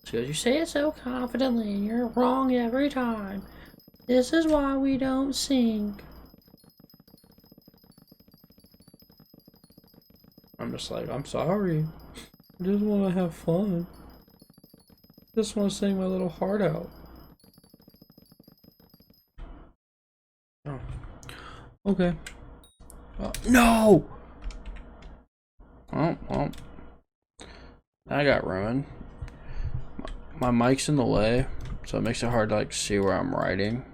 She goes, "You say it so confidently and you're wrong every time. This is why we don't sing." I'm just like, I'm sorry. I just want to have fun. Just want to sing my little heart out. Oh. Okay. No! Oh, well. I got ruined. My mic's in the way, so it makes it hard to like see where I'm writing.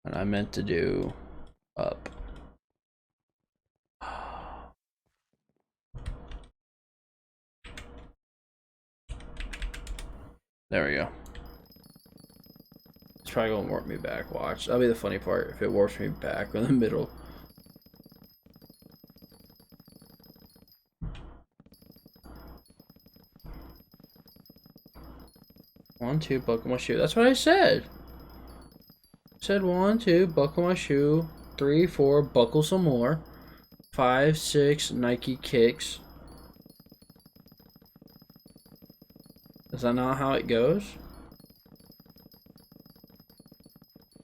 And I meant to do up. There we go. It's probably gonna warp me back. Watch. That'll be the funny part if it warps me back in the middle. One, two, buckle my shoe. That's what I said. Said 1, 2, buckle my shoe. 3, 4, buckle some more. 5, 6, Nike kicks. Is that not how it goes?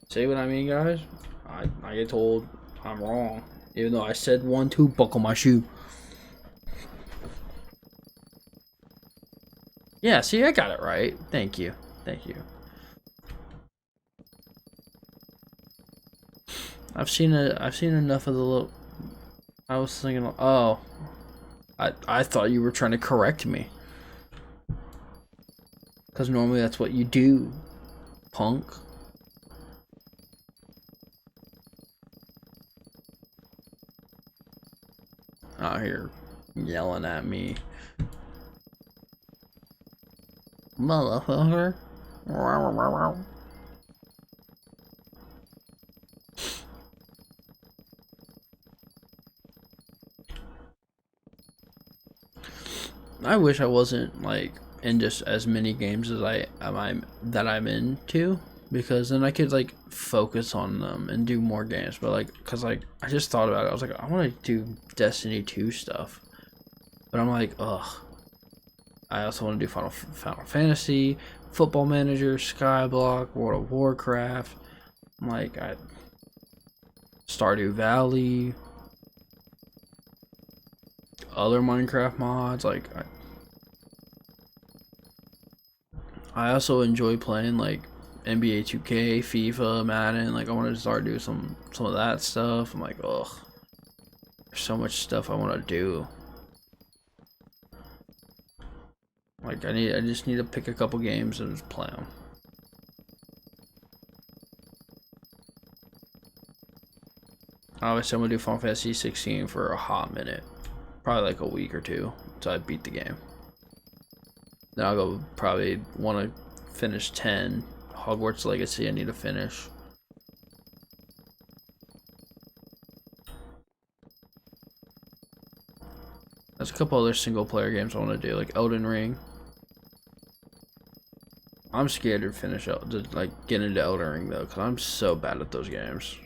See what I mean, guys? I get told I'm wrong. Even though I said 1, 2, buckle my shoe. Yeah, see, I got it right. Thank you. Thank you. I've seen enough of the little. I was thinking, oh, I thought you were trying to correct me. Because normally that's what you do, punk. Out here yelling at me. Motherfucker. I wish I wasn't like in just as many games as I'm into, because then I could like focus on them and do more games. But like, cause like I just thought about it, I was like, I want to do Destiny 2 stuff, but I'm like, ugh. I also want to do Final Fantasy, Football Manager, Skyblock, World of Warcraft. I'm like, Stardew Valley, other Minecraft mods. Like, I also enjoy playing like NBA 2K, FIFA, Madden. Like, I want to start doing some of that stuff. I'm like, ugh, there's so much stuff I want to do. Like, I just need to pick a couple games and just play them. Obviously, I'm gonna do Final Fantasy 16 for a hot minute, probably like a week or two until I beat the game. Then I'll go probably want to finish 10. Hogwarts Legacy I need to finish. There's a couple other single player games I want to do, like Elden Ring. I'm scared to finish out, to like get into Elden Ring though, because I'm so bad at those games.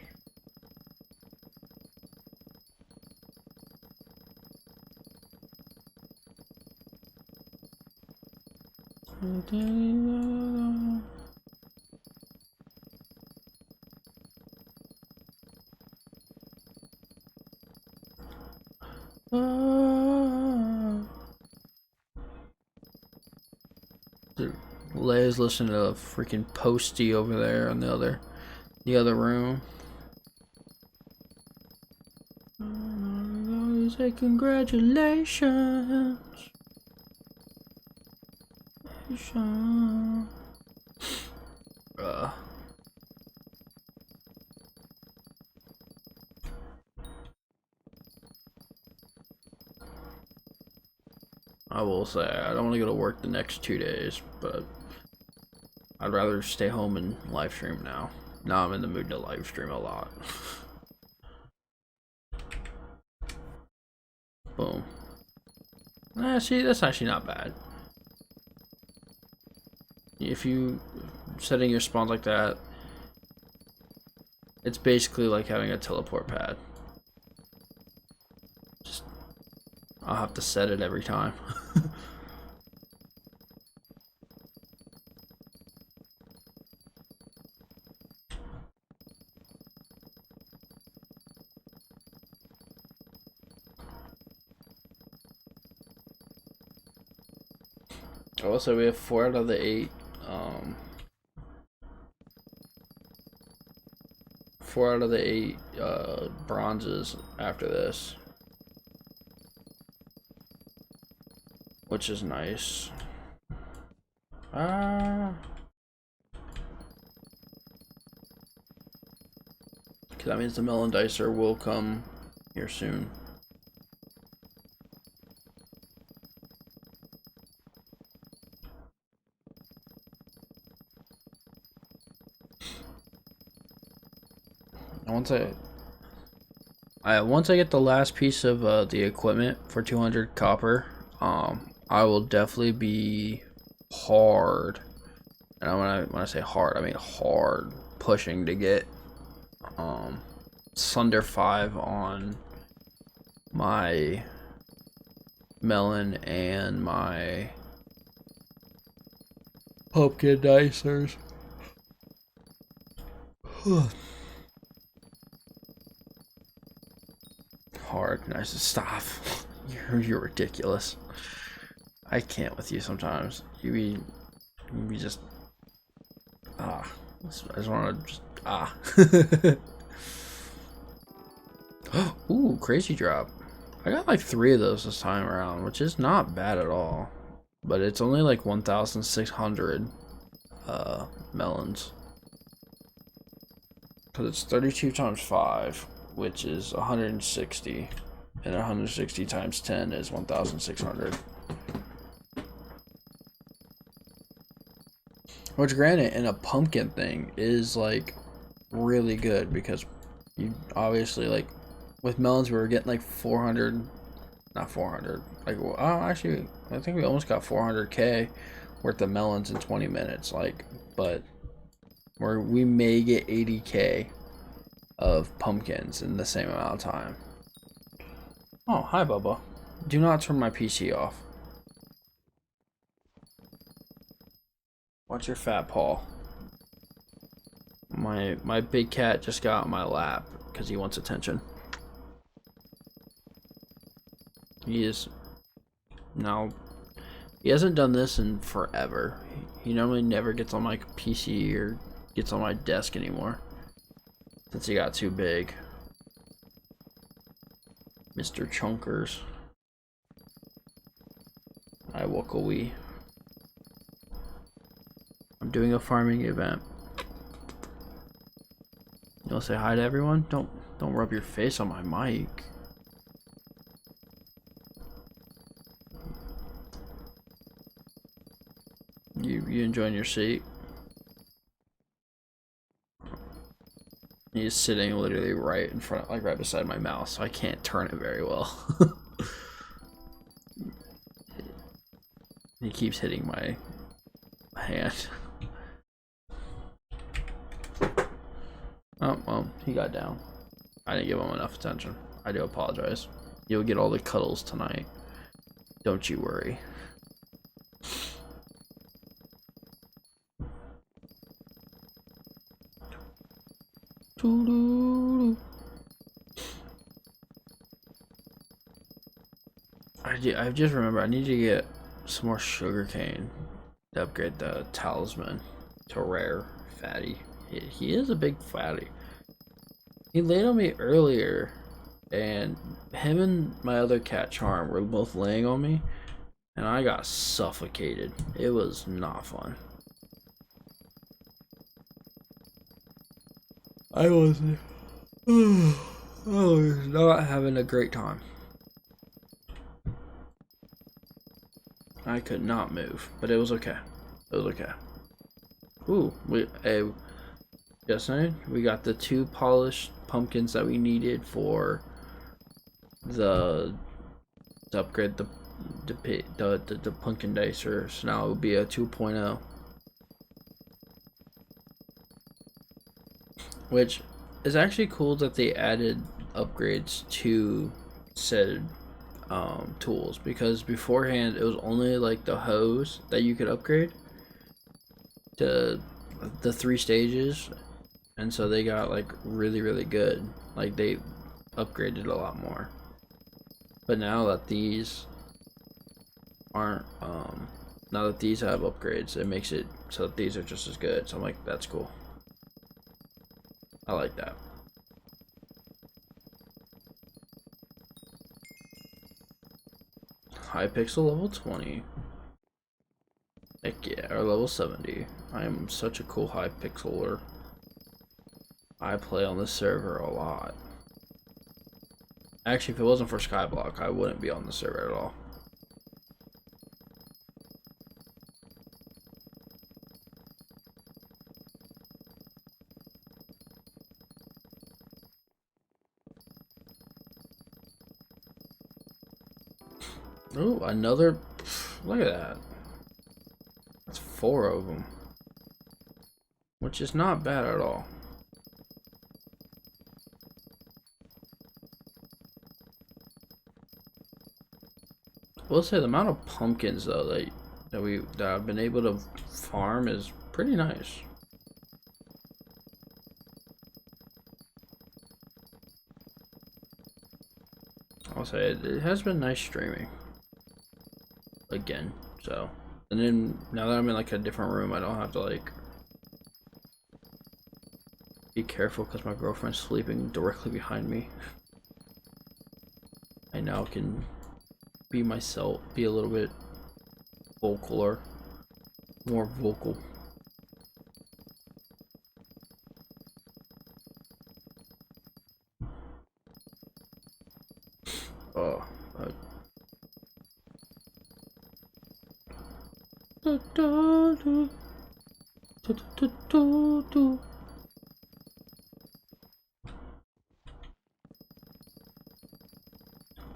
Leia's listening to a freaking Posty over there in the other room. Say congratulations. I will say I don't want to go to work the next 2 days, but I'd rather stay home and live stream now. Now I'm in the mood to live stream a lot. Boom. See, that's actually not bad. If you setting your spawns like that, it's basically like having a teleport pad. Just, I'll have to set it every time. Also, we have 4 out of the 8. 4 out of the 8 bronzes after this, which is nice. Cause that means the Melon Dicer will come here soon. Once I get the last piece of the equipment for 200 copper, I will definitely be hard, and when I say hard, I mean hard pushing to get it's under 5 on my melon and my pumpkin dicers. Hard, nice to stop. You're ridiculous. I can't with you sometimes. You be just I just want to just Ooh, crazy drop. I got like 3 of those this time around, which is not bad at all. But it's only like 1,600 melons. Because it's 32 times 5, which is 160. And 160 times 10 is 1,600. Which, granted, in a pumpkin thing is like really good because you obviously, like, with melons we were getting like 400, not 400, like, well, actually I think we almost got 400k worth of melons in 20 minutes, like, but where we may get 80k of pumpkins in the same amount of time. Oh, hi Bubba. Do not turn my PC off. Watch your fat paw. My big cat just got on my lap because he wants attention. He is now. He hasn't done this in forever. He normally never gets on my PC or gets on my desk anymore since he got too big. Mr. Chunkers. I walk away. I'm doing a farming event. You wanna say hi to everyone? Don't rub your face on my mic. You enjoying your seat? He's sitting literally right in front, like right beside my mouse, so I can't turn it very well. He keeps hitting my hand. Oh, well, he got down. I didn't give him enough attention. I do apologize. You'll get all the cuddles tonight. Don't you worry. I just remember I need to get some more sugarcane to upgrade the talisman to rare fatty. He is a big fatty. He laid on me earlier, and him and my other cat Charm were both laying on me, and I got suffocated. It was not fun. I was not having a great time. I could not move, but it was okay. It was okay. Ooh, yesterday we got the 2 polished pumpkins that we needed for to upgrade the pumpkin dicer. So now it will be a 2.0, which is actually cool that they added upgrades to said tools, because beforehand it was only like the hose that you could upgrade to the 3 stages, and so they got like really good, like they upgraded a lot more. But now that these aren't now that these have upgrades, it makes it so that these are just as good. So I'm like, that's cool. I like that. Hypixel level 20. Heck yeah, or level 70. I am such a cool hypixeler. I play on this server a lot. Actually, if it wasn't for Skyblock, I wouldn't be on the server at all. Ooh, another. Look at that. That's 4 of them. which is not bad at all. I will say the amount of pumpkins though that I've been able to farm is pretty nice. I'll say it has been nice streaming again. So, and then now that I'm in like a different room, I don't have to like be careful because my girlfriend's sleeping directly behind me. I now can be myself, be a little bit vocaler, more vocal. Oh,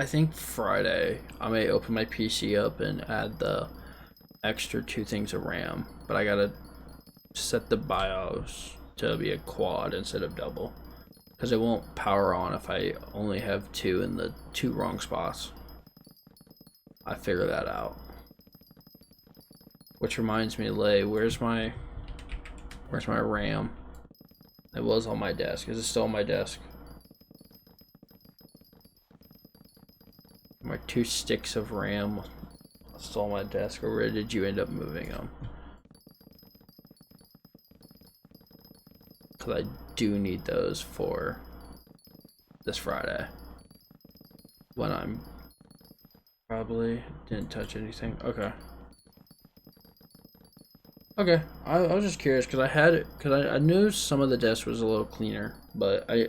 I think Friday I may open my PC up and add the extra 2 things of RAM, but I gotta set the BIOS to be a quad instead of double, because it won't power on if I only have 2 in the 2 wrong spots. I figured that out. Which reminds me, Lay, where's my RAM? It was on my desk. Is it still on my desk? My 2 sticks of RAM still on my desk, or where did you end up moving them? Because I do need those for this Friday, when I'm probably didn't touch anything. Okay. Okay, I was just curious because I had it, because I knew some of the desk was a little cleaner, but I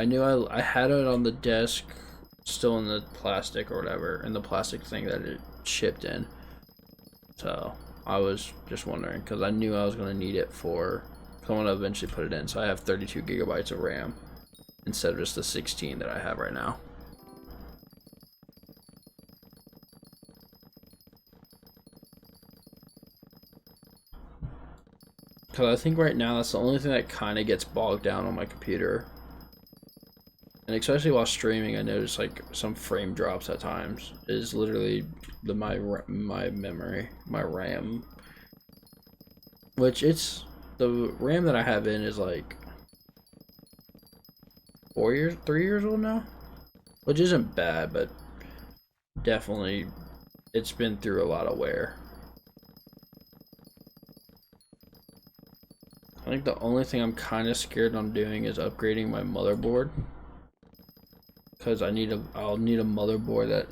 knew I had it on the desk still in the plastic or whatever, in the plastic thing that it shipped in. So I was just wondering because I knew I was going to need it for, I want to eventually put it in, so I have 32 gigabytes of RAM instead of just the 16 that I have right now. Because I think right now that's the only thing that kind of gets bogged down on my computer. And especially while streaming, I notice like some frame drops at times. Is literally my memory, my RAM. Which it's, the RAM that I have in is like 3 years old now? Which isn't bad, but definitely it's been through a lot of wear. I think the only thing I'm kind of scared on doing is upgrading my motherboard, because I'll need a motherboard that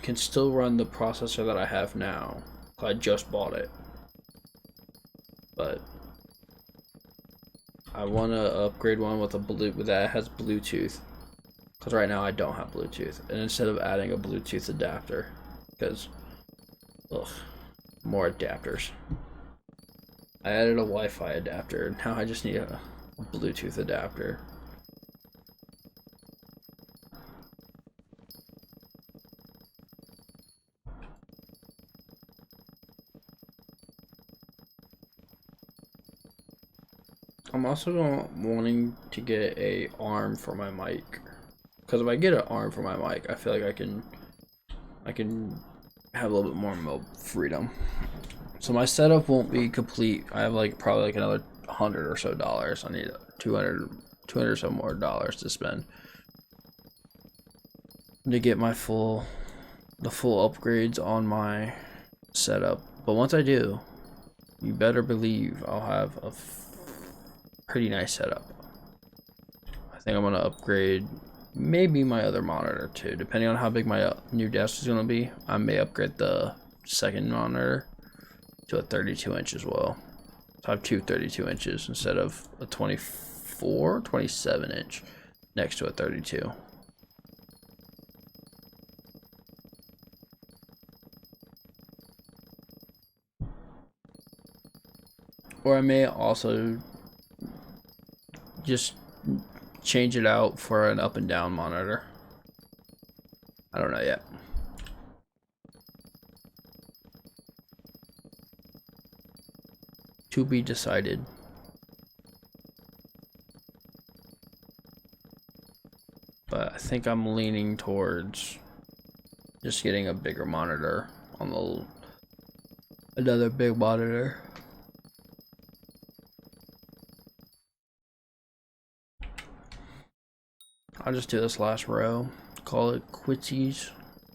can still run the processor that I have now. I just bought it, but I want to upgrade one with that has Bluetooth, because right now I don't have Bluetooth, and instead of adding a Bluetooth adapter, because more adapters. I added a Wi-Fi adapter, now I just need a Bluetooth adapter. I'm also wanting to get a arm for my mic, because if I get an arm for my mic, I feel like I can have a little bit more freedom. So my setup won't be complete. I have like probably like another $100 or so. I need 200 or so more dollars to spend to get the full upgrades on my setup. But once I do, you better believe I'll have a pretty nice setup. I think I'm gonna upgrade maybe my other monitor too, depending on how big my new desk is gonna be. I may upgrade the second monitor to a 32 inch as well. So I have 2 32 inches instead of a 27 inch next to a 32. Or I may also just change it out for an up and down monitor. I don't know yet. To be decided. But I think I'm leaning towards just getting a bigger monitor on the another big monitor. I'll just do this last row. Call it quitsies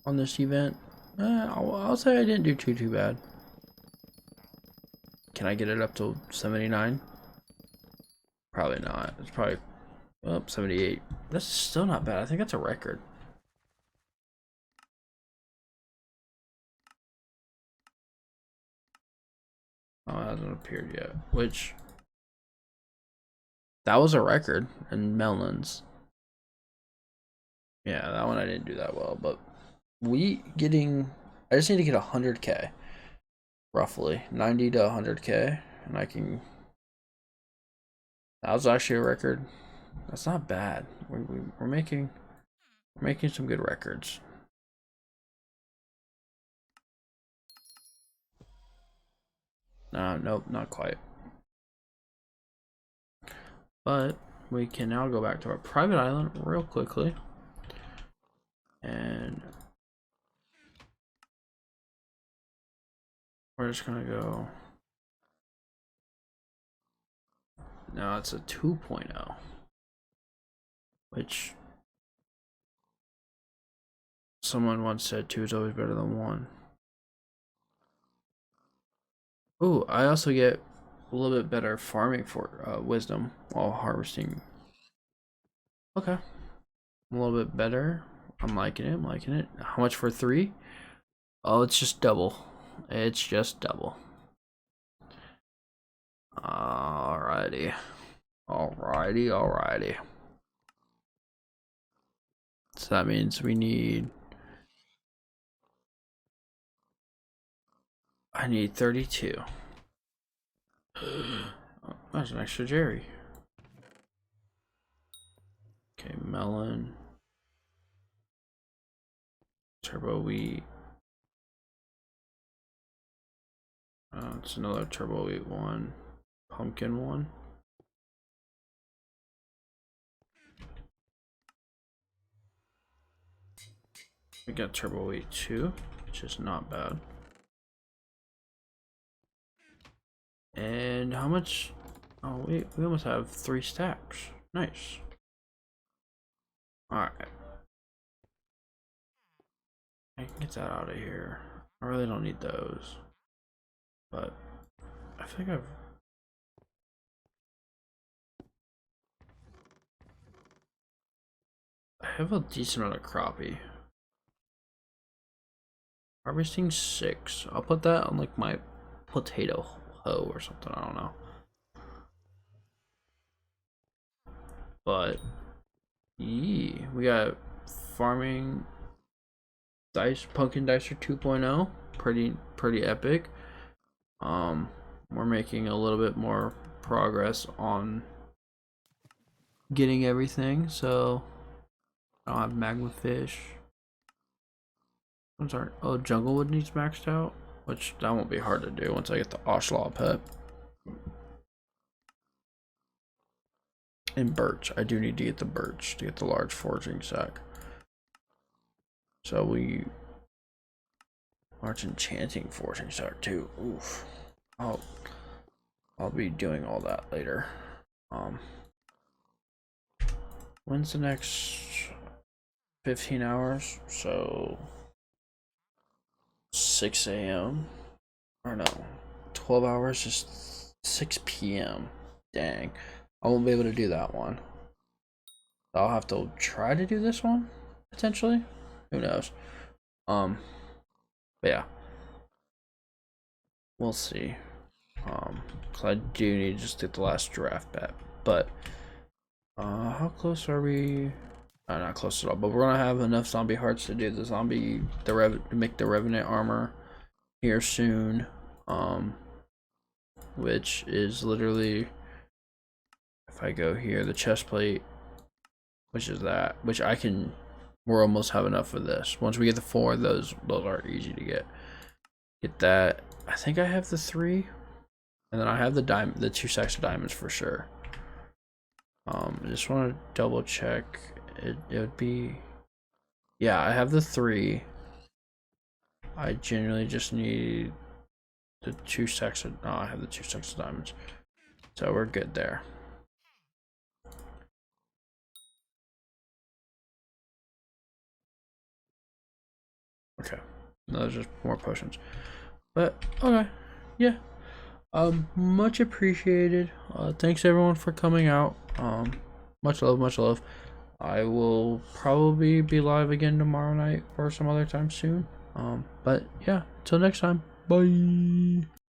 on this event. I'll say I didn't do too bad. Can I get it up to 79? Probably not. It's probably 78. That's still not bad. I think that's a record. Oh, it hasn't appeared yet. Which that was a record in melons. Yeah, that one I didn't do that well, but I just need to get 100k, roughly 90 to 100k, and I can. That was actually a record. That's not bad. We're making some good records. Nope, not quite. But we can now go back to our private island real quickly. And we're just gonna go. Now it's a 2.0, which someone once said 2 is always better than 1. Oh, I also get a little bit better farming for wisdom while harvesting. Okay, a little bit better. I'm liking it. I'm liking it. How much for 3? Oh, it's just double. It's just double. Alrighty. Alrighty. So that means we need. I need 32. Oh, that's an extra Jerry. Okay, melon. Turbo wheat. It's another turbo wheat one. Pumpkin one. We got turbo wheat 2, which is not bad. And how much? Oh, we almost have 3 stacks. Nice. Alright. I can get that out of here. I really don't need those. But I think I have a decent amount of crappie. Harvesting 6. I'll put that on like my potato hoe or something. I don't know. But we got farming pumpkin dicer 2.0. Pretty epic. We're making a little bit more progress on getting everything. So I don't have magma fish. I'm sorry. Oh, Junglewood needs maxed out, which that won't be hard to do once I get the Oshlaw pet. And birch. I do need to get the birch to get the large foraging sack. So large enchanting foraging sack too. Oof. I'll be doing all that later. When's the next 15 hours? So 6 a.m. or no, 12 hours, just 6 p.m. Dang, I won't be able to do that one. I'll have to try to do this one potentially. Who knows? But yeah, we'll see. Cause I do need to just get the last giraffe bet. But how close are we? Not close at all. But we're gonna have enough zombie hearts to do to make the revenant armor here soon. Which is literally, if I go here, the chest plate, which is that, which we're almost have enough for this. Once we get the 4, those are easy to get. Get that. I think I have the 3. And then I have the 2 stacks of diamonds for sure. I just want to double check. It would be, yeah, I have the 3. I genuinely just need the 2 stacks of, I have the 2 stacks of diamonds. So we're good there. Okay. No, there's just more potions. But okay. Yeah. Much appreciated. Thanks everyone for coming out. Much love, much love. I will probably be live again tomorrow night or some other time soon. But yeah, till next time. Bye.